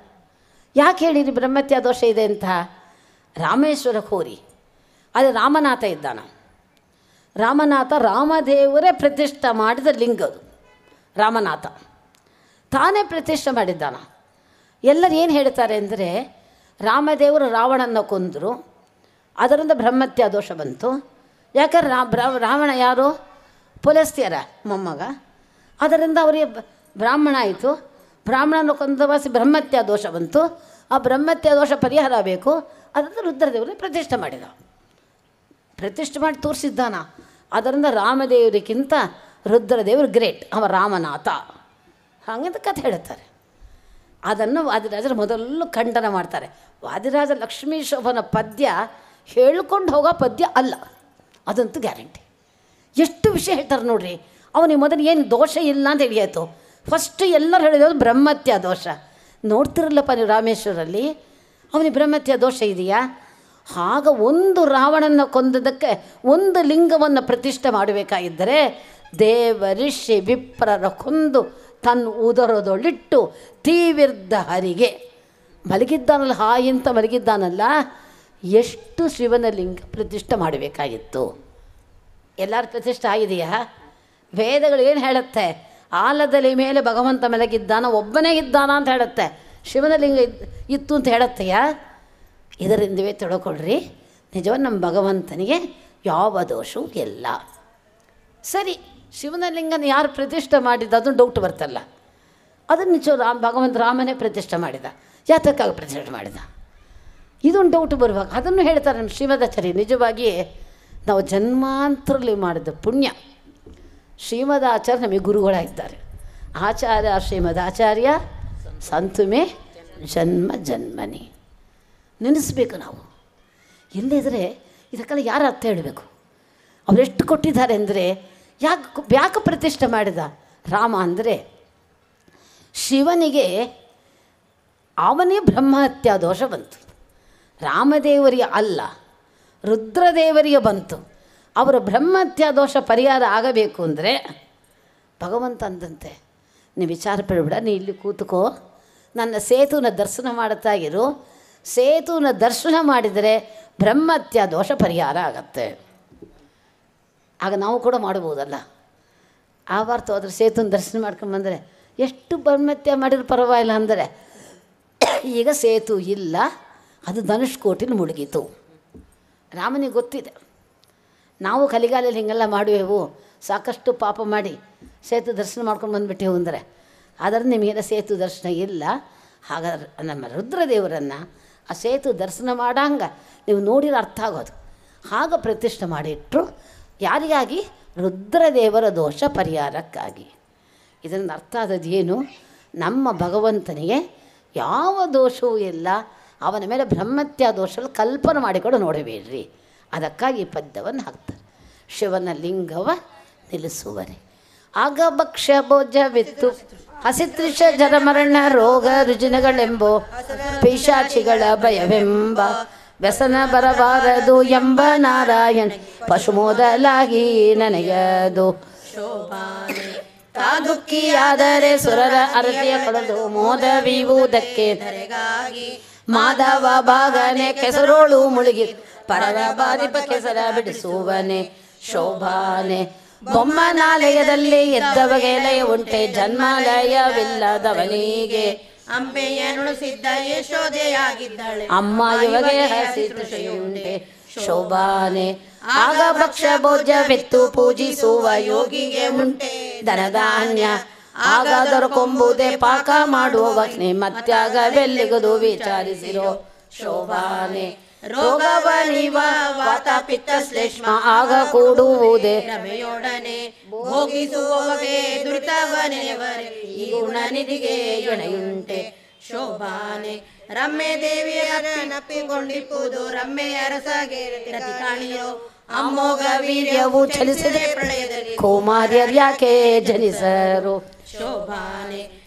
S1: ಯಾಕೆ ಹೇಳಿರಿ ಬ್ರಹ್ಮತ್ಯ ದೋಷ ಇದೆ ಅಂತ? ರಾಮೇಶ್ವರಕ್ಕೆ ಹೋರಿ, ಅಲ್ಲಿ ರಾಮನಾಥ ಇದ್ದಾನ. ರಾಮನಾಥ ರಾಮದೇವರೇ ಪ್ರತಿಷ್ಠೆ ಮಾಡಿದ ಲಿಂಗ ಅದು. ರಾಮನಾಥ ತಾನೇ ಪ್ರತಿಷ್ಠೆ ಮಾಡಿದ್ದಾನ. ಎಲ್ಲರೂ ಏನು ಹೇಳ್ತಾರೆ ಅಂದರೆ ರಾಮದೇವರು ರಾವಣನ ಕೊಂದರು, ಅದರಿಂದ ಬ್ರಹ್ಮತ್ಯ ದೋಷ ಬಂತು. ಯಾಕಂದ್ರೆ ರಾವಣ ಯಾರು? ಪುಲಸ್ತ್ಯರ ಮೊಮ್ಮಗ, ಅದರಿಂದ ಅವರಿಗೆ ಬ್ರಾಹ್ಮಣ ಆಯಿತು. ಬ್ರಾಹ್ಮಣನ ಕೊಂದವಾಸಿ ಬ್ರಹ್ಮತ್ಯ ದೋಷ ಬಂತು. ಆ ಬ್ರಹ್ಮತ್ಯ ದೋಷ ಪರಿಹಾರ ಬೇಕು, ಅದರಿಂದ ರುದ್ರದೇವರೇ ಪ್ರತಿಷ್ಠೆ ಮಾಡಿದ. ಪ್ರತಿಷ್ಠೆ ಮಾಡಿ ತೋರಿಸಿದ್ದಾನ. ಅದರಿಂದ ರಾಮದೇವರಿಗಿಂತ ರುದ್ರದೇವರು ಗ್ರೇಟ್, ಅವ ರಾಮನಾಥ ಹಾಗಂತ ಕಥೆ ಹೇಳ್ತಾರೆ. ಅದನ್ನು ವಾದಿರಾಜರು ಮೊದಲು ಖಂಡನ ಮಾಡ್ತಾರೆ. ವಾದಿರಾಜ ಲಕ್ಷ್ಮೀಶೋಭನ ಪದ್ಯ ಹೇಳ್ಕೊಂಡು ಹೋಗೋ ಪದ್ಯ ಅಲ್ಲ, ಅದಂತೂ ಗ್ಯಾರಂಟಿ. ಎಷ್ಟು ವಿಷಯ ಹೇಳ್ತಾರೆ ನೋಡ್ರಿ. ಅವನಿಗೆ ಮೊದಲು ಏನು ದೋಷ ಇಲ್ಲ ಅಂತ ಹೇಳಿಯಾಯಿತು. ಫಸ್ಟ್ ಎಲ್ಲರೂ ಹೇಳಿದವರು ಬ್ರಹ್ಮತ್ಯ ದೋಷ. ನೋಡ್ತಿರಲ್ಲಪ್ಪ ನೀವು ರಾಮೇಶ್ವರಲ್ಲಿ, ಅವನಿಗೆ ಬ್ರಹ್ಮತ್ಯ ದೋಷ ಇದೆಯಾ? ಆಗ ಒಂದು ರಾವಣನ ಕೊಂದದಕ್ಕೆ ಒಂದು ಲಿಂಗವನ್ನು ಪ್ರತಿಷ್ಠೆ ಮಾಡಬೇಕಾಗಿದ್ದರೆ ದೇವರಿಷಿ ವಿಪ್ರರ ಕೊಂದು ತನ್ನ ಉದರದೊಳಿಟ್ಟು ತೀವಿರ್ದ ಹರಿಗೆ ಮಲಗಿದ್ದಾನಲ್ಲ, ಹಾಯಿಂತ ಮಲಗಿದ್ದಾನಲ್ಲ, ಎಷ್ಟು ಶಿವನ ಲಿಂಗ ಪ್ರತಿಷ್ಠೆ ಮಾಡಬೇಕಾಗಿತ್ತು. ಎಲ್ಲರ ಪ್ರತಿಷ್ಠೆ ಆಗಿದೆಯಾ? ವೇದಗಳು ಏನು ಹೇಳುತ್ತೆ? ಆಲದಲ್ಲಿ ಮೇಲೆ ಭಗವಂತ ಮಲಗಿದ್ದಾನ, ಒಬ್ಬನೇ ಇದ್ದಾನ ಅಂತ ಹೇಳುತ್ತೆ. ಶಿವನ ಲಿಂಗ ಇತ್ತು ಅಂತ ಹೇಳುತ್ತೆಯಾ? ಇದರಿಂದವೇ ತಿಳ್ಕೊಳ್ರಿ, ನಿಜವಾಗಿ ನಮ್ಮ ಭಗವಂತನಿಗೆ ಯಾವ ದೋಷವೂ ಇಲ್ಲ. ಸರಿ, ಶಿವನ ಲಿಂಗನ ಯಾರು ಪ್ರತಿಷ್ಠೆ ಮಾಡಿದ ಅದನ್ನು ಡೌಟ್ ಬರ್ತಲ್ಲ. ಅದನ್ನು ನಿಜ ಭಗವಂತ ರಾಮನೇ ಪ್ರತಿಷ್ಠೆ ಮಾಡಿದ, ಯಾತಕ್ಕಾಗಿ ಪ್ರತಿಷ್ಠೆ ಮಾಡಿದ? ಇದೊಂದು ಡೌಟ್ ಬರುವಾಗ ಅದನ್ನು ಹೇಳ್ತಾರೆ ನಮ್ಮ ಶ್ರೀಮದಾಚಾರ್ಯ. ನಿಜವಾಗಿ ನಾವು ಜನ್ಮಾಂತರಲ್ಲಿ ಮಾಡಿದ ಪುಣ್ಯ. ಶ್ರೀಮದಾಚಾರ್ಯ ನಮಗೆ ಗುರುಗಳಾಗಿದ್ದಾರೆ. ಆಚಾರ್ಯ ಶ್ರೀಮದಾಚಾರ್ಯ ಸಂತುಮೆ ಜನ್ಮ ಜನ್ಮನಿ ನೆನೆಸ್ಬೇಕು ನಾವು. ಇಲ್ಲದಿದ್ದರೆ ಇದಕ್ಕೆಲ್ಲ ಯಾರು ಅರ್ಥ ಹೇಳಬೇಕು? ಅವರೆಷ್ಟು ಕೊಟ್ಟಿದ್ದಾರೆ ಅಂದರೆ ಯಾಕೆ ಪ್ರತಿಷ್ಠೆ ಮಾಡಿದ ರಾಮ ಅಂದರೆ ಶಿವನಿಗೆ ಅವನೇ ಬ್ರಹ್ಮಹತ್ಯಾ ದೋಷ ಬಂತು. ರಾಮದೇವರಿಗೆ ಅಲ್ಲ, ರುದ್ರದೇವರಿಗೆ ಬಂತು. ಅವರ ಬ್ರಹ್ಮಹತ್ಯಾ ದೋಷ ಪರಿಹಾರ ಆಗಬೇಕು ಅಂದರೆ ಭಗವಂತ ಅಂದಂತೆ, ನೀವು ವಿಚಾರ ಪಡಬೇಡ, ನೀ ಇಲ್ಲಿ ಕೂತ್ಕೋ, ನನ್ನ ಸೇತುವಿನ ದರ್ಶನ ಮಾಡುತ್ತಾ ಇರು. ಸೇತುವಿನ ದರ್ಶನ ಮಾಡಿದರೆ ಬ್ರಹ್ಮಹತ್ಯಾ ದೋಷ ಪರಿಹಾರ ಆಗತ್ತೆ. ಆಗ ನಾವು ಕೂಡ ಮಾಡ್ಬೋದಲ್ಲ. ಆವರ್ತು ಹೋದ್ರೆ ಸೇತುವಿನ ದರ್ಶನ ಮಾಡ್ಕೊಂಬಂದರೆ ಎಷ್ಟು ಬ್ರಹ್ಮಹತ್ಯೆ ಮಾಡಿದ್ರು ಪರವಾಗಿಲ್ಲ ಅಂದರೆ, ಈಗ ಸೇತು ಇಲ್ಲ, ಅದು ಧನುಷ್ಕೋಟಿಲಿ ಮುಳುಗಿತು. ರಾಮನಿಗೆ ಗೊತ್ತಿದೆ, ನಾವು ಕಲಿಗಾಲಲ್ಲಿ ಹಿಂಗೆಲ್ಲ ಮಾಡುವೆವು, ಸಾಕಷ್ಟು ಪಾಪ ಮಾಡಿ ಸೇತು ದರ್ಶನ ಮಾಡ್ಕೊಂಡು ಬಂದುಬಿಟ್ಟೆವು ಅಂದರೆ, ಆದರೆ ನಿಮಗೆಲ್ಲ ಸೇತು ದರ್ಶನ ಇಲ್ಲ. ಹಾಗಾದ್ರೆ ನಮ್ಮ ರುದ್ರದೇವರನ್ನು ಆ ಸೇತು ದರ್ಶನ ಮಾಡಂಗ ನೀವು ನೋಡಿರೋ ಅರ್ಥ ಆಗೋದು. ಆಗ ಪ್ರತಿಷ್ಠೆ ಮಾಡಿಟ್ರು. ಯಾರಿಗಾಗಿ? ರುದ್ರದೇವರ ದೋಷ ಪರಿಹಾರಕ್ಕಾಗಿ. ಇದರಿಂದ ಅರ್ಥ ಆದದ್ದು ಏನು? ನಮ್ಮ ಭಗವಂತನಿಗೆ ಯಾವ ದೋಷವೂ ಇಲ್ಲ, ಅವನ ಮೇಲೆ ಬ್ರಹ್ಮತ್ಯ ದೋಷ ಕಲ್ಪನೆ ಮಾಡಿಕೊಂಡು ನೋಡಬೇಡ್ರಿ. ಅದಕ್ಕಾಗಿ ಈ ಪದ್ಯವನ್ನು ಹಾಕ್ತಾರೆ. ಶಿವನ ಲಿಂಗವ ನಿಲ್ಲಿಸುವರೆ ಆಗ ಭಕ್ಷ ಭೋಜವಿತ್ತು ಹಸಿತೃಷ ಜರಮರಣ ರೋಗ ರುಜಿನಗಳೆಂಬೋ ಪಿಶಾಚಿಗಳ ಭಯವೆಂಬ ವ್ಯಸನ ಬರಬಾರದು ಎಂಬ ನಾರಾಯಣ ಪಶು ಮೊದಲಾಗಿ ನನಗದು
S2: ಶೋಭಾನೆ
S1: ದುಃಖಿಯಾದರೆ ಸುರರ ಅರತಿಯ ಕಳೆದು ಮೋದವಿಯುವುದಕ್ಕೆ
S2: ಧರೆಗಾಗಿ
S1: ಮಾಧವ ಭಾಗನೆ ಕೆಸರೋಳು ಮುಳುಗಿ ಪರರ ಬಾರಿಪ ಕೆಸರ ಬಿಡಿಸುವನೆ ಶೋಭಾನೆ ಬೊಮ್ಮನಾಲಯದಲ್ಲಿ ಎದ್ದವಗೆ ಲಯ ಉಂಟೆ ಜನ್ಮಾಲಯವಿಲ್ಲದವನಿಗೆ
S2: ಅಂಬೆಯನುಳಿಸಿದ್ದ ಯಶೋದೆಯಾಗಿದ್ದಾಳೆ
S1: ಅಮ್ಮ ಇವಗೆ ಹಸಿ ತೃಷೆಯುಂಟೆ ಶೋಭಾನೆ ಆಗ ಭಕ್ಷ ಭೋಜ್ಯವೆತ್ತು ಪೂಜಿಸುವ ಯೋಗಿಗೆ ಉಂಟೆ ಧನಧಾನ್ಯ ಆಗ ದೊರಕೊಂಬುದೇ ಪಾಕ ಮಾಡುವ ಮತ್ಯಾಗವೆಲ್ಲಿಗದು ವಿಚಾರಿಸಿರೋ ಶೋಭಾನೆ ರೋಗವನಿವ ವಾತ ಪಿತ್ತ ಶ್ಲೇಷ್ಮ ಆಗ ಕೂಡುವುದೇ
S2: ರಮೆಯೊಡನೆ ಭೋಗಿಸುವವಗೆ ದುರಿತವನೆಯವರೆ ಈ ಗುಣನಿಧಿಗೆ ಎಣೆಯುಂಟೆ ಶೋಭಾನೆ ರಮ್ಮೆ ದೇವಿಯರ ನಪ್ಪಿಕೊಂಡಿಪ್ಪುದು ರಮ್ಮೆಯ ರಸಗೆ ರತಿ ಕಾಣಿಯೋ ಅಮೋಘ
S1: ವೀರ್ಯವು ಚಲಿಸಿದೆ
S2: ಪ್ರಳಯದಲ್ಲಿ
S1: ಕುಮಾರ್ಯರ್ಯಾಕೆ ಜನಿಸರು.
S2: ಶೋಭಾನೆ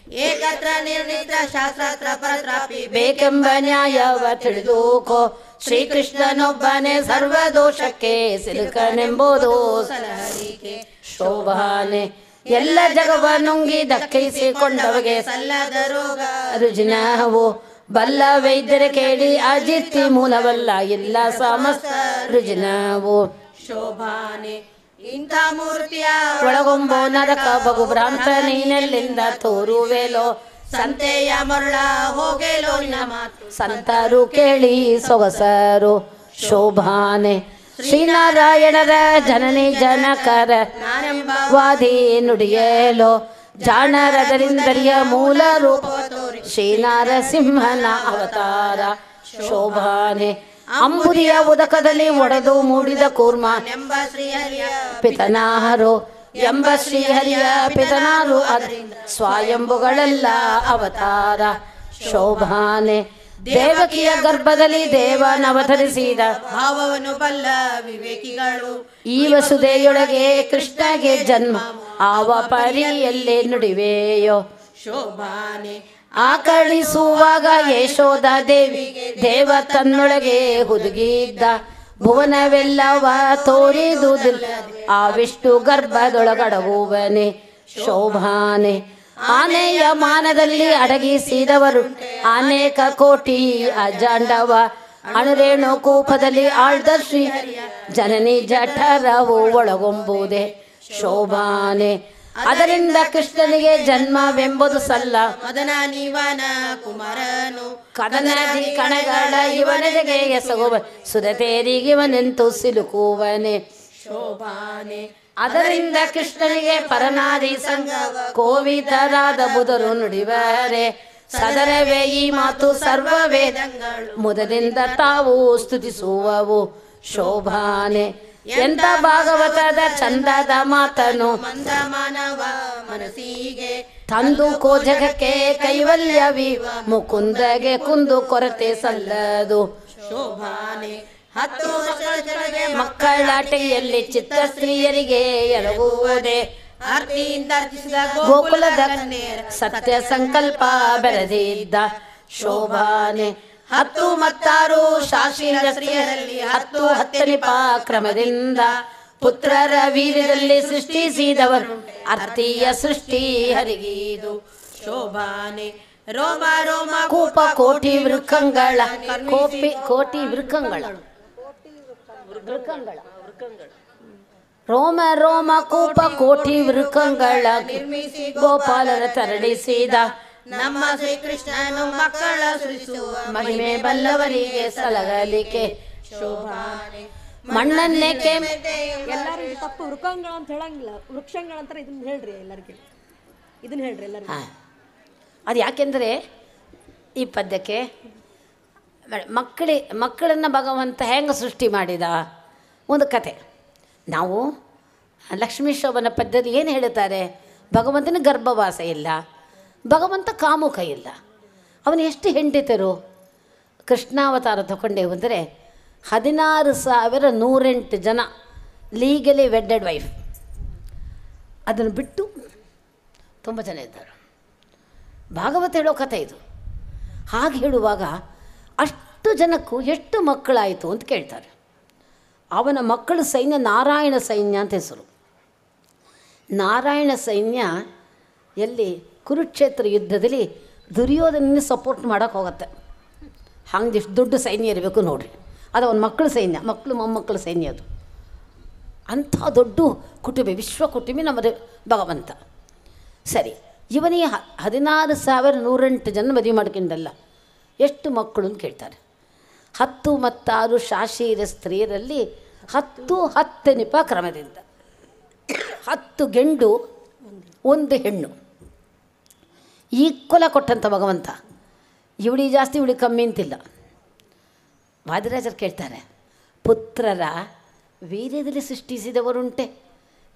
S2: ಏಕತ್ರ ನಿರ್ಣಿತ ಶಾಸ್ತ್ರ ಪರತ್ರಾಪಿ
S1: ಬೇಕೆಂಬ ನ್ಯಾಯವ ತಿಳಿದುಕೋ, ಶ್ರೀಕೃಷ್ಣನೊಬ್ಬನೇ ಸರ್ವದೋಷಕ್ಕೆ ಸಿಲುಕನೆಂಬುದು
S2: ಸಲಹರಿಕೆ.
S1: ಶೋಭಾನೆ ಎಲ್ಲ ಜಗವ ನುಂಗಿ ದಕ್ಕೈಸಿಕೊಂಡವಗೆ
S2: ಸಲ್ಲದ ರೋಗ
S1: ರುಜಿನವು ಬಲ್ಲ ವೈದ್ಯರ ಕೇಳಿ ಅಜಿತ್ತಿ ಮೂಲವಲ್ಲ ಇಲ್ಲ ಸಮಸ್ತ ರುಜಿನವು.
S2: ಶೋಭಾನೆ ಇಂಥ ಮೂರ್ತಿಯ
S1: ಒಳಗೊಂಬೋ ನರಕ ಬಗು ಭ್ರಾಂತ ನೀನೆಲ್ಲಿಂದ ತೋರುವೆಲೋ,
S2: ಸಂತೆಯ ಮರಳ ಹೋಗೆಲೋ ನಿನ್ನ ಮಾತು
S1: ಸಂತರು ಕೇಳಿ ಸೊಗಸರು. ಶೋಭಾನೆ ಶ್ರೀನಾರಾಯಣರ ಜನನಿ ಜನಕರ
S2: ನಾನೆಂಬ
S1: ವಾದಿ ನುಡಿಯಲೋ, ಜಾಣರದರಿಂದರಿಯ ಮೂಲ ರೂಪ ಶ್ರೀನಾರಸಿಂಹನ ಅವತಾರ. ಶೋಭಾನೆ ಅಂಬುದಿಯ ಉದಕದಲ್ಲಿ ಒಡೆದು ಮೂಡಿದ ಕೂರ್ಮ
S2: ಎಂಬ ಶ್ರೀಹರಿಯ
S1: ಪಿತನಾರು ಎಂಬ ಶ್ರೀಹರಿಯ ಪಿತನಾರು ಸ್ವಯಂಭುಗಳೆಲ್ಲ ಅವತಾರ. ಶೋಭಾನೆ ದೇವಕಿಯ ಗರ್ಭದಲ್ಲಿ ದೇವನವತರಿಸಿದ
S2: ಭಾವವನ್ನು ಬಲ್ಲ ವಿವೇಕಿಗಳು
S1: ಈ ವಸುದೆಯೊಳಗೆ ಕೃಷ್ಣಗೆ ಜನ್ಮ ಆವ ಪರಿಯಲ್ಲೇ ನುಡಿವೆಯೋ.
S2: ಶೋಭಾನೆ
S1: ಆಕಳಿಸುವಾಗ ಯಶೋಧ ದೇವಿ ದೇವ ತನ್ನೊಳಗೆ ಹುದುಗಿದ್ದ ಭುವನವೆಲ್ಲವ ತೋರಿದುದಿಲ್ಲ ಆ ವಿಷ್ಣು ಗರ್ಭದೊಳಗಡಗುವನೆ. ಶೋಭಾನೆ ಆನೆಯ ಮಾನದಲ್ಲಿ ಅಡಗಿಸಿದವರು ಅನೇಕ ಕೋಟಿ ಅಜಾಂಡವ ಅಣುರೇಣು ಕೂಪದಲ್ಲಿ ಆಳ್ದ ಶ್ರೀ ಜನನಿ ಜಠರವು ಒಳಗೊಂಬುದೇ. ಶೋಭಾನೆ ಅದರಿಂದ ಕೃಷ್ಣನಿಗೆ ಜನ್ಮವೆಂಬುದು ಸಲ್ಲ,
S2: ಮದನ ನೀವನ ಕುಮಾರನು
S1: ಕದನದಿ ಕಣಗಳ ಇವನೆಗೆ ಎಸಗುವ ಸುರತೇರಿಗಿವನೆಂತು ಸಿಲುಕುವನೆ.
S2: ಶೋಭಾನೆ
S1: ಅದರಿಂದ ಕೃಷ್ಣನಿಗೆ ಪರನಾದಿ ಸಂಘ ಕೋವಿದರಾದ ಬುಧರು ನುಡಿವರೆ. ಸದರವೇ ಈ ಮಾತು ಸರ್ವ ವೇದಗಳು ಮುದದಿಂದ ತಾವು ಸ್ತುತಿಸುವವು. ಶೋಭಾನೆ ಎಂತ ಭಾಗವತದ ಚಂದದ ಮಾತನು
S2: ಮಂದ ಮಾನವ ಮನಸ್ಸಿಗೆ
S1: ತಂದು ಕೋಜಗಕ್ಕೆ ಕೈವಲ್ಯವಿವ ಮುಕುಂದಗೆ ಕುಂದು ಕೊರತೆ ಸಲ್ಲದು.
S2: ಶೋಭಾನೆ 10 ವರ್ಷದೊಳಗೆ
S1: ಮಕ್ಕಳಾಟೆಯಲ್ಲಿ ಚಿತ್ತ ಸ್ತ್ರೀಯರಿಗೆ ಎರಗುವುದೇ.
S2: ಆರ್ತಿಯಿಂದ ಅರ್ಚಿಸಿದ
S1: ಗೋಕುಲದ
S2: ಕನ್ಯೆಯರ
S1: ಸತ್ಯ ಸಂಕಲ್ಪ ಬೆಳೆದಿದ್ದ. ಶೋಭಾನೆ 10 ಮತ್ತಾರು ಶಾಸ್ತ್ರೀಯ ಸ್ತ್ರೀಯರಲ್ಲಿ 10 ಹತ್ತನಿಪ ಕ್ರಮದಿಂದ ಪುತ್ರರ ವೀರ್ಯದಲ್ಲಿ ಸೃಷ್ಟಿಸಿದವರು ಅರ್ಥಿಯ ಸೃಷ್ಟಿ ಹರಿಗಿದು.
S2: ಶೋಭಾನೆ ರೋಮ ರೋಮ
S1: ಕೂಪ ಕೋಟಿ ವೃಕ್ಕಂಗಳ ಕೋಟಿ ವೃಕ್ಕಂಗಳ ರೋಮ ರೋಮ ಕೂಪ ಕೋಟಿ ವೃಕ್ಕಂಗಳ
S2: ನಿರ್ಮಿಸಿ
S1: ಗೋಪಾಲನ ತರಳಿಸಿದ.
S2: ನಮ್ಮ ಶ್ರೀಕೃಷ್ಣನು ಮಕ್ಕಳ ಸೃಷ್ಟಿಸುವ
S1: ಮಹಿಮೆ ಬಲ್ಲವರಿಗೆ ಸಲಗಲಿಕೆ.
S2: ಶೋಭಾನೆ
S1: ಮಣ್ಣನ್ನೇಕೆ
S3: ಎಲ್ಲರೂ ಇದು ತಪ್ಪು ವೃಕಂಗಳ ಅಂತ ಹೇಳಂಗಿಲ್ಲ, ವೃಕ್ಷಂಗಳ ಅಂತಾರೆ. ಇದನ್ನ ಹೇಳ್ರಿ ಎಲ್ಲರಿಗೆ, ಇದನ್ನ ಹೇಳ್ರಿ ಎಲ್ಲರಿಗೆ.
S1: ಅದು ಯಾಕೆಂದರೆ ಈ ಪದ್ಯಕ್ಕೆ ಮಕ್ಕಳನ್ನು ಭಗವಂತ ಹೆಂಗೆ ಸೃಷ್ಟಿ ಮಾಡಿದ ಒಂದು ಕತೆ. ನಾವು ಲಕ್ಷ್ಮೀ ಶೋಭನ ಪದ್ಯದಲ್ಲಿ ಏನು ಹೇಳುತ್ತಾರೆ? ಭಗವಂತನ ಗರ್ಭವಾಸ ಇಲ್ಲ, ಭಗವಂತ ಕಾಮುಕ ಇಲ್ಲ. ಅವನು ಎಷ್ಟು ಹೆಂಡತಿಯರು ಕೃಷ್ಣಾವತಾರ ತಗೊಂಡೇವು ಅಂದರೆ 16,108 ಜನ ಲೀಗಲಿ ವೆಡ್ಡೆಡ್ ವೈಫ್. ಅದನ್ನು ಬಿಟ್ಟು ತುಂಬ ಜನ ಇದ್ದಾರೆ. ಭಾಗವತ ಹೇಳೋ ಕಥೆ ಇದು. ಹಾಗೆ ಹೇಳುವಾಗ ಅಷ್ಟು ಜನಕ್ಕೂ ಎಷ್ಟು ಮಕ್ಕಳಾಯಿತು ಅಂತ ಕೇಳ್ತಾರೆ. ಅವನ ಮಕ್ಕಳ ಸೈನ್ಯ ನಾರಾಯಣ ಸೈನ್ಯ ಅಂತ ಹೆಸರು. ನಾರಾಯಣ ಸೈನ್ಯ ಎಲ್ಲಿ ಕುರುಕ್ಷೇತ್ರ ಯುದ್ಧದಲ್ಲಿ ದುರ್ಯೋಧನ ಸಪೋರ್ಟ್ ಮಾಡೋಕ್ಕೆ ಹೋಗುತ್ತೆ. ಹಂಗೆ ಎಷ್ಟು ದೊಡ್ಡ ಸೈನ್ಯ ಇರಬೇಕು ನೋಡ್ರಿ. ಅದು ಅವನ ಮಕ್ಕಳ ಸೈನ್ಯ, ಮಕ್ಕಳು ಮೊಮ್ಮಕ್ಕಳ ಸೈನ್ಯ. ಅದು ಅಂಥ ದೊಡ್ಡ ಕುಟುಂಬ, ವಿಶ್ವ ಕುಟುಂಬಿ ನಮ್ಮದು ಭಗವಂತ. ಸರಿ, ಇವನಿಗೆ 16,108 ಜನ ಮದುವೆ ಮಾಡ್ಕೊಂಡಲ್ಲ, ಎಷ್ಟು ಮಕ್ಕಳು ಅಂತ ಕೇಳ್ತಾರೆ. 10 ಮತ್ತಾರು ಶಾಶೀರ ಸ್ತ್ರೀಯರಲ್ಲಿ 10 ಹತ್ತನಿಪ ಕ್ರಮದಿಂದ 10 ಗಂಡು 1 ಹೆಣ್ಣು ಈಕ್ವಲ ಕೊಟ್ಟಂಥ ಭಗವಂತ. ಇವಳಿ ಜಾಸ್ತಿ ಇವಳಿ ಕಮ್ಮಿ ಅಂತಿಲ್ಲ. ವಾದಿರಾಜರು ಕೇಳ್ತಾರೆ, ಪುತ್ರರ ವೀರ್ಯದಲ್ಲಿ ಸೃಷ್ಟಿಸಿದವರುಂಟೆ.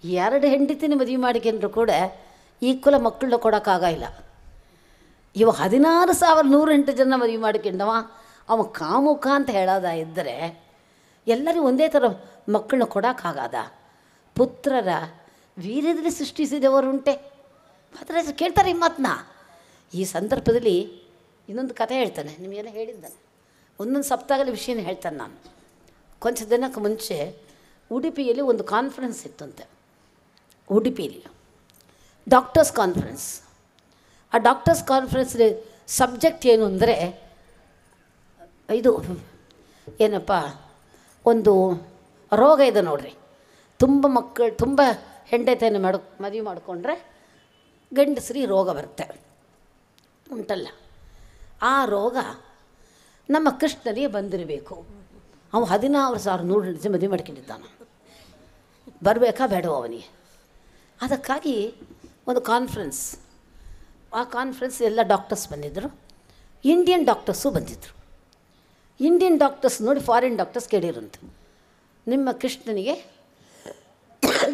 S1: 2 ಹೆಂಡತಿನ ಮದುವೆ ಮಾಡಿಕೊಂಡ್ರು ಕೂಡ ಈಕ್ವಲ ಮಕ್ಕಳನ್ನ ಕೊಡೋಕ್ಕಾಗಿಲ್ಲ. ಇವ 16,108 ಜನ ಮದುವೆ ಮಾಡ್ಕೊಂಡವ. ಅವ ಕಾಮುಕ ಅಂತ ಹೇಳೋದ ಇದ್ದರೆ ಎಲ್ಲರಿಗೂ ಒಂದೇ ಥರ ಮಕ್ಕಳನ್ನ ಕೊಡೋಕ್ಕಾಗದ? ಪುತ್ರರ ವೀರ್ಯದಲ್ಲಿ ಸೃಷ್ಟಿಸಿದವರುಂಟೆ. ಆದರೆ ಕೇಳ್ತಾರೆ ಈ ಮಾತನ್ನ. ಈ ಸಂದರ್ಭದಲ್ಲಿ ಇನ್ನೊಂದು ಕಥೆ ಹೇಳ್ತಾನೆ, ನಿಮಗೆಲ್ಲ ಹೇಳಿದ್ದಾನೆ. ಒಂದೊಂದು ಸಪ್ತಾಹದಲ್ಲಿ ವಿಷಯನ ಹೇಳ್ತಾನೆ ನಾನು. ಕೊಂಚ ದಿನಕ್ಕೆ ಮುಂಚೆ ಉಡುಪಿಯಲ್ಲಿ ಒಂದು ಕಾನ್ಫರೆನ್ಸ್ ಇತ್ತಂತೆ. ಉಡುಪಿಯಲ್ಲಿ ಡಾಕ್ಟರ್ಸ್ ಕಾನ್ಫರೆನ್ಸ್. ಆ ಡಾಕ್ಟರ್ಸ್ ಕಾನ್ಫರೆನ್ಸ್ಲಿ ಸಬ್ಜೆಕ್ಟ್ ಏನು ಅಂದರೆ ಇದು ಏನಪ್ಪ, ಒಂದು ರೋಗ ಇದೆ ನೋಡ್ರಿ. ತುಂಬ ಹೆಂಡತಿಯನ್ನು ಮದುವೆ ಮಾಡಿಕೊಂಡ್ರೆ ಗಂಡಸರಿಗೆ ರೋಗ ಬರುತ್ತೆ ಉಂಟಲ್ಲ. ಆ ರೋಗ ನಮ್ಮ ಕೃಷ್ಣನಿಗೆ ಬಂದಿರಬೇಕು. ಅವನು 16,100 ಜನ ಮದುವೆ ಮಾಡ್ಕೊಂಡಿದ್ದಾನೆ. ಬರಬೇಕಾ ಬೇಡವೋ ಅವನಿಗೆ? ಅದಕ್ಕಾಗಿ ಒಂದು ಕಾನ್ಫರೆನ್ಸ್. ಆ ಕಾನ್ಫರೆನ್ಸ್ ಎಲ್ಲ ಡಾಕ್ಟರ್ಸ್ ಬಂದಿದ್ದರು, ಇಂಡಿಯನ್ ಡಾಕ್ಟರ್ಸು ಬಂದಿದ್ದರು. ಇಂಡಿಯನ್ ಡಾಕ್ಟರ್ಸ್ ನೋಡಿ ಫಾರಿನ್ ಡಾಕ್ಟರ್ಸ್ ಕೇಳಿರಂತೆ, ನಿಮ್ಮ ಕೃಷ್ಣನಿಗೆ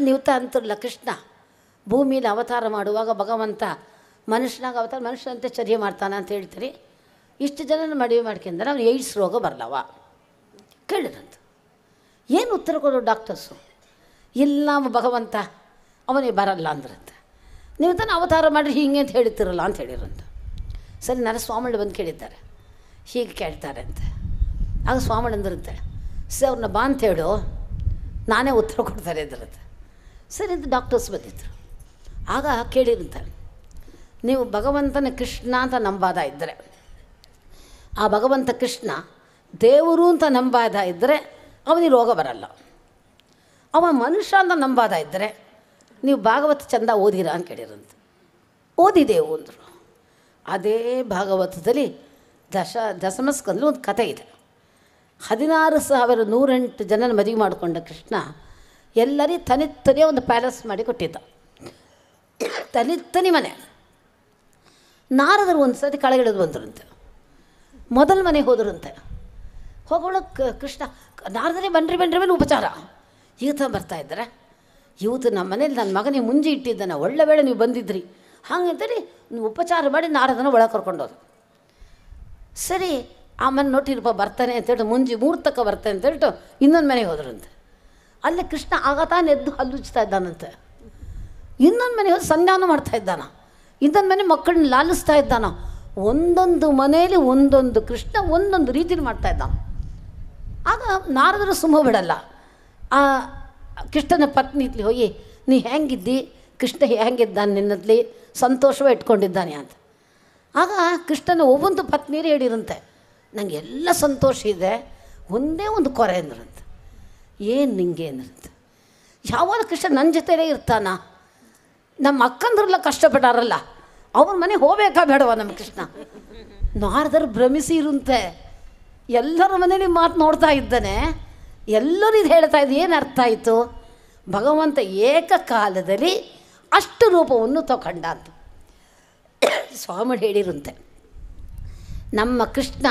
S1: ನೀವು ಅಂತಿರಲ್ಲ, ಕೃಷ್ಣ ಭೂಮಿಯಲ್ಲಿ ಅವತಾರ ಮಾಡುವಾಗ ಭಗವಂತ ಮನುಷ್ಯನಾಗ ಅವತಾರ ಮನುಷ್ಯನಂತೆ ಚರ್ಯೆ ಮಾಡ್ತಾನೆ ಅಂತ ಹೇಳ್ತೀರಿ, ಇಷ್ಟು ಜನನ ಮದುವೆ ಮಾಡ್ಕೊಂಡ್ರೆ ಅವ್ನು ಏಡ್ಸ್ ರೋಗ ಬರಲವ ಕೇಳಿರಂತ. ಏನು ಉತ್ತರ ಕೊಡೋರು ಡಾಕ್ಟರ್ಸು? ಇಲ್ಲ ಭಗವಂತ ಅವನಿಗೆ ಬರಲ್ಲ ಅಂದ್ರಂತೆ. ನೀವು ತಾನು ಅವತಾರ ಮಾಡಿರಿ ಹೀಗೆ ಅಂತ ಹೇಳ್ತಿರಲ್ಲ ಅಂತ ಹೇಳಿರಂತ. ಸರಿ, ನನ್ನ ಸ್ವಾಮಿಗಳು ಬಂದು ಕೇಳಿದ್ದಾರೆ, ಹೀಗೆ ಕೇಳ್ತಾರೆ ಅಂತ. ಆಗ ಸ್ವಾಮಿಗಳು ಅಂದಿರುತ್ತೆ, ಸರಿ ಅವ್ರನ್ನ ಬಾ ಅಂತ ಹೇಳು, ನಾನೇ ಉತ್ತರ ಕೊಡ್ತಾರೆ ಇದ್ರಂತೆ. ಸರಿ ಅಂತ ಡಾಕ್ಟರ್ಸ್ ಬಂದಿದ್ದರು. ಆಗ ಕೇಳಿರಂತೆ, ನೀವು ಭಗವಂತನ ಕೃಷ್ಣ ಅಂತ ನಂಬಾದ ಇದ್ದರೆ, ಆ ಭಗವಂತ ಕೃಷ್ಣ ದೇವರು ಅಂತ ನಂಬಾದ ಇದ್ದರೆ ಅವನಿಗೆ ರೋಗ ಬರಲ್ಲ. ಅವ ಮನುಷ್ಯ ಅಂತ ನಂಬಾದ ಇದ್ದರೆ ನೀವು ಭಾಗವತ ಚಂದ ಓದಿರ ಅಂತ ಕೇಳಿರಂತೆ. ಓದಿದೆವು ಅಂದರು. ಅದೇ ಭಾಗವತದಲ್ಲಿ ದಶಮಸ್ಕಂದಲ್ಲಿ ಒಂದು ಕಥೆ ಇದೆ. 16,108 ಜನನ ಮದುವೆ ಮಾಡಿಕೊಂಡ ಕೃಷ್ಣ ಎಲ್ಲರಿಗೂ ತನಿತ್ತನೇ ಒಂದು ಪ್ಯಾಲೇಸ್ ಮಾಡಿ ಕೊಟ್ಟಿದ್ದ. ತನಿತ್ತನಿ ಮನೆ. ನಾರದರು ಒಂದು ಸತಿ ಕೆಳಗಿಳಿದು ಬಂದರಂತೆ. ಮೊದಲ ಮನೆಗೆ ಹೋದರಂತೆ. ಹೋಗೋಳಕ್ಕೆ ಕೃಷ್ಣ ನಾರದರೇ ಬನ್ರಿ ಮೇಲೆ ಉಪಚಾರ. ಈತ ಬರ್ತಾ ಇದ್ದಾರೆ. ಇವತ್ತು ನಮ್ಮ ಮನೇಲಿ ನನ್ನ ಮಗನಿಗೆ ಮುಂಜಿ ಇಟ್ಟಿದ್ದಾನೆ, ಒಳ್ಳೆ ವೇಳೆ ನೀವು ಬಂದಿದ್ರಿ ಹಾಗಂತೇಳಿ ನೀವು ಉಪಚಾರ ಮಾಡಿ ನಾರದನ ಒಳಗೆ ಕರ್ಕೊಂಡೋದು. ಸರಿ, ಆ ಮನೆ ನೋಟಿರಪ್ಪ ಬರ್ತಾನೆ ಅಂತೇಳಿ ಮುಂಜಿ ಮುಹೂರ್ತಕ್ಕೆ ಬರ್ತಾನೆ ಅಂತೇಳ್ಬಿಟ್ಟು ಇನ್ನೊಂದು ಮನೆಗೆ ಹೋದ್ರಂತೆ. ಅಲ್ಲೇ ಕೃಷ್ಣ ಆಗತಾನೆ ಎದ್ದು ಹಲ್ಲುಚ್ತಾ ಇದ್ದಾನಂತೆ. ಇನ್ನೊಂದು ಮನೆಗೆ ಹೋಗಿ ಸಂಧಾನ ಮಾಡ್ತಾ ಇದ್ದಾನ. ಇನ್ನೊಂದು ಮನೆ ಮಕ್ಕಳನ್ನ ಲಾಲಿಸ್ತಾ ಇದ್ದಾನ. ಒಂದೊಂದು ಮನೆಯಲ್ಲಿ ಒಂದೊಂದು ಕೃಷ್ಣ ಒಂದೊಂದು ರೀತಿಲಿ ಮಾಡ್ತಾ ಇದ್ದಾನ. ಆಗ ನಾರದರು ಸುಮ್ಮ ಬಿಡಲ್ಲ. ಆ ಕೃಷ್ಣನ ಪತ್ನಿ ಇತ್ಲಿ ಹೋಗಿ, ನೀ ಹೆಂಗಿದ್ದಿ, ಕೃಷ್ಣ ಹೆಂಗಿದ್ದಾನೆ ನಿನ್ನದ್ಲಿ, ಸಂತೋಷವೇ ಇಟ್ಕೊಂಡಿದ್ದಾನೆ ಅಂತ. ಆಗ ಕೃಷ್ಣನ ಒಬ್ಬೊಂದು ಪತ್ನಿಯರೇ ಹೇಳಿರಂತೆ, ನನಗೆ ಎಲ್ಲ ಸಂತೋಷ ಇದೆ, ಒಂದೇ ಒಂದು ಕೊರೆ ಅಂದ್ರಂತೆ. ಏನು ನಿಂಗೆ ಅಂದ್ರಂತೆ. ಯಾವಾಗ ಕೃಷ್ಣ ನನ್ನ ಜೊತೆಲೇ ಇರ್ತಾನ? ನಮ್ಮ ಅಕ್ಕಂದ್ರೆಲ್ಲ ಕಷ್ಟಪಟ್ಟಾರಲ್ಲ, ಅವ್ರ ಮನೆಗೆ ಹೋಗ್ಬೇಕಾ ಬೇಡವ ನಮ್ಮ ಕೃಷ್ಣ? ನಾರದರು ಭ್ರಮಿಸಿ ಇರುಂತೆ. ಎಲ್ಲರ ಮನೇಲಿ ಮಾತು ನೋಡ್ತಾ ಇದ್ದಾನೆ. ಎಲ್ಲರೂ ಇದು ಹೇಳ್ತಾ ಇದ್ದು ಏನು ಅರ್ಥ ಆಯಿತು? ಭಗವಂತ ಏಕಕಾಲದಲ್ಲಿ ಅಷ್ಟು ರೂಪವನ್ನು ತಗೊಂಡ ಅಂತ ಸ್ವಾಮಿ ಹೇಳಿರಂತೆ. ನಮ್ಮ ಕೃಷ್ಣ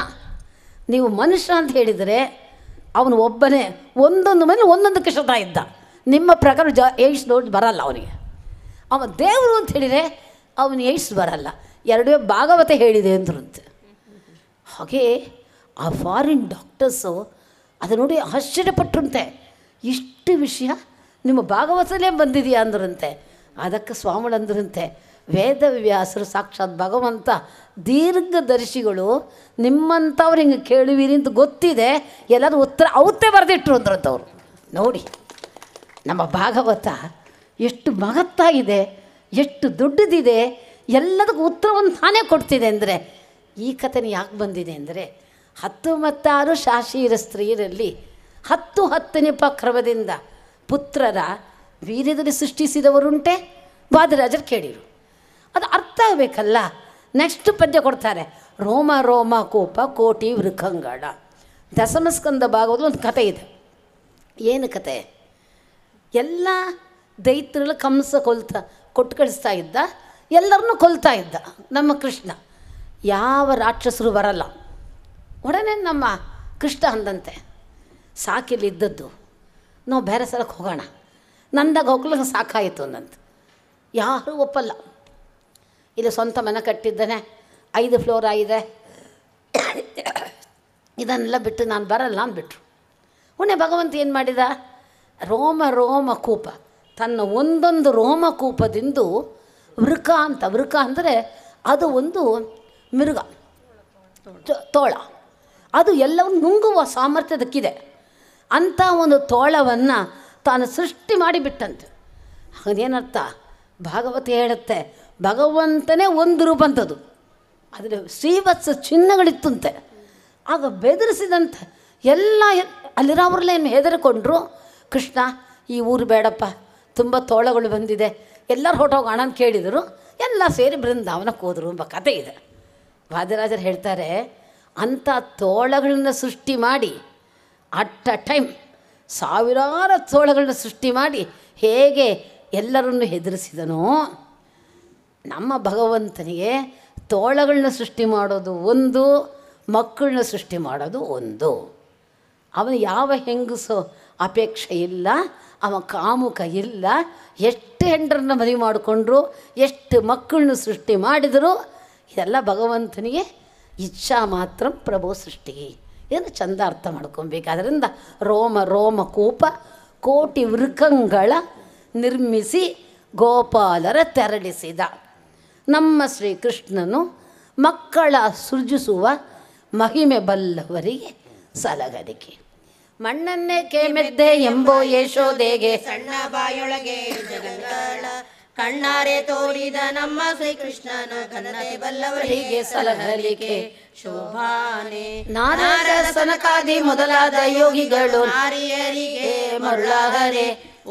S1: ನೀವು ಮನುಷ್ಯ ಅಂತ ಹೇಳಿದರೆ ಅವನು ಒಬ್ಬನೇ ಒಂದೊಂದು ಮನೆ ಒಂದೊಂದು ಕೃಷ್ಣ ಇದ್ದ. ನಿಮ್ಮ ಪ್ರಕಾರ ಏಡ್ಸ್ ನೋಡಿ ಬರಲ್ಲ ಅವನಿಗೆ. ಅವನ ದೇವರು ಅಂತ ಹೇಳಿದರೆ ಅವನು ಏಡ್ಸ್ ಬರಲ್ಲ. ಎರಡೇ ಭಾಗವತ ಹೇಳಿದೆ ಅಂದ್ರಂತೆ. ಹಾಗೆ ಆ ಫಾರಿನ್ ಡಾಕ್ಟರ್ಸು ಅದು ನೋಡಿ ಆಶ್ಚರ್ಯಪಟ್ಟರಂತೆ. ಇಷ್ಟು ವಿಷಯ ನಿಮ್ಮ ಭಾಗವತಲ್ಲೇ ಬಂದಿದೆಯಾ ಅಂದ್ರಂತೆ. ಅದಕ್ಕೆ ಸ್ವಾಮಿಗಳಂದ್ರಂತೆ, ವೇದವ್ಯಾಸರು ಸಾಕ್ಷಾತ್ ಭಗವಂತ ದೀರ್ಘದರ್ಶಿಗಳು, ನಿಮ್ಮಂಥವ್ರು ಹಿಂಗೆ ಕೇಳುವಿರಿ ಅಂತ ಗೊತ್ತಿದೆ, ಎಲ್ಲರೂ ಉತ್ತರ ಅವತ್ತೇ ಬರೆದಿಟ್ರು ಅಂದ್ರಂಥವ್ರು. ನೋಡಿ ನಮ್ಮ ಭಾಗವತ ಎಷ್ಟು ಮಹತ್ತಾಗಿದೆ, ಎಷ್ಟು ದೊಡ್ಡದಿದೆ, ಎಲ್ಲದಕ್ಕೂ ಉತ್ತರವನ್ನು ತಾನೇ ಕೊಡ್ತಿದೆ. ಅಂದರೆ ಈ ಕಥೆನ ಯಾಕೆ ಬಂದಿದೆ ಅಂದರೆ 16 ಶಾಶೀರ ಸ್ತ್ರೀಯರಲ್ಲಿ 10 ಕ್ರಮದಿಂದ ಪುತ್ರರ ವೀರ್ಯದಲ್ಲಿ ಸೃಷ್ಟಿಸಿದವರುಂಟೆ ವಾದಿರಾಜರು ಕೇಳಿರು. ಅದು ಅರ್ಥ ಆಗಬೇಕಲ್ಲ. ನೆಕ್ಸ್ಟ್ ಪದ್ಯ ಕೊಡ್ತಾರೆ, ರೋಮ ರೋಮ ಕೋಪ ಕೋಟಿ ವೃಖಂಗಡ. ದಶಮಸ್ಕಂದ ಭಾಗವತ ಒಂದು ಕಥೆ ಇದೆ. ಏನು ಕತೆ? ಎಲ್ಲ ದೈತ್ಯರೆಲ್ಲ ಕಂಸ ಕೊಟ್ಟು ಕಳಿಸ್ತಾ ಇದ್ದ, ಎಲ್ಲರನ್ನೂ ಕೊಲ್ತಾ ಇದ್ದ ನಮ್ಮ ಕೃಷ್ಣ. ಯಾವ ರಾಕ್ಷಸರು ಬರಲ್ಲ. ಒಡನೆ ನಮ್ಮ ಕೃಷ್ಣ ಅಂದಂತೆ, ಸಾಕಿಲ್ಲಿ ಇದ್ದದ್ದು ನಾವು ಬೇರೆ ಸ್ಥಳಕ್ಕೆ ಹೋಗೋಣ, ನಂದಾಗ ಹೋಗ್ಲಿಕ್ಕೆ ಸಾಕಾಯಿತು ಅಂದಂತೆ. ಯಾರೂ ಒಪ್ಪಲ್ಲ. ಇಲ್ಲಿ ಸ್ವಂತ ಮನೆ ಕಟ್ಟಿದ್ದಾನೆ, 5 ಫ್ಲೋರ್ ಆಗಿದೆ, ಇದನ್ನೆಲ್ಲ ಬಿಟ್ಟು ನಾನು ಬರಲ್ಲ ಅಂದ್ಬಿಟ್ರು. ಉಣ್ಣೆ ಭಗವಂತ ಏನು ಮಾಡಿದ? ರೋಮ ರೋಮ ಕೂಪ, ತನ್ನ ಒಂದೊಂದು ರೋಮಕೂಪದಿಂದ ವೃಕ ಅಂತ, ವೃಕ ಅಂದರೆ ಅದು ಒಂದು ಮಿರುಗ, ತೋಳ, ಅದು ಎಲ್ಲವನ್ನು ನುಂಗುವ ಸಾಮರ್ಥ್ಯದಕ್ಕಿದೆ. ಅಂಥ ಒಂದು ತೋಳವನ್ನು ತಾನು ಸೃಷ್ಟಿ ಮಾಡಿಬಿಟ್ಟಂತೆ. ಅದೇನರ್ಥ? ಭಾಗವತ ಹೇಳುತ್ತೆ, ಭಗವಂತನೇ ಒಂದು ರೂಪಂಥದ್ದು, ಅದರ ಶ್ರೀವತ್ಸ ಚಿಹ್ನೆಗಳಿತ್ತಂತೆ. ಆಗ ಬೆದರಿಸಿದಂತೆ ಎಲ್ಲ ಅಲ್ಲಿರೋವ್ರಲ್ಲೇನು ಹೆದರಿಕೊಂಡ್ರು. ಕೃಷ್ಣ, ಈ ಊರು ಬೇಡಪ್ಪ, ತುಂಬ ತೋಳಗಳು ಬಂದಿದೆ, ಎಲ್ಲರೂ ಹೊರಟೋಗೋಣ ಅಂತ ಕೇಳಿದರು. ಎಲ್ಲ ಸೇರಿ ಬೃಂದಾವನಕ್ಕೆ ಹೋದರು ಎಂಬ ಕಥೆ ಇದೆ. ವಾದಿರಾಜರು ಹೇಳ್ತಾರೆ, ಅಂಥ ತೋಳಗಳನ್ನ ಸೃಷ್ಟಿ ಮಾಡಿ ಅಟ್ ಅ ಟೈಮ್ ಸಾವಿರಾರು ತೋಳಗಳನ್ನ ಸೃಷ್ಟಿ ಮಾಡಿ ಹೇಗೆ ಎಲ್ಲರನ್ನು ಹೆದರಿಸಿದನೋ, ನಮ್ಮ ಭಗವಂತನಿಗೆ ತೋಳಗಳನ್ನ ಸೃಷ್ಟಿ ಮಾಡೋದು ಒಂದು, ಮಕ್ಕಳನ್ನ ಸೃಷ್ಟಿ ಮಾಡೋದು ಒಂದು. ಅವನು ಯಾವ ಹೆಂಗಸೋ ಅಪೇಕ್ಷೆ ಇಲ್ಲ, ಅವ ಕಾಮುಕ ಇಲ್ಲ. ಎಷ್ಟು ಹೆಂಡರನ್ನ ಮದುವೆ ಮಾಡಿಕೊಂಡ್ರು, ಎಷ್ಟು ಮಕ್ಕಳನ್ನ ಸೃಷ್ಟಿ ಮಾಡಿದರು, ಇದೆಲ್ಲ ಭಗವಂತನಿಗೆ ಇಚ್ಛಾ ಮಾತ್ರ ಪ್ರಭು ಸೃಷ್ಟಿ. ಇದನ್ನು ಚಂದ ಅರ್ಥ ಮಾಡ್ಕೊಬೇಕು. ಅದರಿಂದ ರೋಮ ರೋಮ ಕೂಪ ಕೋಟಿ ವೃಕಂಗಳ ನಿರ್ಮಿಸಿ ಗೋಪಾಲರ ತೆರಳಿಸಿದ ನಮ್ಮ ಶ್ರೀಕೃಷ್ಣನು ಮಕ್ಕಳ ಸೃಜಿಸುವ ಮಹಿಮೆ ಬಲ್ಲವರಿಗೆ ಸಲಗಲಿಕೆ. ಮಣ್ಣನ್ನೇಕೆ ಮೆದ್ದೆ ಎಂಬೋ ಯಶೋದೆಗೆ
S2: ಸಣ್ಣ ಬಾಯೊಳಗೆ ಜಗಗಳ ಕಣ್ಣಾರೆ ತೋರಿದ ನಮ್ಮ ಶ್ರೀಕೃಷ್ಣನು ಘನತೆ ಬಲ್ಲವರಿಗೆ ಸಲಹಲಿಕೆ ಶೋಭಾನೆ.
S1: ನಾರದ ಸನಕಾದಿ ಮೊದಲಾದ ಯೋಗಿಗಳು
S2: ನಾರಿಯರಿಗೆ
S1: ಮರುಳಾಗರೆ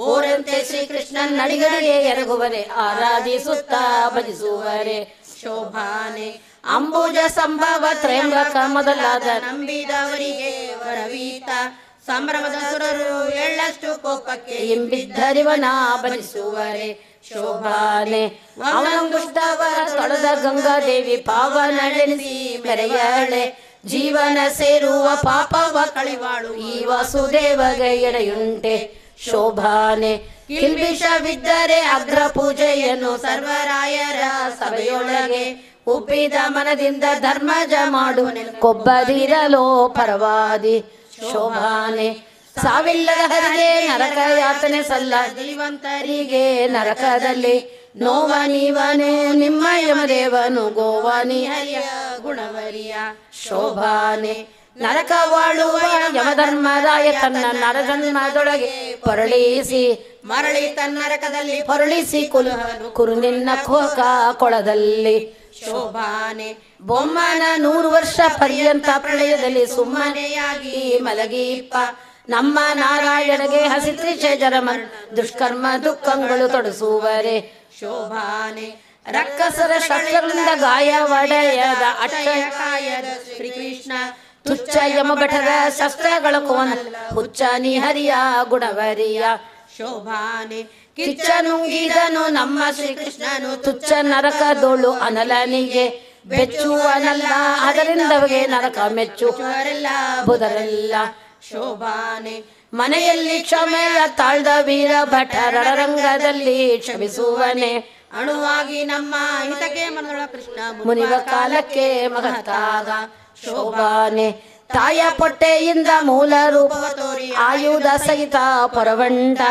S1: ಓರಂತೆ ಶ್ರೀಕೃಷ್ಣನ್ ನಡಿಗರಿಗೆ ಎರಗುವರೆ, ಆರಾಧಿಸುತ್ತ ಭಜಿಸುವರೆ
S2: ಶೋಭಾನೆ.
S1: ಅಂಬುಜ ಸಂಭವ ತ್ರಯಂಬಕ ಮೊದಲಾದ
S2: ನಂಬಿದವರಿಗೆ ವರವೀತ ಸಂಭ್ರಮದ ಸುರರು ಎಳ್ಳಷ್ಟು ಕೋಪಕ್ಕೆ
S1: ಎಂಬಿದ್ದರಿವನ ಭಜಿಸುವರೆ ಶೋಭಾನೆ. ಅವನಂಗುಷ್ಟವ ತೊಳೆದ ಗಂಗಾದೇವಿ ಪಾವನಳೆನಿಸಿ ಮೆರೆಯಳೆ, ಜೀವನ ಸೇರುವ ಪಾಪವ ಕಳಿವಾಳು ಈ ವಾಸುದೇವಗೆ ಎಡೆಯುಂಟೆ ಶೋಭಾನೆ. ಕಿಲ್ಬಿಷವಿದ್ದರೆ ಅಗ್ರ ಪೂಜೆಯನ್ನು ಸರ್ವರಾಯರ ಸಭೆಯೊಳಗೆ ಒಪ್ಪಿದ ಮನದಿಂದ ಧರ್ಮಜ ಮಾಡು ಕೊಬ್ಬದಿರಲೋ ಪರವಾದಿ ಶೋಭಾನೆ. ಸಾವಿಲ್ಲದ ಹರಿಗೆ ನರಕ ಯಾತನೆ ಸಲ್ಲ,
S2: ಜೀವಂತರಿಗೆ
S1: ನರಕದಲ್ಲಿ ನೋವ ನೀವನೇ ನಿಮ್ಮ ಯಮದೇವನು ಗೋವಾನಿ
S2: ಹರಿಯ ಗುಣವರಿಯ
S1: ಶೋಭಾನೆ. ನರಕ ವಾಳುವ ಯಮಧರ್ಮರಾಯ ತನ್ನ ನರಜನ್ಮದೊಳಗೆ ಪರಳಿಸಿ
S2: ಮರಳಿ ತನ್ನರಕದಲ್ಲಿ
S1: ಪರಳಿಸಿ ಕುರು ನಿನ್ನ ಕೋಕ ಕೊಳದಲ್ಲಿ
S2: ಶೋಭಾನೆ.
S1: ಬೊಮ್ಮನ 100 ವರ್ಷ ಪರ್ಯಂತ ಪ್ರಳಯದಲ್ಲಿ ಸುಮ್ಮನೆಯಾಗಿ ಮಲಗೀಪ ನಮ್ಮ ನಾರಾಯಣಗೆ ಹಸಿತ್ರಿಷ ಜರಮನ್ ದುಷ್ಕರ್ಮ ದುಃಖಗಳು ತೊಡಸುವರೆ
S2: ಶೋಭಾನೆ.
S1: ರಕ್ಕಸರ ಶಸ್ತ್ರಗಳಿಂದ ಗಾಯ ಒಡೆಯದ
S2: ಅಕ್ಷಯಕಾಯದ ಶ್ರೀಕೃಷ್ಣ
S1: ತುಚ್ಚ ಯಮಭಟರ ಶಸ್ತ್ರಗಳ ಕೋನ ಹುಚ್ಚ ನಿಹರಿಯ ಗುಣವರಿಯ
S2: ಶೋಭಾನೆ.
S1: ಕಿಚ್ಚ ನುಂಗಿದನು ನಮ್ಮ ಶ್ರೀಕೃಷ್ಣನು ತುಚ್ಚ ನರಕದೋಳು ಅನಲನಿಗೆ ಬೆಚ್ಚುವನಲ್ಲ, ಅದರಿಂದವಗೆ ನರಕ ಮೆಚ್ಚುವರೆಲ್ಲ ಬುಧರೆಲ್ಲ
S2: ಶೋಭಾನೆ.
S1: ಮನೆಯಲ್ಲಿ ಕ್ಷಮೆಯ ತಾಳ್ದ ವೀರ ಭಟರ ರಂಗದಲ್ಲಿ ಕ್ಷಮಿಸುವನೆ,
S2: ಅಣುವಾಗಿ ನಮ್ಮ ಹಿತಕ್ಕೆ ಮನದೊಳ ಕೃಷ್ಣ
S1: ಮುನಿವ ಕಾಲಕ್ಕೆ ಮಗತಾಗ ಶೋಭಾನೆ. ತಾಯ ಪೊಟ್ಟೆಯಿಂದ ಮೂಲ ರೂಪ ತೋರಿ ಆಯುಧ ಸಹಿತ ಪರವಂಟ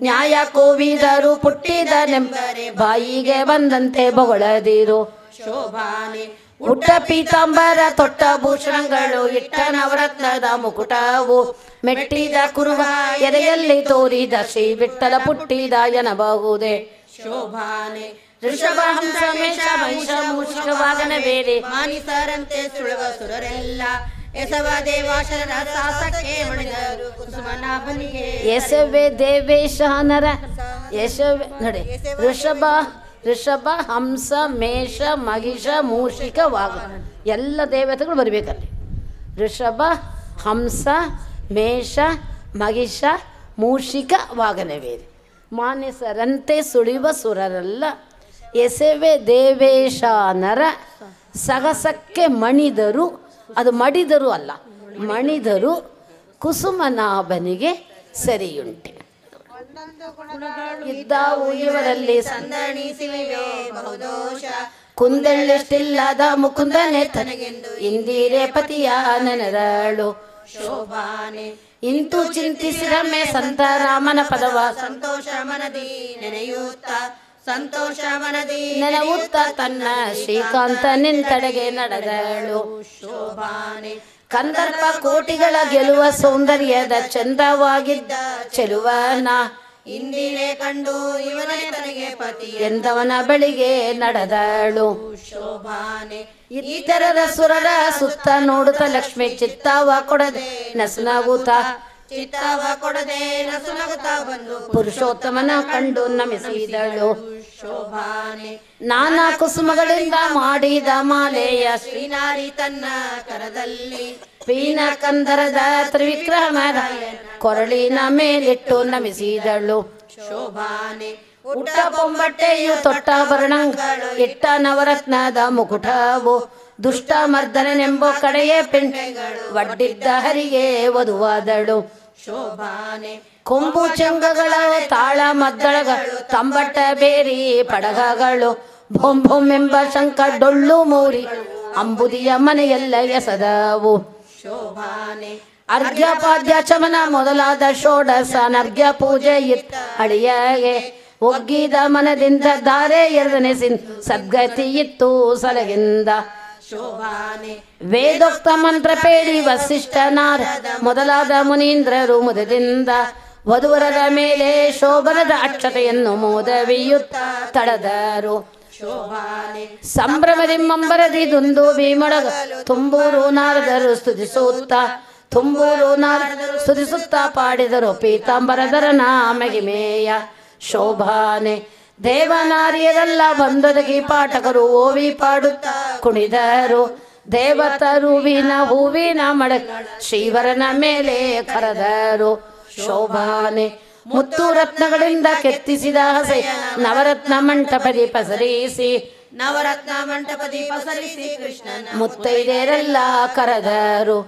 S1: ನ್ಯಾಯ ಕೋವಿದರು ಪುಟ್ಟಿದ ನೆಂಬರೆ ಬಾಯಿಗೆ ಬಂದಂತೆ ಬೊಗಳದಿರು
S2: ಶೋಭಾನೆ.
S1: ಉಟ್ಟ ಪೀತಾಂಬರ ತೊಟ್ಟ ಭೂಷಣಗಳು ಇಟ್ಟ ನವರತ್ನದ ಮುಕುಟವು ಮೆಟ್ಟಿದ ಕುರುವ ಎದೆಯಲ್ಲಿ ತೋರಿದ ಶ್ರೀ ವಿಠ್ಠಲ ಪುಟ್ಟಿದ ಎನ್ನಬಹುದೇ
S2: ಶೋಭಾನೆ.
S1: ಋಷಭ ಹಂಸ ಮೇಷ ಮಹಿಷ ಮೂಷಿಕವಾಗನ ಬೇರೆ
S2: ಮಾನಿಸರಂತೆ ಸುಳುವ ಸುರರೆಲ್ಲ ಎಸವ ದೇವಾಶರರ ಸಾಸಕ್ಕೆ ಮಣಿದರು ಕುಸುಮನಾಭನಿಗೆ
S1: ಯಶವೇ ದೇವೇಶ ನರ ಯಶವೇ ನೋಡಿ. ಋಷಭ ಹಂಸ ಮೇಷ ಮಹಿಷ ಮೂಷಿಕ ವಾಗ ಎಲ್ಲ ದೇವತೆಗಳು ಬರಬೇಕಲ್ಲಿ. ಋಷಭ ಹಂಸ ಮೇಷ ಮಹಿಷ ಮೂಷಿಕ ವಾಗನವೇರಿ ಮಾನ್ಯಸರಂತೆ ಸುಳಿವ ಸುರರಲ್ಲ ಎಸೆವೆ ದೇವೇಶ ನರ ಸಗಸಕ್ಕೆ ಮಣಿದರು, ಅದು ಮಡಿದರು ಅಲ್ಲ ಮಣಿದರು ಕುಸುಮನಾಭನಿಗೆ ಸರಿಯುಂಟೆ. ಇದ್ದಾವು ಇವರಲ್ಲಿ
S2: ಸಂದಣಿಸಿವೆ ಬಹುದೋಷ
S1: ಕುಂದೆಳ್ಳೆಷ್ಟಿಲ್ಲದ ಮುಕುಂದನೆ ತನಗೆಂದು ಇಂದಿರೆ ಪತಿಯ ನೆನರಳು
S2: ಶೋಭಾನೆ
S1: ಇಂತು ಚಿಂತಿಸಿರಮ್ಮೆ ಸಂತ ರಾಮನ ಪದವ
S2: ಸಂತೋಷ ಮನದಿ ನೆನೆಯುತ್ತ ಸಂತೋಷ ಮನದಿ
S1: ನೆನವುತ್ತ ತನ್ನ ಶ್ರೀಕಾಂತ ನಿಂತಡೆಗೆ ನಡೆದಳು.
S2: ಶೋಭಾನೆ
S1: ಕಂದರ್ಪ ಕೋಟಿಗಳ ಗೆಲುವ ಸೌಂದರ್ಯದ ಚಂದವಾಗಿದ್ದ ಚೆಲುವನ
S2: ಇಂದಿನೇ ಕಂಡು ಇವನೇ ತನಗೆ ಪತಿ
S1: ಎಂದವನ ಬಳಿಗೆ ನಡೆದಳು.
S2: ಶೋಭಾನೆ
S1: ಇತರರ ಸುರರ ಸುತ್ತ ನೋಡುತ್ತ ಲಕ್ಷ್ಮಿ ಚಿತ್ತವ ಕೊಡದೆ ನಸುನಗುತ್ತ
S2: ಚಿತ್ತವ ಕೊಡದೆ ನಸುನಗುತ್ತಾ ಬಂದು
S1: ಪುರುಷೋತ್ತಮನ ಕಂಡು ನಮಿಸಿದಳು.
S2: ಶೋಭಾನೆ
S1: ನಾನಾ ಕುಸುಮಗಳಿಂದ ಮಾಡಿದ ಮಾಲೆಯ
S2: ಶ್ರೀನಾರಿ ತನ್ನ ಕರದಲ್ಲಿ
S1: ಪೀನ ಕಂದರದ ತ್ರಿವಿಕ್ರಮದ ಕೊರಳಿನ ಮೇಲಿಟ್ಟು ನಮಿಸಿದಳು.
S2: ಶೋಭಾನೆ
S1: ಉಟ್ಟ ಪೊಂಬಟ್ಟೆಯು ತೊಟ್ಟ ಭರಣಗಳು ಇಟ್ಟ ನವರತ್ನದ ಮುಕುಟವು ದುಷ್ಟ ಮರ್ದನೆಂಬ ಕಡೆಯೇ ಪೆಂಡೆಗಳು ಒಡ್ಡಿದ್ದ ಹರಿಗೆ ವಧುವಾದಳು.
S2: ಶೋಭಾನೆ
S1: ಕೊಂಬು ಚಂಗಗಳ ತಾಳ ಮದ್ದಳಗಳು ತಂಬಟ್ಟ ಬೇರಿ ಪಡಗಗಳು ಬೊಂ ಬೊಂ ಎಂಬ ಶಂಕ ಡೊಳ್ಳು ಮೌರಿ ಅಂಬುದಿಯ ಮನೆಯೆಲ್ಲ ಎಸದವು.
S2: ಶೋಭಾನೆ
S1: ಅರ್ಘ್ಯ ಪಾದ್ಯ ಚಮನ ಮೊದಲಾದ ಷೋಡಶ ನರ್ಘ್ಯ ಪೂಜೆ ಇತ್ತ ಅಳಿಯಗೆ ಒಗ್ಗಿದ ಮನದಿಂದ ಧಾರೆ ಎರಡನೇ ಸದ್ಗತಿ ಇತ್ತು ಸಲಗಿಂದ.
S2: ಶೋಭಾನೆ
S1: ವೇದೋಕ್ತ ಮಂತ್ರ ಪೇಳಿ ವಸಿಷ್ಠ ನಾರದ ಮೊದಲಾದ ಮುನೀಂದ್ರರು ಮುದದಿಂದ ವಧುವರರ ಮೇಲೆ ಶೋಭನದ ಅಕ್ಷತೆಯನ್ನು ಮೋದವಿಯುತ್ತ ತಳೆದರು.
S2: ಶೋಭಾನೆ
S1: ಸಂಭ್ರಮದಿ ಮಂಬರದಿ ದುಂದುಬಿ ಮೊಳಗಲು ತುಂಬೂರು ನಾರದರು ಸ್ತುತಿಸುತ್ತ ತುಂಬೂರು ನಾರದರು ಸ್ತುತಿಸುತ್ತ ಪಾಡಿದರು ಪೀತಾಂಬರದರ ಮಹಿಮೆಯ. ಶೋಭಾನೆ ದೇವನಾರಿಯರೆಲ್ಲ ಬಂದೊದಗಿ ಪಾಠಕರು ಓವಿ ಪಾಡುತ್ತ ಕುಣಿದರು. ದೇವತರುವಿನ ಹೂವಿನ ಮಡಗ ಶ್ರೀವರನ ಮೇಲೆ ಕರೆದರು. ಶೋಭಾನೆ ಮುತ್ತು ರತ್ನಗಳಿಂದ ಕೆತ್ತಿಸಿದ ಹಸೆ ನವರತ್ನ ಮಂಟಪದಿ ಪಸರಿಸಿ
S2: ನವರತ್ನ ಮಂಟಪದಿ ಪಸರಿಸಿ ಕೃಷ್ಣನ
S1: ಮುತ್ತೈದೆಯರೆಲ್ಲ ಕರೆದರು.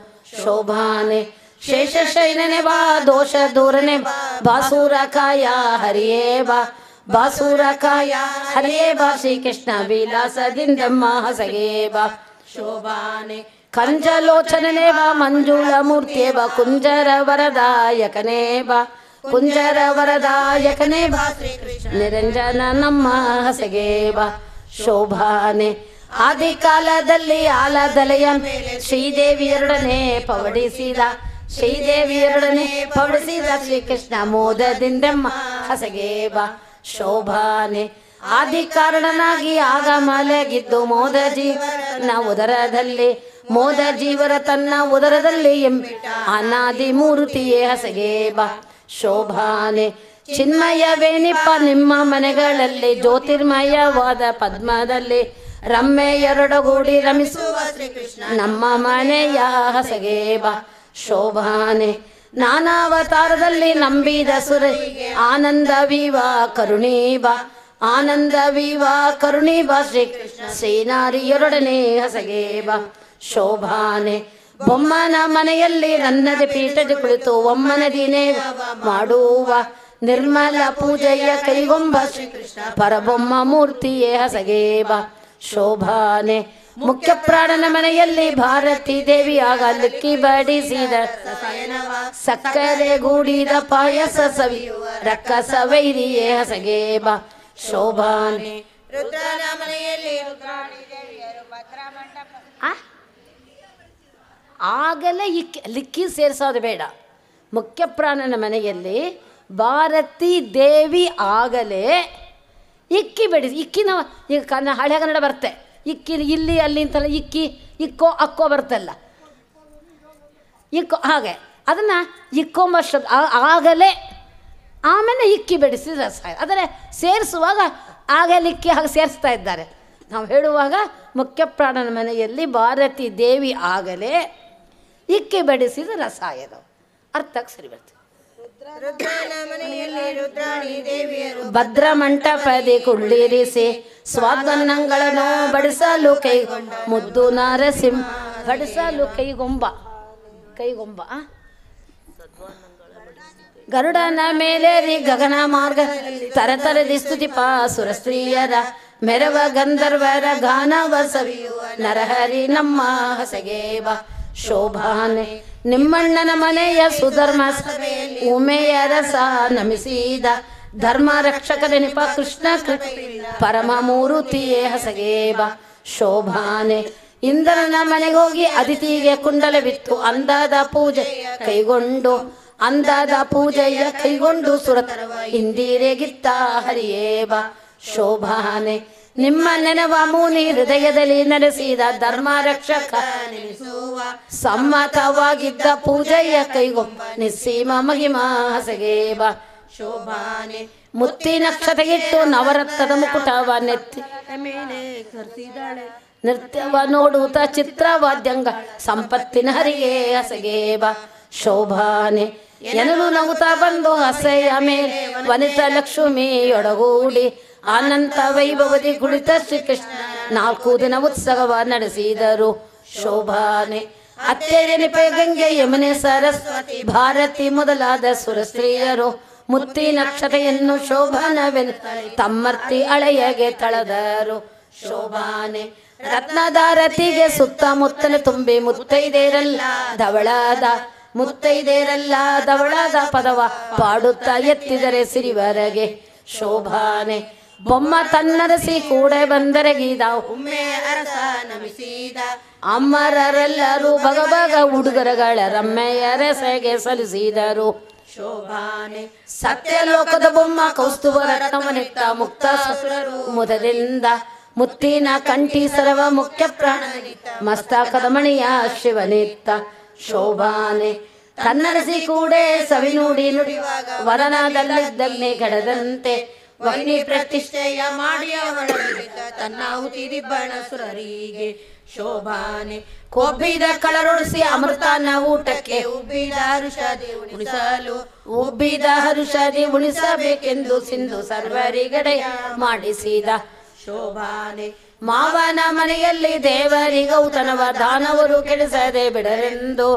S1: ಶೋಭಾನೆ ಶೇಷಶೈನನೆ ಬಾ ದೋಷ ದೂರನೆ ಬಾಸೂರ ಕಾಯ ಹರಿಯೇ ಬಾ ಬಾಸೂರ ಕಾಯ ಹರಿಯೇ ಬಾ ಶ್ರೀಕೃಷ್ಣ ವಿಲಾಸದಿಂದಮ್ಮ ಹಸಗೇ ಬಾ.
S2: ಶೋಭಾನೆ
S1: ಕಂಜಲೋಚನನೇ ಬಾ ಮಂಜುಳ ಮೂರ್ತಿಯೇ ಬಾ ಕುಂಜರ ವರದಾಯಕನೇ ಬಾ ಕುಂಜರ ವರದಾಯಕನೇ ಬಾ
S2: ಶ್ರೀಕೃಷ್ಣ
S1: ನಿರಂಜನ ನಮ್ಮ ಹಸಗೇ ಬಾ. ಶೋಭಾನೆ ಆದಿ ಕಾಲದಲ್ಲಿ ಆಲದಲೆಯ ಮೇಲೆ ಶ್ರೀದೇವಿಯರೊಡನೆ ಪವಡಿಸಿದ ಶ್ರೀದೇವಿಯರೊಡನೆ ಪವಡಿಸಿದ ಶ್ರೀಕೃಷ್ಣ ಮೋದದಿಂದಮ್ಮ ಹಸಗೇ ಬಾ. ಶೋಭಾನೆ ಆದಿ ಕಾರಣನಾಗಿ ಆಗ ಮಲಗಿದ್ದು ಮೋದ ಜೀವನ ಉದರದಲ್ಲಿ ಮೋದ ಜೀವರ ತನ್ನ ಉದರದಲ್ಲಿ ಅನಾದಿ ಮೂರ್ತಿಯೇ ಹಸಗೇ ಬಾ. ಶೋಭಾನೆ ಚಿನ್ಮಯವೇನಿಪ್ಪ ನಿಮ್ಮ ಮನೆಗಳಲ್ಲಿ ಜ್ಯೋತಿರ್ಮಯವಾದ ಪದ್ಮದಲ್ಲಿ ರಮ್ಮೆ ಎರಡಗೂಡಿ ರಮಿಸುವ
S2: ಶ್ರೀಕೃಷ್ಣ
S1: ನಮ್ಮ ಮನೆಯ ಹಸಗೇ ಬಾ. ಶೋಭಾನೆ ನಾನಾವತಾರದಲ್ಲಿ ನಂಬಿದ ಸುರರಿಗೆ ಆನಂದ ವಿವಾ ಕರುಣೀ ಬಾ ಆನಂದ ವಿವಾ ಕರುಣೀ ಬಾ ಶ್ರೀಕೃಷ್ಣ ಸೇನಾರಿಯರೊಡನೆ ಹಸಗೇ ಬಾ. ಶೋಭಾನೆ ಬೊಮ್ಮನ ಮನೆಯಲ್ಲಿ ನನ್ನದೆ ಪೀಠದ ಕುಳಿತು ಒಮ್ಮನದಿನೇ ಮಾಡುವ ನಿರ್ಮಲ ಪೂಜೆಯ ಕೈಗೊಂಬ ಶ್ರೀಕೃಷ್ಣ ಪರಬೊಮ್ಮ ಮೂರ್ತಿಯೇ ಹಸಗೇ ಬಾ. ಶೋಭಾನೆ ಮುಖ್ಯ ಪ್ರಾಣನ ಮನೆಯಲ್ಲಿ ಭಾರತೀ ದೇವಿ ಆಗ ಲಕ್ಕಿ ಬಡಿಸಿದ ಸಕ್ಕರೆ ಗೂಡಿದ ಪಾಯಸ ಸವಿಯುವ ರಕ್ಕಸ ವೈರಿಯೇ ಹಸಗೇ ಬಾ. ಶೋಭಾನೆ
S2: ರುದ್ರನ ಮನೆಯಲ್ಲಿ ರುದ್ರಾಣಿ ದೇವಿಯರು ಭದ್ರಮಂಟಪ
S1: ಆಗಲೇ ಲಿಕ್ಕಿ ಸೇರಿಸೋದು ಬೇಡ. ಮುಖ್ಯ ಪ್ರಾಣನ ಮನೆಯಲ್ಲಿ ಭಾರತೀ ದೇವಿ ಆಗಲೇ ಇಕ್ಕಿ ಬೆಡಿಸಿ ಇಕ್ಕಿನ ಈಗ ಹಳೆ ಕನ್ನಡ ಬರುತ್ತೆ ಇಕ್ಕಿ ಇಲ್ಲಿ ಅಲ್ಲಿ ಅಂತಲ್ಲ ಇಕ್ಕಿ ಇಕ್ಕೋ ಅಕ್ಕೋ ಬರ್ತಲ್ಲ ಇಕ್ಕೋ ಹಾಗೆ ಅದನ್ನು ಇಕ್ಕೊಂಬಷ್ಟು ಆಗಲೇ ಆಮೇಲೆ ಇಕ್ಕಿ ಬೆಡಿಸಿ ರಸ ಆದರೆ ಸೇರಿಸುವಾಗ ಆಗಲೇ ಇಕ್ಕಿ ಹಾಗೆ ಸೇರಿಸ್ತಾ ಇದ್ದಾರೆ. ನಾವು ಹೇಳುವಾಗ ಮುಖ್ಯ ಪ್ರಾಣನ ಮನೆಯಲ್ಲಿ ಭಾರತೀ ದೇವಿ ಆಗಲೇ ಇಕ್ಕಿ ಬೆಡಿಸಿದ ರಸಾಯನ ಅರ್ಥಕ್ಕೆ ಸರಿ ಬರ್ತದೆ.
S2: ರುದ್ರನ ಮನೆಯಲ್ಲಿ ರುದ್ರಾಣಿ ದೇವಿಯರು
S1: ಭದ್ರ ಮಂಟಪದಿ ಕುಳ್ಳಿರಿಸಿ ಸ್ವಾದನ್ನಗಳನ್ನು ಬಡಿಸಲು ಕೈಗೊಂಬ ಮುದ್ದು ನಾರಸಿಂಹ ಬಡಿಸಲು ಕೈಗೊಂಬ ಗರುಡನ ಮೇಲೇರಿ ಗಗನ ಮಾರ್ಗ ತರತರದಿ ಸ್ತುತಿಪ ಸುರ ಸ್ತ್ರೀಯರ ಮೆರವ ಗಂಧರ್ವರ ಗಾನವ ಸವಿಯುವ ನರಹರಿ ನಮ್ಮ ಹಸಗೇ ಬಾ. ಶೋಭಾನೆ ನಿಮ್ಮಣ್ಣನ ಮನೆಯ ಸುಧರ್ಮ ಉಮೆಯ ರಸ ನಮಿಸಿದ ಧರ್ಮ ರಕ್ಷಕನೆನಿಪ ಕೃಷ್ಣ ಪರಮ ಮೂರುತಿಯೇ ಹಸಗೇಬ ಶೋಭಾನೆ. ಇಂದ್ರನ ಮನೆಗೋಗಿ ಅದಿತಿಗೆ ಕುಂಡಲವಿತ್ತು ಅಂದಾದ ಪೂಜೆ ಕೈಗೊಂಡು ಸುರತ ಇಂದಿರೆಗಿತ್ತ ಹರಿಯೇಬ ಶೋಭಾನೆ. ನಿಮ್ಮ ನೆನವ ಮುನಿ ಹೃದಯದಲ್ಲಿ ನೆಲೆಸಿದ ಧರ್ಮ ರಕ್ಷಕ ಸಮ್ಮತವಾಗಿದ್ದ ಪೂಜೆಯ ಕೈಗೊಂಬ ನಿಸ್ಸೀಮ ಮಹಿಮಾ ಹಸಗೇಬ
S2: ಶೋಭಾನೆ.
S1: ಮುತ್ತಿನ ಕ್ಷತೆಗಿಟ್ಟು ನವರತ್ನದ ಮುಕುಟವ ನೆತ್ತಿ
S2: ಮೇಲೆ ಕರ್ಸಿದಾಳೆ
S1: ನೃತ್ಯವ ನೋಡುತ್ತ ಚಿತ್ರವಾದ್ಯಂಗ ಸಂಪತ್ತಿನ ಹರಿಗೆ ಹಸಗೇಬ ಶೋಭಾನೆ. ಎನಲು ನಗುತ್ತಾ ಬಂದು ಹಸೆಯ ಮೇಲೆ ವನಿತ ಲಕ್ಷ್ಮಿಯೊಡಗೂಡಿ ಅನಂತ ವೈಭವದಿ ಕುಳಿತ ಶ್ರೀಕೃಷ್ಣ 4 ದಿನ ಉತ್ಸವ ನಡೆಸಿದರು ಶೋಭಾನೆ. ಅತ್ತೆಯನಿಪೆ ಗಂಗೆ ಯಮುನೆ ಸರಸ್ವತಿ ಭಾರತಿ ಮೊದಲಾದ ಸುರಸ್ತ್ರೀಯರು ಮುತ್ತಿನ ಕ್ಷತೆಯನ್ನು ಶೋಭಾನವೆನ್ ತಮ್ಮರ್ತಿ ಅಳೆಯಗೆ ತಳೆದರು ಶೋಭಾನೆ. ರತ್ನದಾರತಿಗೆ ಸುತ್ತಮುತ್ತಲ ತುಂಬಿ ಮುತ್ತೈದೇರಲ್ಲ ಧವಳಾದ ಪದವ ಪಾಡುತ್ತಾ ಎತ್ತಿದರೆ ಸಿರಿವರೆಗೆ ಶೋಭಾನೆ. ಬೊಮ್ಮ ತನ್ನರಸಿ ಕೂಡ ಬಂದರೆ ಗೀದ
S2: ಒಮ್ಮೆ ಅರಸ ನಮಿಸಿದ
S1: ಅಮ್ಮರರೆಲ್ಲರೂ ಬಗಬಗ ಉಡುಗೊರೆಗಳ ರಮ್ಮೆಯ ರಸೆಗೆ ಸಲ್ಲಿಸಿದರು
S2: ಶೋಭಾನೆ.
S1: ಸತ್ಯಲೋಕದ ಬೊಮ್ಮ ಕೌಸ್ತುಭ ರತ್ನವನಿತ್ತ ಮುಕ್ತ ಮುದದಿಂದ ಮುತ್ತಿನ ಕಂಠಿ ಸರವ ಮುಖ್ಯ ಪ್ರಾಣ ಮಸ್ತಕದ ಮಣಿಯ ಶಿವನಿತ್ತ ಶೋಭಾನೆ. ಕನ್ನಡಸಿ ಕೂಡೆ ಸವಿ ನುಡಿಯುವಾಗ ವರನದಲ್ಲಿದ್ದಗ್ನಿ ಗಡದಂತೆ
S2: ವೈನಿ ಪ್ರತಿಷ್ಠೆಯ ಮಾಡಿ ಅವಳಿದ್ದ ತನ್ನ ಹುತಿದಿಬ್ಬಣ ಸುರರಿಗೆ ಶೋಭಾನೆ.
S1: ಕೊಬ್ಬಿದ ಕಳರೊಡಿಸಿ ಅಮೃತನ ಊಟಕ್ಕೆ ಉಬ್ಬಿದ ಹರುಷದಿ ಉಣಿಸಬೇಕೆಂದು ಸಿಂಧು ಸರ್ವರಿಗಡೆ ಮಾಡಿಸಿದ
S2: ಶೋಭಾನೆ.
S1: ಮಾವನ ಮನೆಯಲ್ಲಿ ದೇವರಿಗೌತನವ ದಾನವರು ಕೆಡಿಸದೆ ಬಿಡರೆಂದು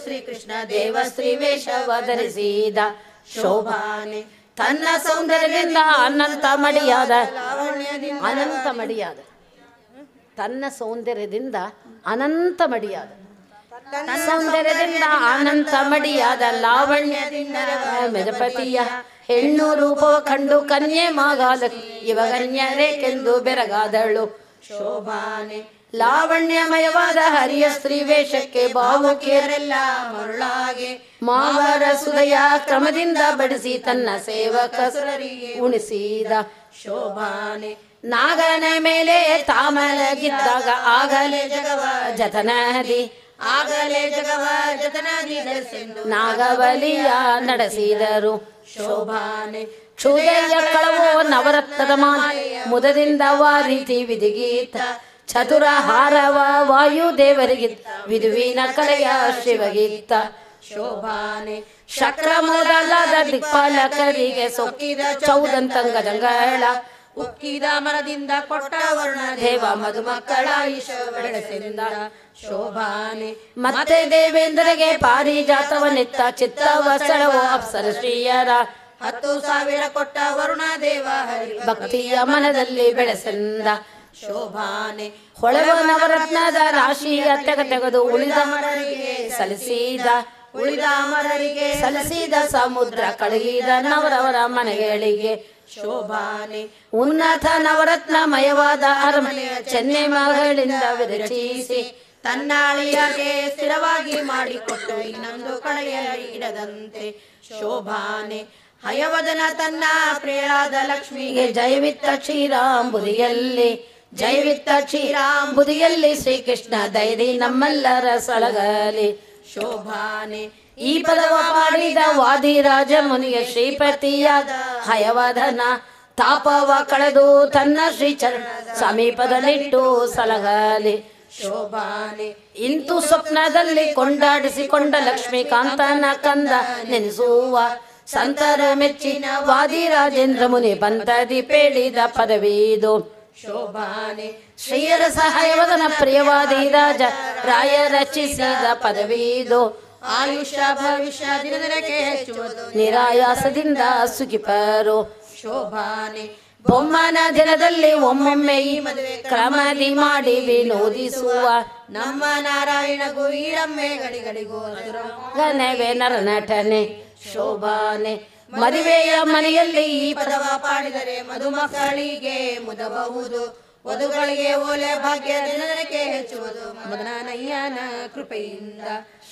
S2: ಶ್ರೀಕೃಷ್ಣ
S1: ದೇವಶ್ರೀ ವೇಷವ ಧರಿಸಿದ
S2: ಶೋಭಾನೆ.
S1: ತನ್ನ ಸೌಂದರ್ಯದಿಂದ ಅನಂತ ಮಡಿಯಾದ ತನ್ನ ಸೌಂದರ್ಯದಿಂದ ಅನಂತ ಮಡಿಯಾದ ಲಾವಣ್ಯದಿಂದ ಮೆಜಪತಿಯ ಹೆಣ್ಣು ರೂಪವ ಕಂಡು ಕನ್ಯೆ ಮಾಗಾದ ಇವಗನ್ಯರೇಕೆಂದು ಬೆರಗಾದಳು
S2: ಶೋಭಾನೆ.
S1: ಲಾವಣ್ಯಮಯವಾದ ಹರಿಯ ಸ್ತ್ರೀ ವೇಷಕ್ಕೆ ಭಾವುಕಿಯರೆಲ್ಲ
S2: ಮರುಳಾಗೆ
S1: ಮಾವರ ಸುದಯ ಕ್ರಮದಿಂದ ಬಡಿಸಿ ತನ್ನ ಸೇವಕ ಉಣಿಸಿದ
S2: ಶೋಭಾನೆ.
S1: ನಾಗನ ಮೇಲೆ ತಾಮಲಗಿದ್ದಾಗ ಆಗಲೇ ಜಗವ ಜತನದಿ ನಾಗಬಲಿಯ ನಡೆಸಿದರು
S2: ಶೋಭಾನೆ.
S1: ಕ್ಷುದಯ ಕಳವೋ ನವರತ್ನದ ಮುದದಿಂದ ವಾರೀತಿ ವಿಧಿಗೀತ ಚತುರ ಹಾರವ ವಾಯುದೇವರಿಗಿತ್ತ ವಿಧುವಿನ ಕಲೆಯ ಶಿವಗೀತ
S2: ಶೋಭಾನೆ.
S1: ಶಕ್ರ ಮೊದಲಾದ ದಿಕ್ಪಾಲಕರಿಗೆ ಸೊಕ್ಕಿದ ಚೌದಂತಂಗದಂಗಳ
S2: ಉಕ್ಕಿದ ಮರದಿಂದ ಕೊಟ್ಟ ವರ್ಣ
S1: ದೇವ ಮಧುಮಕ್ಕಳ
S2: ಬೆಳೆಸಿದ ಶೋಭಾನೆ.
S1: ಮತ್ತೆ ದೇವೇಂದ್ರಗೆ ಪಾರಿಜಾತವನ್ನಿತ್ತ ಚಿತ್ತವ ಸೆಳವೋ ಅಪ್ಸರ ಶ್ರೀಯರ
S2: 10,000 ಕೊಟ್ಟ ವರುಣ ದೇವ
S1: ಭಕ್ತಿಯ ಮನದಲ್ಲಿ ಬೆಳೆಸಿದ
S2: ಶೋಭಾನೆ.
S1: ಹೊಳೆವ ನವರತ್ನದ ರಾಶಿಯ ತೆಗೆದು ಉಳಿದ ಸಲ್ಲಿಸಿದ ಸಮುದ್ರ ಕಳಗಿದ ನವರವರ ಮನೆಗಳಿಗೆ
S2: ಶೋಭಾನೆ.
S1: ಉನ್ನತ ನವರತ್ನಮಯವಾದ ಅರಮನೆಯ ಚೆನ್ನೈ ಮಗಳಿಂದ ವಿರಚಿಸಿ
S2: ತನ್ನಾಳಿಯಾಗೆ ಸ್ಥಿರವಾಗಿ ಮಾಡಿಕೊಟ್ಟು ಇನ್ನೊಂದು ಕಡೆಯಲ್ಲಿ ಇಡದಂತೆ ಶೋಭಾನೆ. ಹಯವದನ ತನ್ನ ಪ್ರಿಯಳಾದ ಲಕ್ಷ್ಮಿಗೆ
S1: ಜಯವಿತ್ತ ಕ್ಷೀರಾಂಬುದಿಯಲ್ಲಿ ಶ್ರೀಕೃಷ್ಣ ದೈದಿ ನಮ್ಮೆಲ್ಲರ ಸಳಗಲಿ
S2: ಶೋಭಾನೆ.
S1: ಈ ಪದವ ಮಾಡಿದ ವಾದಿರಾಜ ಮುನಿಗೆ ಶ್ರೀಪತಿಯಾದ ಹಯವದನ ತಾಪವ ಕಳೆದು ತನ್ನ ಶ್ರೀಚರಣ ಸಮೀಪದಲ್ಲಿಟ್ಟು ಸಲಗಲಿ
S2: ಶೋಭಾನೆ.
S1: ಇಂತು ಸ್ವಪ್ನದಲ್ಲಿ ಕೊಂಡಾಡಿಸಿಕೊಂಡ ಲಕ್ಷ್ಮೀಕಾಂತನ ಕಂದ ನೆನೆಸುವ ಸಂತರ ಮೆಚ್ಚಿನ ವಾದಿರಾಜೇಂದ್ರ ಮುನಿ ಬಂತದಿ ಪೇಳಿದ ಪದವಿದು
S2: ಶೋಭಾನೆ.
S1: ಶ್ರೀಯರ ಸಹಾಯವದನ ಪ್ರಿಯವಾದಿರಾಜ ರಾಯ ರಚಿಸಿದ ಪದವಿದು
S2: ಆಯುಷ್ಯ ಭವಿಷ್ಯ ದಿನದಿನಕ್ಕೆ ಹೆಚ್ಚುವುದು
S1: ನಿರಾಯಾಸದಿಂದ ಸುಖಿಪರು
S2: ಶೋಭಾನೆ.
S1: ಬೊಮ್ಮನ ದಿನದಲ್ಲಿ ಒಮ್ಮೊಮ್ಮೆ ಈ ಮದುವೆ ಕ್ರಮದಿ ಮಾಡಿ ವಿನೋದಿಸುವ
S2: ನಮ್ಮ ನಾರಾಯಣಗೂ ಈರಮ್ಮೆ ಗಡಿಗಡಿಗೂ
S1: ಗಣವೇ ನರನಟನೆ ಶೋಭಾನೆ ಮದುವೆಯ ಮನೆಯಲ್ಲಿ ಈ
S2: ಪದವ ಪಾಡಿದರೆ ಮಧುಮಕ್ಕಳಿಗೆ ಮುದಬಹುದು ವಧುಗಳಿಗೆ ಓಲೆ ಭಾಗ್ಯ ದಿನಕ್ಕೆ ಹೆಚ್ಚುವುದು ಮದನಯ್ಯನ ಕೃಪೆಯಿಂದ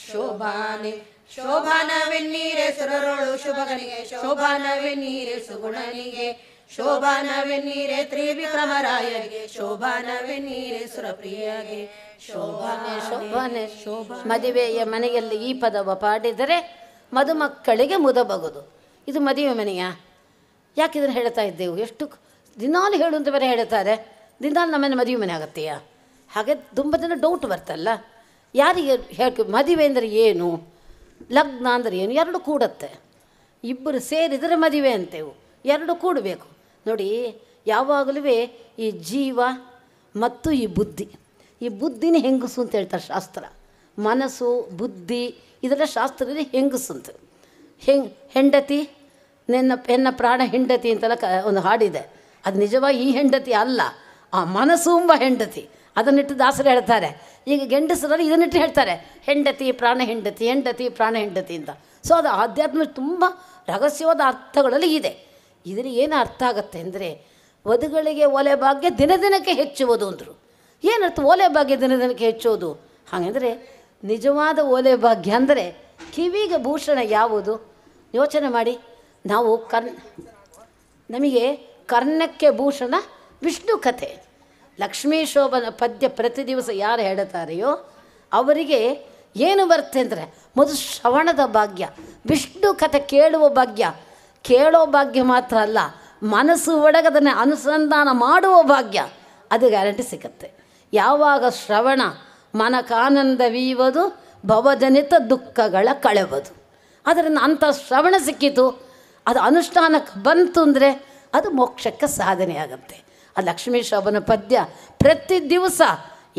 S2: ಶೋಭಾನೆ ಶೋಭಾನವೆನ್ನೀರೆ ಸುರರೋಳು ಶುಭಗನಿಗೆ ಶೋಭಾನವೆನ್ನೀರೆ ಸುಗುಣನಿಗೆ ಶೋಭಾನವೆನ್ನೀರೆ ತ್ರಿವಿಕ್ರಮರಾಯರಿಗೆ ಶೋಭಾನವೆನ್ನೀರೆ ಸುರಪ್ರಿಯಗೆ ಶೋಭಾನೆ
S1: ಶೋಭಾನೆ ಮದುವೆಯ ಮನೆಯಲ್ಲಿ ಈ ಪದವ ಪಾಡಿದರೆ ಮದುಮಕ್ಕಳಿಗೆ ಮುದಬಹುದು. ಇದು ಮದುವೆ ಮನೆಯ ಯಾಕೆ ಇದನ್ನು ಹೇಳ್ತಾ ಇದ್ದೆವು? ಎಷ್ಟು ದಿನಾಲು ಹೇಳು ಅಂತ ಬೇರೆ ಹೇಳ್ತಾರೆ. ದಿನಾಲು ನಮ್ಮನೆ ಮದುವೆ ಮನೆ ಆಗತ್ತೆಯಾ? ಹಾಗೆ ತುಂಬ ಜನ ಡೌಟ್ ಬರ್ತಲ್ಲ. ಯಾರಿಗೆ ಹೇಳಿ ಮದುವೆ ಅಂದರೆ ಏನು, ಲಗ್ನ ಅಂದರೆ ಏನು? ಎರಡು ಕೂಡತ್ತೆ. ಇಬ್ಬರು ಸೇರಿದರೆ ಮದುವೆ ಅಂತೇವು. ಎರಡು ಕೂಡಬೇಕು ನೋಡಿ. ಯಾವಾಗಲೂ ಈ ಜೀವ ಮತ್ತು ಈ ಬುದ್ಧಿನೇ ಹೆಂಗಸು ಅಂತ ಹೇಳ್ತಾರೆ ಶಾಸ್ತ್ರ. ಮನಸ್ಸು ಬುದ್ಧಿ ಇದೆಲ್ಲ ಶಾಸ್ತ್ರದಲ್ಲಿ ಹೆಂಗಸು ಅಂತ. ಹೆಂಡತಿ ಎನ್ನ ಪ್ರಾಣ ಹೆಂಡತಿ ಅಂತೆಲ್ಲ ಒಂದು ಹಾಡಿದೆ. ಅದು ನಿಜವಾಗಿ ಈ ಹೆಂಡತಿ ಅಲ್ಲ, ಆ ಮನಸ್ಸು ಎಂಬ ಹೆಂಡತಿ. ಅದನ್ನಿಟ್ಟು ದಾಸರು ಹೇಳ್ತಾರೆ. ಈಗ ಗಂಡಸರಲ್ಲಿ ಇದನ್ನಿಟ್ಟು ಹೇಳ್ತಾರೆ, ಹೆಂಡತಿ ಪ್ರಾಣ ಹೆಂಡತಿ, ಹೆಂಡತಿ ಪ್ರಾಣ ಹೆಂಡತಿ ಅಂತ. ಸೊ ಅದು ಆಧ್ಯಾತ್ಮ ತುಂಬ ರಹಸ್ಯವಾದ ಅರ್ಥಗಳಲ್ಲಿ ಇದೆ. ಇದರಲ್ಲಿ ಏನು ಅರ್ಥ ಆಗುತ್ತೆ ಅಂದರೆ, ವಧುಗಳಿಗೆ ಒಲೆ ಭಾಗ್ಯ ದಿನ ದಿನಕ್ಕೆ ಹೆಚ್ಚುವುದು ಅಂದರು. ಏನರ್ಥ ಓಲೆ ಭಾಗ್ಯ ದಿನ ದಿನಕ್ಕೆ ಹೆಚ್ಚೋದು? ಹಾಗೆಂದರೆ ನಿಜವಾದ ಓಲೆ ಭಾಗ್ಯ ಅಂದರೆ ಕಿವಿಗೆ ಭೂಷಣ ಯಾವುದು? ಯೋಚನೆ ಮಾಡಿ. ನಾವು ನಮಗೆ ಕರ್ಣಕ್ಕೆ ಭೂಷಣ ವಿಷ್ಣು ಕಥೆ. ಲಕ್ಷ್ಮೀ ಶೋಭನ ಪದ್ಯ ಪ್ರತಿ ದಿವಸ ಯಾರು ಹೇಳ್ತಾರೆಯೋ ಅವರಿಗೆ ಏನು ಬರುತ್ತೆ ಅಂದರೆ ಮೊದಲು ಶ್ರವಣದ ಭಾಗ್ಯ, ವಿಷ್ಣು ಕಥೆ ಕೇಳುವ ಭಾಗ್ಯ. ಕೇಳೋ ಭಾಗ್ಯ ಮಾತ್ರ ಅಲ್ಲ, ಮನಸ್ಸು ಒಳಗೆ ಅದನ್ನು ಅನುಸಂಧಾನ ಮಾಡುವ ಭಾಗ್ಯ, ಅದು ಗ್ಯಾರಂಟಿ ಸಿಗುತ್ತೆ. ಯಾವಾಗ ಶ್ರವಣ ಮನಕಾನಂದವೀವುದು ಭವಜನಿತ ದುಃಖಗಳ ಕಳೆವುದು. ಅದರಿಂದ ಅಂಥ ಶ್ರವಣ ಸಿಕ್ಕಿತು, ಅದು ಅನುಷ್ಠಾನಕ್ಕೆ ಬಂತು ಅಂದರೆ ಅದು ಮೋಕ್ಷಕ್ಕೆ ಸಾಧನೆ ಆಗುತ್ತೆ. ಆ ಲಕ್ಷ್ಮೀ ಶೋಭನ ಪದ್ಯ ಪ್ರತಿ ದಿವಸ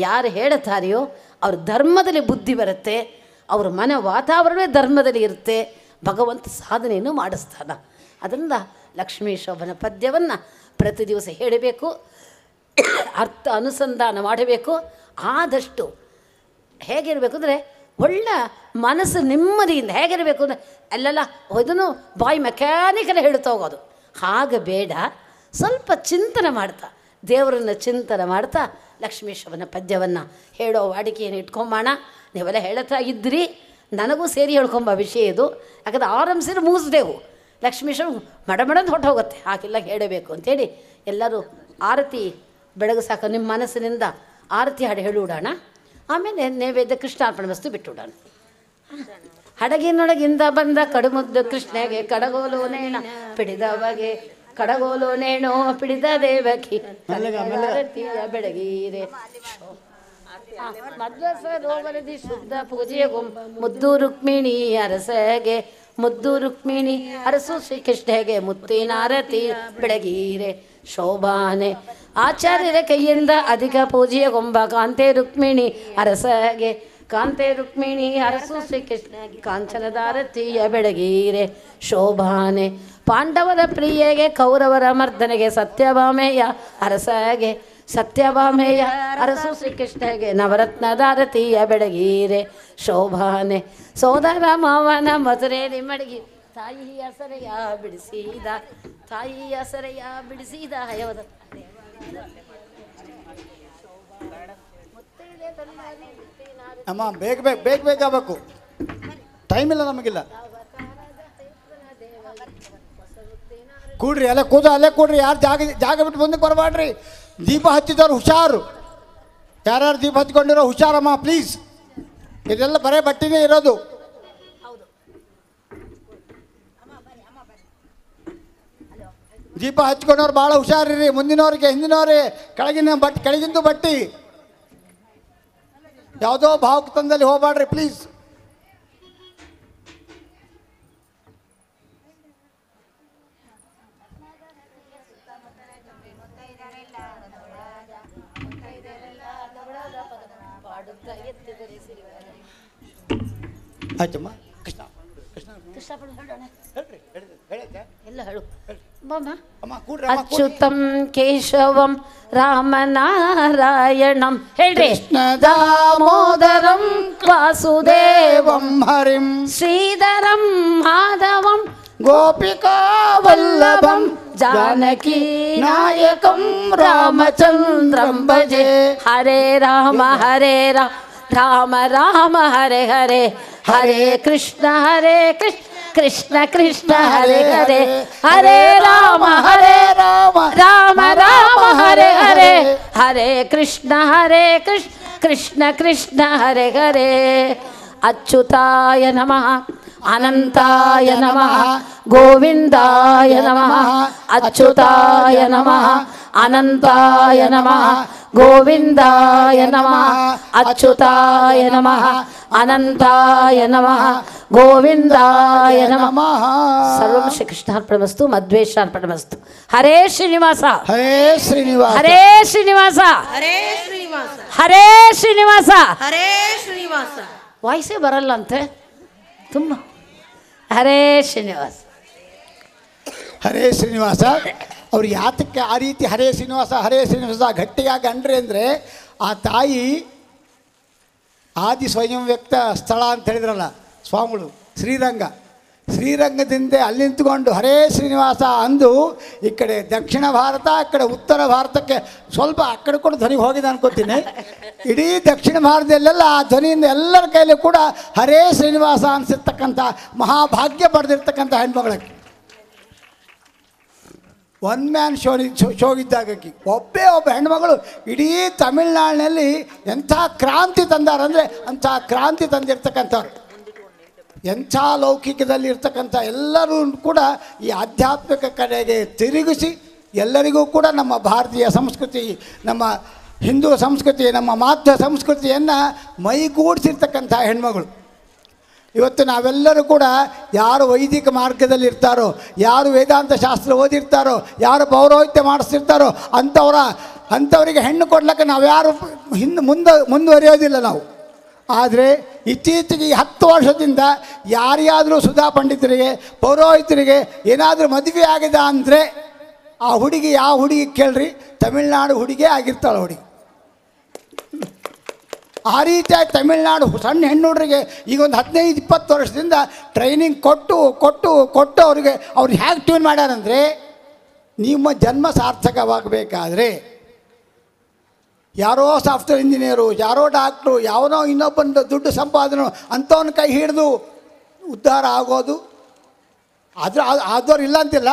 S1: ಯಾರು ಹೇಳ್ತಾರೆಯೋ ಅವ್ರ ಧರ್ಮದಲ್ಲಿ ಬುದ್ಧಿ ಬರುತ್ತೆ, ಅವ್ರ ಮನೆ ವಾತಾವರಣವೇ ಧರ್ಮದಲ್ಲಿ ಇರುತ್ತೆ, ಭಗವಂತ ಸಾಧನೆಯನ್ನು ಮಾಡಿಸ್ತಾನೆ. ಅದರಿಂದ ಲಕ್ಷ್ಮೀ ಶೋಭನ ಪದ್ಯವನ್ನು ಪ್ರತಿ ದಿವಸ ಹೇಳಬೇಕು, ಅರ್ಥ ಅನುಸಂಧಾನ ಮಾಡಬೇಕು. ಆದಷ್ಟು ಹೇಗಿರಬೇಕು ಅಂದರೆ ಒಳ್ಳೆ ಮನಸ್ಸು ನೆಮ್ಮದಿಯಿಂದ ಹೇಗಿರಬೇಕು ಅಂದರೆ ಅಲ್ಲೆಲ್ಲ ಇದನ್ನು ಬಾಯಿ ಮೆಕ್ಯಾನಿಕಲ್ ಹೇಳ್ತಾ ಹೋಗೋದು ಹಾಗೆ ಬೇಡ. ಸ್ವಲ್ಪ ಚಿಂತನೆ ಮಾಡ್ತಾ, ದೇವರನ್ನು ಚಿಂತನೆ ಮಾಡ್ತಾ ಲಕ್ಷ್ಮೀ ಶೋಭನ ಪದ್ಯವನ್ನು ಹೇಳೋ ವಾಡಿಕೆಯನ್ನು ಇಟ್ಕೊಂಬೋಣ. ನೀವೆಲ್ಲ ಹೇಳ್ತಾ ಇದ್ರಿ, ನನಗೂ ಸೇರಿ ಹೇಳ್ಕೊಂಬ ವಿಷಯ ಇದು. ಯಾಕಂದರೆ ಆರಂಭಿಸಿದ್ರೆ ಮುಗಿಸ್ದೆವು. ಲಕ್ಷ್ಮೀ ಶೋಭ ಮಡಮಡಂದು ಹೊಟ್ಟು ಹೋಗುತ್ತೆ, ಹಾಗೆಲ್ಲ ಹೇಳಬೇಕು ಅಂಥೇಳಿ ಎಲ್ಲರೂ ಆರತಿ ಬೆಳಗ್ಗೆ ಸಾಕು ನಿಮ್ಮ ಮನಸ್ಸಿನಿಂದ ಆರತಿ ಹಾಡು ಹೇಳಿಬಿಡೋಣ. ಆಮೇಲೆ ನೈವೇದ್ಯ ಕೃಷ್ಣಾರ್ಪಣೆ ವಸ್ತು ಬಿಟ್ಟುಬಿಡೋಣ. ಹಡಗಿನೊಳಗಿಂದ ಬಂದ ಕಡುಮುದ್ದು ಕೃಷ್ಣಗೆ ಕಡಗೋಲು ನೇಣ ಪಿಡಿದವಗೆ ಕಡಗೋಲು ನೇಣೋ ಪಿಡಿದ ದೇವಕಿ ಬೆಳಗೀರೆ ಮಧ್ವಸರೋವರದಿ ಶುದ್ಧ ಪೂಜೆಯ ಮುದ್ದು ರುಕ್ಮಿಣಿ ಅರಸಗೆ ಮುದ್ದು ರುಕ್ಮಿಣಿ ಅರಸು ಶ್ರೀಕೃಷ್ಣಗೆ ಮುತ್ತಿನಾರತಿ ಬೆಳಗೀರೆ ಶೋಭಾನೆ ಆಚಾರ್ಯರ ಕೈಯಿಂದ ಅಧಿಕ ಪೂಜೆಯ ಗೊಂಬ ಕಾಂತೆ ರುಕ್ಮಿಣಿ ಅರಸಗೆ ಕಾಂತೆ ರುಕ್ಮಿಣಿ ಅರಸು ಶ್ರೀಕೃಷ್ಣ ಕಾಂಚನದಾರತಿಯ ಬೆಳಗೀರೆ ಶೋಭಾನೆ ಪಾಂಡವರ ಪ್ರಿಯೆಗೆ ಕೌರವರ ಮರ್ದನೆಗೆ ಸತ್ಯಭಾಮೆಯ ಅರಸಗೆ ಸತ್ಯಭಾಮೆಯ ಅರಸು ಶ್ರೀಕೃಷ್ಣಗೆ ನವರತ್ನದಾರತಿಯ ಬೆಳಗೀರೆ ಶೋಭಾನೆ ಸೋದರ ಮಾವನ ಮಧುರೇಲಿ ಮಡಗಿ ತಾಯಿ ಹಸರೆಯ ಬಿಡಿಸಿದ ತಾಯಿ ಹಸರೆಯ ಬಿಡಿಸಿದ ಹಯವದ
S4: ಅಮ್ಮ ಬೇಗ ಬೇಗ ಬೇಗ ಬೇಗ ಆಗಬೇಕು, ಟೈಮ್ ಇಲ್ಲ ನಮಗಿಲ್ಲ. ಕೂಡ್ರಿ ಅಲ್ಲೇ ಅಲ್ಲೇ ಕೂಡ್ರಿ, ಯಾರು ಜಾಗ ಬಿಟ್ಟು ಮುಂದಕ್ಕೆ ಬರಬೇಡ್ರಿ. ದೀಪ ಹಚ್ಚಿದವ್ರು ಹುಷಾರು, ಯಾರ್ಯಾರು ದೀಪ ಹಚ್ಕೊಂಡಿರೋ ಹುಷಾರಮ್ಮ ಪ್ಲೀಸ್. ಇದೆಲ್ಲ ಬರೇ ಬಟ್ಟಿನೇ ಇರೋದು. ದೀಪ ಹಚ್ಕೊಂಡವ್ರು ಭಾಳ ಹುಷಾರಿರಿ. ಮುಂದಿನವ್ರಿಗೆ ಹಿಂದಿನವ್ರಿಗೆ ಕೆಳಗಿಂದು ಬಟ್ಟಿ ಯಾವುದೋ ಭಾವುಕತನದಲ್ಲಿ ಹೋಗ್ಬೇಡ್ರಿ ಪ್ಲೀಸ್. ಆಯ್ತಮ್ಮ. ಕೃಷ್ಣ ಕೃಷ್ಣ
S1: ಕೃಷ್ಣ ಪದ ಹೇಳೋಣ ಎಲ್ಲ ಹೇಳು ಬಾಮ್ಮ.
S4: ಅಮ್ಮ ಕೂಡ್ರಿ
S1: ಅಚ್ಯುತಂ ಕೇಶವಂ ರಾಮನಾರಾಯಣಂ ಹೇಳ್ರಿ. ದಾಮೋದರಂ ವಾಸುದೇವಂ
S4: ಹರಿಂ
S1: ಶ್ರೀಧರಂ ಮಾಧವಂ
S4: ಗೋಪಿಕಾ
S1: ವಲ್ಲಭಂ ಜಾನಕಿ ನಾಯಕಂ ರಾಮಚಂದ್ರಂ ಭಜೆ. ಹರೇ ರಾಮ ರಾಮ ರಾಮ ಹರೇ ಹರೇ, ಹರೇ ಕೃಷ್ಣ ಕೃಷ್ಣ ಕೃಷ್ಣ ಹರೇ ಹರೇ, ಹರೇ ರಾಮ ರಾಮ ರಾಮ ಹರೇ ಹರೇ, ಹರೇ ಕೃಷ್ಣ ಕೃಷ್ಣ ಕೃಷ್ಣ ಹರೇ ಹರೇ. ಅಚ್ಯುತಾಯ ನಮಃ ಅನಂತಾಯ ನಮಃ ಗೋವಿಂದಾಯ ನಮಃ. ಅಚ್ಯುತಾಯ ನಮಃ ಅನಂತಾಯ ನಮಃ ಗೋವಿಂದಾಯ ನಮಃ. ಅಚ್ಯುತಾಯ ನಮಃ ಅನಂತಾಯ ನಮಃ ಗೋವಿಂದಾಯ ನಮಃ. ಸರ್ವಂ ಶ್ರೀ ಕೃಷ್ಣಾರ್ಪಣಮಸ್ತು ಮಧ್ವೇಶಾರ್ಪಣಮಸ್ತು. ಹರೇ ಶ್ರೀನಿವಾಸ
S4: ಹರೇ ಶ್ರೀನಿವಾಸ
S1: ಹರೇ ಶ್ರೀನಿವಾಸ
S2: ಹರೇ ಶ್ರೀನಿವಾಸ
S1: ಹರೇ ಶ್ರೀನಿವಾಸ.
S2: ಹರೇ ಶ್ರೀನಿವಾಸ.
S1: ವಾಯ್ಸೇ ಬರಲ್ಲ ಅಂತೆ ತುಂಬ. ಹರೇ ಶ್ರೀನಿವಾಸ
S4: ಹರೇ ಶ್ರೀನಿವಾಸ. ಅವ್ರು ಯಾತಕ್ಕೆ ಆ ರೀತಿ ಹರೇ ಶ್ರೀನಿವಾಸ ಗಟ್ಟಿಯಾಗಿ ಅಂಡ್ರಿ ಅಂದರೆ ಆ ತಾಯಿ ಆದಿ ಸ್ವಯಂ ವ್ಯಕ್ತ ಸ್ಥಳ ಅಂತ ಹೇಳಿದ್ರಲ್ಲ ಸ್ವಾಮಿಗಳು, ಶ್ರೀರಂಗದಿಂದ ಅಲ್ಲಿ ನಿಂತ್ಕೊಂಡು ಹರೇ ಶ್ರೀನಿವಾಸ ಅಂದು ಈ ಕಡೆ ದಕ್ಷಿಣ ಭಾರತ ಆ ಕಡೆ ಉತ್ತರ ಭಾರತಕ್ಕೆ ಸ್ವಲ್ಪ ಆ ಕಡೆ ಕೂಡ ಧ್ವನಿ ಹೋಗಿದೆ ಅನ್ಕೋತೀನಿ. ಇಡೀ ದಕ್ಷಿಣ ಭಾರತದಲ್ಲೆಲ್ಲ ಆ ಧ್ವನಿಯಿಂದ ಎಲ್ಲರ ಕೈಲಿ ಕೂಡ ಹರೇ ಶ್ರೀನಿವಾಸ ಅನಿಸಿರ್ತಕ್ಕಂಥ ಮಹಾಭಾಗ್ಯ ಪಡೆದಿರ್ತಕ್ಕಂಥ ಹೆಣ್ಮಗಳಿಗೆ ಒನ್ ಮ್ಯಾನ್ ಶೋಗಿದ್ದಾಗಕ್ಕೆ ಒಬ್ಬ ಹೆಣ್ಮಗಳು ಇಡೀ ತಮಿಳ್ನಾಡಿನಲ್ಲಿ ಎಂಥ ಕ್ರಾಂತಿ ತಂದಾರಂದರೆ ಅಂಥ ಕ್ರಾಂತಿ ತಂದಿರ್ತಕ್ಕಂಥವ್ರು. ಎಂಥ ಲೌಕಿಕದಲ್ಲಿ ಇರ್ತಕ್ಕಂಥ ಎಲ್ಲರೂ ಕೂಡ ಈ ಆಧ್ಯಾತ್ಮಿಕ ಕಡೆಗೆ ತಿರುಗಿಸಿ ಎಲ್ಲರಿಗೂ ಕೂಡ ನಮ್ಮ ಭಾರತೀಯ ಸಂಸ್ಕೃತಿ, ನಮ್ಮ ಹಿಂದೂ ಸಂಸ್ಕೃತಿ, ನಮ್ಮ ಮಾಧ್ವ ಸಂಸ್ಕೃತಿಯನ್ನು ಮೈಗೂಡಿಸಿರ್ತಕ್ಕಂಥ ಹೆಣ್ಮಗಳು. ಇವತ್ತು ನಾವೆಲ್ಲರೂ ಕೂಡ ಯಾರು ವೈದಿಕ ಮಾರ್ಗದಲ್ಲಿ ಇರ್ತಾರೋ, ಯಾರು ವೇದಾಂತ ಶಾಸ್ತ್ರ ಓದಿರ್ತಾರೋ, ಯಾರು ಪೌರೋಹಿತ್ಯ ಮಾಡಿಸ್ತಿರ್ತಾರೋ ಅಂಥವರಿಗೆ ಹೆಣ್ಣು ಕೊಡ್ಲಿಕ್ಕೆ ನಾವು ಯಾರು ಮುಂದುವರಿಯೋದಿಲ್ಲ ನಾವು. ಆದರೆ ಇತ್ತೀಚೆಗೆ 10 ವರ್ಷದಿಂದ ಯಾರಿಗಾದರೂ ಸುಧಾ ಪಂಡಿತರಿಗೆ ಪೌರೋಹಿತರಿಗೆ ಏನಾದರೂ ಮದುವೆ ಆಗಿದೆ ಅಂದರೆ ಆ ಹುಡುಗಿ ಯಾವ ಹುಡುಗಿ ಕೇಳ್ರಿ, ತಮಿಳ್ನಾಡು ಹುಡುಗಿ ಆಗಿರ್ತಾಳೆ ಹುಡುಗಿ. ಆ ರೀತಿಯಾಗಿ ತಮಿಳ್ನಾಡು ಸಣ್ಣ ಹೆಣ್ಣುಡ್ರಿಗೆ ಈಗ ಒಂದು 15-20 ವರ್ಷದಿಂದ ಟ್ರೈನಿಂಗ್ ಕೊಟ್ಟು ಅವ್ರಿಗೆ ಹೇಗೆ ಟ್ಯೂನ್ ಮಾಡ್ಯಾರಂದರೆ, ನಿಮ್ಮ ಜನ್ಮ ಸಾರ್ಥಕವಾಗಬೇಕಾದ್ರೆ ಯಾರೋ ಸಾಫ್ಟ್ವೇರ್ ಇಂಜಿನಿಯರು, ಯಾರೋ ಡಾಕ್ಟ್ರು, ಯಾವನೋ ಇನ್ನೊಬ್ಬನ ದುಡ್ಡು ಸಂಪಾದನೆ ಅಂಥವನ್ನ ಕೈ ಹಿಡಿದು ಉದ್ಧಾರ ಆಗೋದು ಆದವ್ರು ಇಲ್ಲ ಅಂತಿಲ್ಲ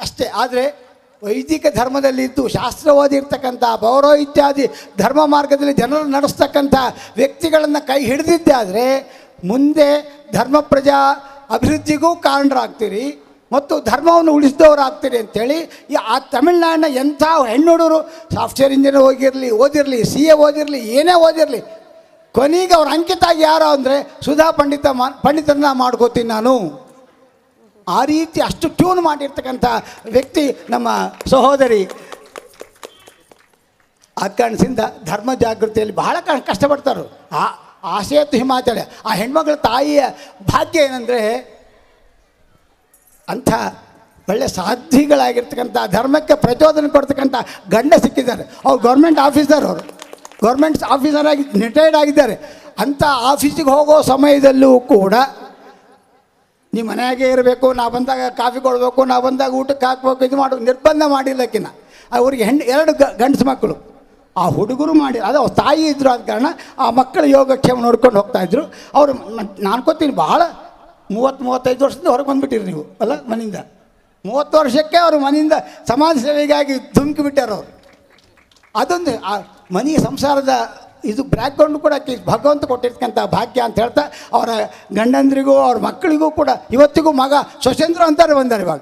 S4: ಅಷ್ಟೇ. ಆದರೆ ವೈದಿಕ ಧರ್ಮದಲ್ಲಿದ್ದು ಶಾಸ್ತ್ರ ಓದಿರ್ತಕ್ಕಂಥ ಪೌರೋಹಿತ್ಯಾದಿ ಧರ್ಮ ಮಾರ್ಗದಲ್ಲಿ ಜನರು ನಡೆಸ್ತಕ್ಕಂಥ ವ್ಯಕ್ತಿಗಳನ್ನು ಕೈ ಹಿಡಿದಿದ್ದಾದರೆ ಮುಂದೆ ಧರ್ಮ ಪ್ರಜಾ ಅಭಿವೃದ್ಧಿಗೂ ಕಾರಣರಾಗ್ತೀರಿ ಮತ್ತು ಧರ್ಮವನ್ನು ಉಳಿಸಿದವರಾಗ್ತೀರಿ ಅಂಥೇಳಿ ಆ ತಮಿಳ್ನಾಡಿನ ಎಂಥ ಹೆಣ್ಣುಡುಗರು ಸಾಫ್ಟ್ವೇರ್ ಇಂಜಿನಿಯರ್ ಓದಿರಲಿ CA ಓದಿರಲಿ, ಏನೇ ಓದಿರಲಿ, ಕೊನೆಗೆ ಅವ್ರ ಅಂಕಿತಾಗಿ ಯಾರು ಅಂದರೆ ಸುಧಾ ಪಂಡಿತರನ್ನ ಮಾಡ್ಕೋತೀನಿ ನಾನು. ಆ ರೀತಿ ಅಷ್ಟು ಟ್ಯೂನ್ ಮಾಡಿರ್ತಕ್ಕಂಥ ವ್ಯಕ್ತಿ ನಮ್ಮ ಸಹೋದರಿ. ಆ ಕಾರಣದಿಂದ ಧರ್ಮ ಜಾಗೃತಿಯಲ್ಲಿ ಬಹಳ ಕಷ್ಟಪಡ್ತಾರೆ. ಆಸೆಯತ್ತು ಹಿಮಾಚಲ ಆ ಹೆಣ್ಮಗಳ ತಾಯಿಯ ಭಾಗ್ಯ ಏನಂದರೆ ಅಂಥ ಒಳ್ಳೆ ಸಾಧ್ವಿಗಳಾಗಿರ್ತಕ್ಕಂಥ ಧರ್ಮಕ್ಕೆ ಪ್ರಚೋದನೆ ಕೊಡ್ತಕ್ಕಂಥ ಗಂಡ ಸಿಕ್ಕಿದ್ದಾರೆ. ಅವ್ರು ಗೌರ್ಮೆಂಟ್ ಆಫೀಸರಾಗಿ ರಿಟೈರ್ಡ್ ಆಗಿದ್ದಾರೆ. ಅಂಥ ಆಫೀಸಿಗೆ ಹೋಗೋ ಸಮಯದಲ್ಲೂ ಕೂಡ ನೀವು ಮನೆಯಾಗೆ ಇರಬೇಕು, ನಾ ಬಂದಾಗ ಕಾಫಿ ಕೊಡಬೇಕು, ನಾ ಬಂದಾಗ ಊಟಕ್ಕೆ ಹಾಕ್ಬೇಕು, ಇದು ಮಾಡು ನಿರ್ಬಂಧ ಮಾಡಿಲ್ಲಕ್ಕಿನ್ನ. ಅವ್ರಿಗೆ 2 ಗಂಡಸು ಮಕ್ಕಳು. ಆ ಹುಡುಗರು ಮಾಡಿ ಅದು ಅವ್ರ ತಾಯಿ ಇದ್ದರು, ಆದ ಕಾರಣ ಆ ಮಕ್ಕಳ ಯೋಗಕ್ಷೇಮ ನೋಡ್ಕೊಂಡು ಹೋಗ್ತಾಯಿದ್ರು. ಅವರು ನಾನು ಅನ್ಕೋತೀನಿ ಬಹಳ 30-35 ವರ್ಷದಿಂದ ಹೊರಗೆ ಬಂದುಬಿಟ್ಟಿರಿ ನೀವು ಅಲ್ಲ ಮನೆಯಿಂದ. 30 ವರ್ಷಕ್ಕೆ ಅವರು ಮನೆಯಿಂದ ಸಮಾಜ ಸೇವೆಗಾಗಿ ಧುಮುಕಿಬಿಟ್ಟಾರ ಅವರು. ಅದೊಂದು ಆ ಮನೆಯ ಸಂಸಾರದ ಇದು ಬ್ಯಾಕ್ಗ್ರೌಂಡು ಕೂಡ ಭಗವಂತ ಕೊಟ್ಟಿರ್ತಕ್ಕಂಥ ಭಾಗ್ಯ ಅಂತ ಹೇಳ್ತಾ ಅವರ ಗಂಡಂದ್ರಿಗೂ ಅವ್ರ ಮಕ್ಕಳಿಗೂ ಕೂಡ ಇವತ್ತಿಗೂ ಮಗ ಸ್ವತಂತ್ರ ಅಂತಾರೆ ಬಂದಾರೆ. ಇವಾಗ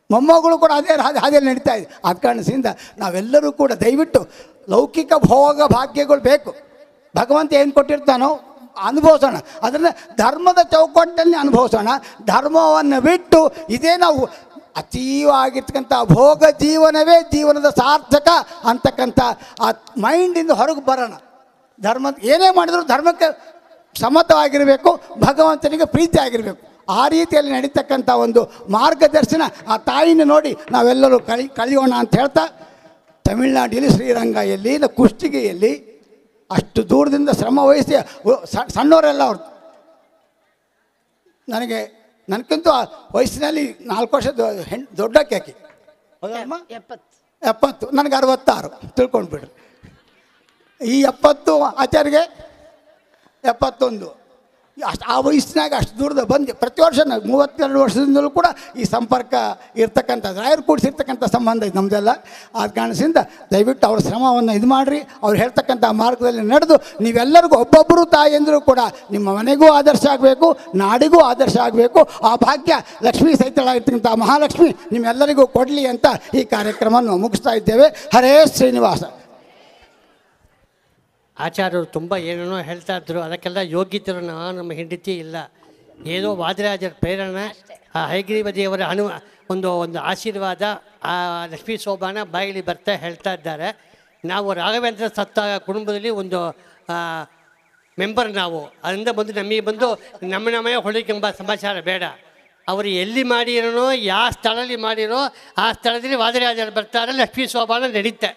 S4: ಮೊಮ್ಮಗಳು ಕೂಡ ಅದೇ ಹಾದಿಯಲ್ಲಿ ನಡೀತಾ ಇದೆ. ಆದ ಕಾರಣದಿಂದ ನಾವೆಲ್ಲರೂ ಕೂಡ ದಯವಿಟ್ಟು ಲೌಕಿಕ ಭೋಗ ಭಾಗ್ಯಗಳು ಬೇಕು. ಭಗವಂತ ಏನು ಕೊಟ್ಟಿರ್ತಾನೋ ಅನುಭವಿಸೋಣ, ಅದನ್ನು ಧರ್ಮದ ಚೌಕಟ್ಟಲ್ಲಿ ಅನುಭವಿಸೋಣ. ಧರ್ಮವನ್ನು ಬಿಟ್ಟು ಇದೇ ನಾವು ಅತೀವಾಗಿರ್ತಕ್ಕಂಥ ಭೋಗ ಜೀವನವೇ ಜೀವನದ ಸಾರ್ಥಕ ಅಂತಕ್ಕಂಥ ಆ ಮೈಂಡಿಂದ ಹೊರಗೆ ಬರೋಣ. ಏನೇ ಮಾಡಿದರೂ ಧರ್ಮಕ್ಕೆ ಸಮ್ಮತವಾಗಿರಬೇಕು, ಭಗವಂತನಿಗೆ ಪ್ರೀತಿ ಆಗಿರಬೇಕು. ಆ ರೀತಿಯಲ್ಲಿ ನಡೀತಕ್ಕಂಥ ಒಂದು ಮಾರ್ಗದರ್ಶನ ಆ ತಾಯಿನ ನೋಡಿ ನಾವೆಲ್ಲರೂ ಕಲಿಯೋಣ ಅಂತ ಹೇಳ್ತಾ, ತಮಿಳುನಾಡಿನಲ್ಲಿ ಶ್ರೀರಂಗ ಎಲ್ಲಿ ಇಲ್ಲ ಕುಷ್ಟಗಿಯಲ್ಲಿ ಅಷ್ಟು ದೂರದಿಂದ ಶ್ರಮ ವಹಿಸಿ ಸಣ್ಣವರೆಲ್ಲ ಅವ್ರು ನನಗಿಂತ ವಯಸ್ಸಿನಲ್ಲಿ 4 ವರ್ಷ ದೊಡ್ಡಕ್ಕೆ ಹಾಕಿ 70, ನನಗೆ 66 ತಿಳ್ಕೊಂಡ್ಬಿಡ್ರಿ. ಈ 70 ಆಚಾರ್ಯಗೆ 71. ಅಷ್ಟು ಆ ವಯಸ್ಸಿನಾಗ ಅಷ್ಟು ದೂರದ ಬಂದು ಪ್ರತಿ ವರ್ಷ 32 ವರ್ಷದಿಂದಲೂ ಕೂಡ ಈ ಸಂಪರ್ಕ ಇರ್ತಕ್ಕಂಥದ್ದು, ರಾಯರು ಕೂಡಿಸಿರ್ತಕ್ಕಂಥ ಸಂಬಂಧ ಇದು ನಮ್ಮದೆಲ್ಲ. ಆ ಕಾರಣದಿಂದ ದಯವಿಟ್ಟು ಅವ್ರ ಶ್ರಮವನ್ನು ಇದು ಮಾಡಿರಿ. ಅವ್ರು ಹೇಳ್ತಕ್ಕಂಥ ಮಾರ್ಗದಲ್ಲಿ ನಡೆದು ನೀವೆಲ್ಲರಿಗೂ ಒಬ್ಬೊಬ್ಬರು ತಾಯಿಯಂದರೂ ಕೂಡ ನಿಮ್ಮ ಮನೆಗೂ ಆದರ್ಶ ಆಗಬೇಕು, ನಾಡಿಗೂ ಆದರ್ಶ ಆಗಬೇಕು. ಆ ಭಾಗ್ಯ ಲಕ್ಷ್ಮೀ ಸಹಿತಳಾಗಿರ್ತಕ್ಕಂಥ ಮಹಾಲಕ್ಷ್ಮಿ ನಿಮ್ಮೆಲ್ಲರಿಗೂ ಕೊಡಲಿ ಅಂತ ಈ ಕಾರ್ಯಕ್ರಮವನ್ನು ಮುಗಿಸ್ತಾ ಇದ್ದೇವೆ. ಹರೇ ಶ್ರೀನಿವಾಸ.
S5: ಆಚಾರ್ಯರು ತುಂಬ ಏನೇನೋ ಹೇಳ್ತಾ ಇದ್ರು, ಅದಕ್ಕೆಲ್ಲ ಯೋಗ್ಯತೆಯರು ನಮ್ಮ ಹೆಂಡತಿ ಇಲ್ಲ. ಏನೋ ವಾದಿರಾಜರ ಪ್ರೇರಣೆ, ಆ ಹಯಗ್ರೀವ ದೇವರ ಒಂದು ಆಶೀರ್ವಾದ, ಆ ಲಕ್ಷ್ಮೀ ಶೋಭಾನ ಬಾಯಿಲಿ ಬರ್ತಾ ಹೇಳ್ತಾ ಇದ್ದಾರೆ. ನಾವು ರಾಘವೇಂದ್ರ ಸತ್ತ ಕುಟುಂಬದಲ್ಲಿ ಒಂದು ಮೆಂಬರ್ ನಾವು. ಅದರಿಂದ ಬಂದು ನಮಗೆ ಬಂದು ನಮ್ಮನೆ ಹೊಳಿಕೆಂಬ ಸಮಾಚಾರ ಬೇಡ. ಅವರು ಎಲ್ಲಿ ಮಾಡಿರೋ, ಯಾವ ಸ್ಥಳದಲ್ಲಿ ಮಾಡಿರೋ ಆ ಸ್ಥಳದಲ್ಲಿ ವಾದಿರಾಜರು ಬರ್ತಾರೆ, ಲಕ್ಷ್ಮೀ ಶೋಭಾನ ನಡೀತೆ.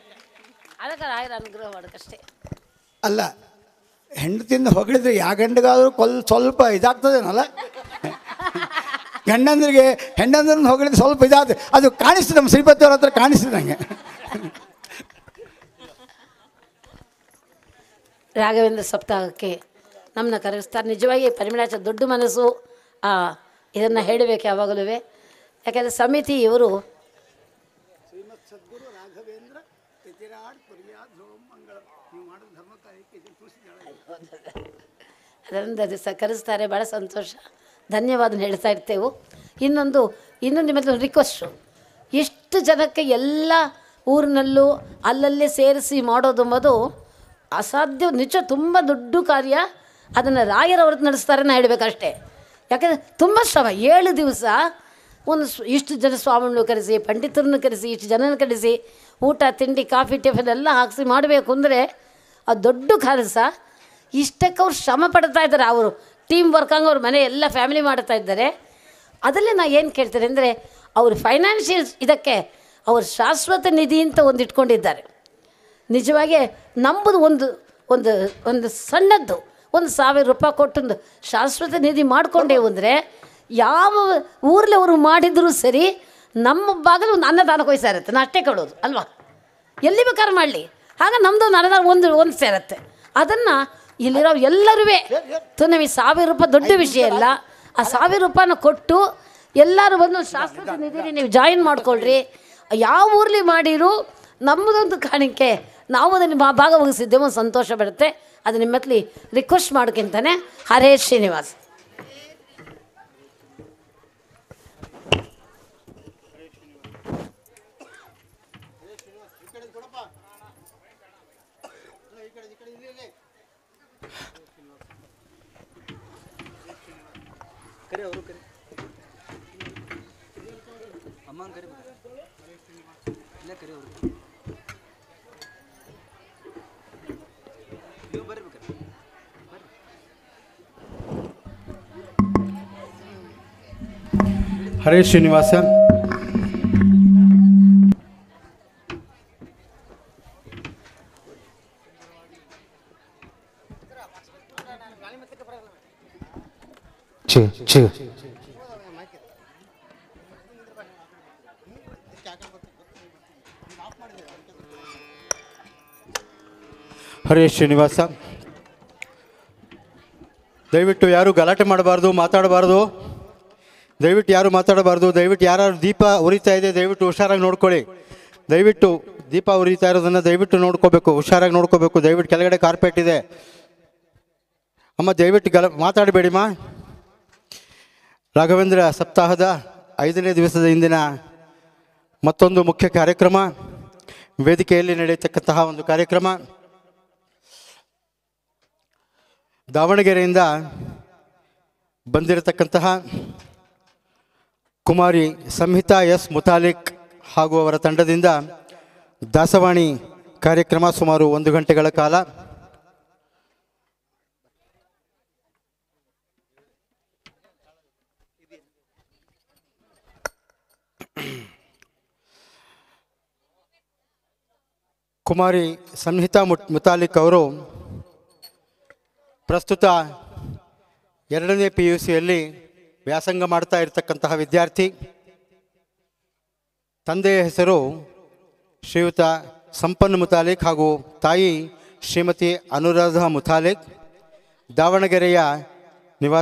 S1: ಅದಕ್ಕೆ ರಾಯರ ಅನುಗ್ರಹ ಮಾಡೋಕ್ಕಷ್ಟೇ.
S4: ಅಲ್ಲ, ಹೆಂಡತಿಯಿಂದ ಹೊಗಳಿದ್ರೆ ಯಾವ ಗಂಡಗಾದರೂ ಸ್ವಲ್ಪ ಇದಾಗ್ತದೇನಲ್ಲ. ಗಂಡಂದ್ರಿಗೆ ಹೆಂಡಂದ್ರನ್ನ ಹೊಗಳಿದ್ರೆ ಸ್ವಲ್ಪ ಇದಾಗ್ತದೆ. ಅದು ಕಾಣಿಸ್ತದೆ, ನಮ್ಮ ಶ್ರೀಪತಿ ಅವ್ರ ಹತ್ರ ಕಾಣಿಸ್ತದೆ ನನಗೆ.
S1: ರಾಘವೇಂದ್ರ ಸಪ್ತಾಹಕ್ಕೆ ನಮ್ಮನ್ನ ಕರೆಸ್ತಾರೆ. ನಿಜವಾಗಿ ಪರಿಮಳಾಚ ದೊಡ್ಡ ಮನಸ್ಸು ಇದನ್ನು ಹೇಳಬೇಕು ಯಾವಾಗಲೂ. ಯಾಕೆಂದರೆ ಸಮಿತಿ ಇವರು ಅದರಿಂದ ಕರೆಸ್ತಾರೆ. ಭಾಳ ಸಂತೋಷ, ಧನ್ಯವಾದ ಹೇಳ್ತಾ ಇರ್ತೇವೆ. ಇನ್ನೊಂದು ನಿಮ್ಮಲ್ಲಿ ರಿಕ್ವೆಸ್ಟು, ಎಷ್ಟು ಜನಕ್ಕೆ ಎಲ್ಲ ಊರಿನಲ್ಲೂ ಅಲ್ಲಲ್ಲೇ ಸೇರಿಸಿ ಮಾಡೋದು ಅಸಾಧ್ಯ. ನಿಜ ತುಂಬ ದೊಡ್ಡ ಕಾರ್ಯ. ಅದನ್ನು ರಾಯರವ್ರದ್ದು ನಡೆಸ್ತಾರೆ ನಾ ಹೇಳಬೇಕಷ್ಟೇ. ಯಾಕೆಂದರೆ ತುಂಬ ಶ್ರಮ. 7 ದಿವಸ ಇಷ್ಟು ಜನ ಸ್ವಾಮಿಗಳು ಕರೆಸಿ, ಪಂಡಿತರನ್ನು ಕರೆಸಿ, ಇಷ್ಟು ಜನನ ಕರೆಸಿ, ಊಟ ತಿಂಡಿ ಕಾಫಿ ಟಿಫನ್ ಎಲ್ಲ ಹಾಕಿಸಿ ಮಾಡಬೇಕು ಅಂದರೆ ಅದು ದೊಡ್ಡ ಕೆಲಸ. ಇಷ್ಟಕ್ಕೆ ಅವ್ರು ಶ್ರಮ ಪಡ್ತಾ ಇದ್ದಾರೆ. ಅವರು ಟೀಮ್ ವರ್ಕ್ ಹಂಗೆ ಅವ್ರ ಮನೆ ಎಲ್ಲ ಫ್ಯಾಮಿಲಿ ಮಾಡ್ತಾ ಇದ್ದಾರೆ. ಅದರಲ್ಲೇ ನಾನು ಏನು ಕೇಳ್ತೇನೆ ಅಂದರೆ, ಅವರು ಫೈನಾನ್ಷಿಯಲ್ ಇದಕ್ಕೆ ಅವರು ಶಾಶ್ವತ ನಿಧಿ ಅಂತ ಒಂದು ಇಟ್ಕೊಂಡಿದ್ದಾರೆ. ನಿಜವಾಗಿ ನಂಬುದು ಒಂದು ಸಣ್ಣದ್ದು 1,000 ರೂಪಾಯಿ ಕೊಟ್ಟೊಂದು ಶಾಶ್ವತ ನಿಧಿ ಮಾಡಿಕೊಂಡೇವು ಅಂದರೆ, ಯಾವ ಊರಲ್ಲಿ ಅವರು ಮಾಡಿದರೂ ಸರಿ ನಮ್ಮ ಭಾಗದ ಒಂದು ಅನ್ನದಾನಕ್ಕೆ ಹೋಗಿ ಸೇರುತ್ತೆ. ನಾನು ಅಷ್ಟೇ ಕೊಡೋದು ಅಲ್ವಾ, ಎಲ್ಲಿ ಬೇಕಾದ್ರೂ ಮಾಡಲಿ. ಆಗ ನಮ್ಮದು ಅನ್ನದಾನ ಒಂದು ಸೇರುತ್ತೆ. ಅದನ್ನು ಇಲ್ಲಿರೋ ಎಲ್ಲರೂ ನಮಗೆ 1,000 ರೂಪಾಯಿ ದೊಡ್ಡ ವಿಷಯ ಅಲ್ಲ. ಆ 1,000 ರೂಪಾಯಿನ ಕೊಟ್ಟು ಎಲ್ಲರೂ ಬಂದು ಶಾಶ್ವತ ನಿಧಿಲಿ ನೀವು ಜಾಯಿನ್ ಮಾಡ್ಕೊಳ್ರಿ. ಯಾವ ಊರ್ಲಿ ಮಾಡಿರು ನಮ್ಮದೊಂದು ಕಾಣಿಕೆ, ನಾವು ಅದನ್ನು ಭಾಗವಹಿಸಿದ್ದೇವೆ, ಒಂದು ಸಂತೋಷ ಬರುತ್ತೆ. ಅದು ನಿಮ್ಮ ಹತ್ಲಿ ರಿಕ್ವೆಸ್ಟ್ ಮಾಡೋಕ್ಕಿಂತಾನೆ. ಹರೇ ಶ್ರೀನಿವಾಸ್.
S6: ಹರೇ ಶ್ರೀನಿವಾಸ. ಹರೇ ಶ್ರೀನಿವಾಸ. ದಯವಿಟ್ಟು ಯಾರು ಗಲಾಟೆ ಮಾಡಬಾರ್ದು, ಮಾತಾಡಬಾರ್ದು. ದಯವಿಟ್ಟು ಯಾರು ಮಾತಾಡಬಾರ್ದು. ದಯವಿಟ್ಟು ಯಾರು ದೀಪ ಉರಿತಾ ಇದೆ ದಯವಿಟ್ಟು ಹುಷಾರಾಗಿ ನೋಡ್ಕೊಳ್ಳಿ. ದಯವಿಟ್ಟು ದೀಪ ಉರಿತಾ ಇರೋದನ್ನು ದಯವಿಟ್ಟು ನೋಡ್ಕೋಬೇಕು, ಹುಷಾರಾಗಿ ನೋಡ್ಕೋಬೇಕು. ದಯವಿಟ್ಟು ಕೆಳಗಡೆ ಕಾರ್ಪೆಟ್ ಇದೆ ಅಮ್ಮ, ದಯವಿಟ್ಟು ಮಾತಾಡಬೇಡಿಮ್ಮ. ರಾಘವೇಂದ್ರ ಸಪ್ತಾಹದ 5ನೇ ದಿವಸದ ಇಂದಿನ ಮತ್ತೊಂದು ಮುಖ್ಯ ಕಾರ್ಯಕ್ರಮ, ವೇದಿಕೆಯಲ್ಲಿ ನಡೆಯತಕ್ಕಂತಹ ಒಂದು ಕಾರ್ಯಕ್ರಮ. ದಾವಣಗೆರೆಯಿಂದ ಬಂದಿರತಕ್ಕಂತಹ ಕುಮಾರಿ ಸಂಹಿತಾ ಎಸ್ ಮುತಾಲಿಕ್ ಹಾಗೂ ಅವರ ತಂಡದಿಂದ ದಾಸವಾಣಿ ಕಾರ್ಯಕ್ರಮ ಸುಮಾರು 1 ಗಂಟೆಗಳ ಕಾಲ. ಕುಮಾರಿ ಸಂಹಿತಾ ಮುತಾಲಿಕ್ ಅವರು ಪ್ರಸ್ತುತ 2ನೇ PUCಯಲ್ಲಿ ವ್ಯಾಸಂಗ ಮಾಡ್ತಾ ಇರತಕ್ಕಂತಹ ವಿದ್ಯಾರ್ಥಿ. ತಂದೆಯ ಹೆಸರು ಶ್ರೀಯುತ ಸಂಪನ್ ಮುತಾಲಿಕ್ ಹಾಗೂ ತಾಯಿ ಶ್ರೀಮತಿ ಅನುರಾಧ ಮುತಾಲಿಕ್. ದಾವಣಗೆರೆಯ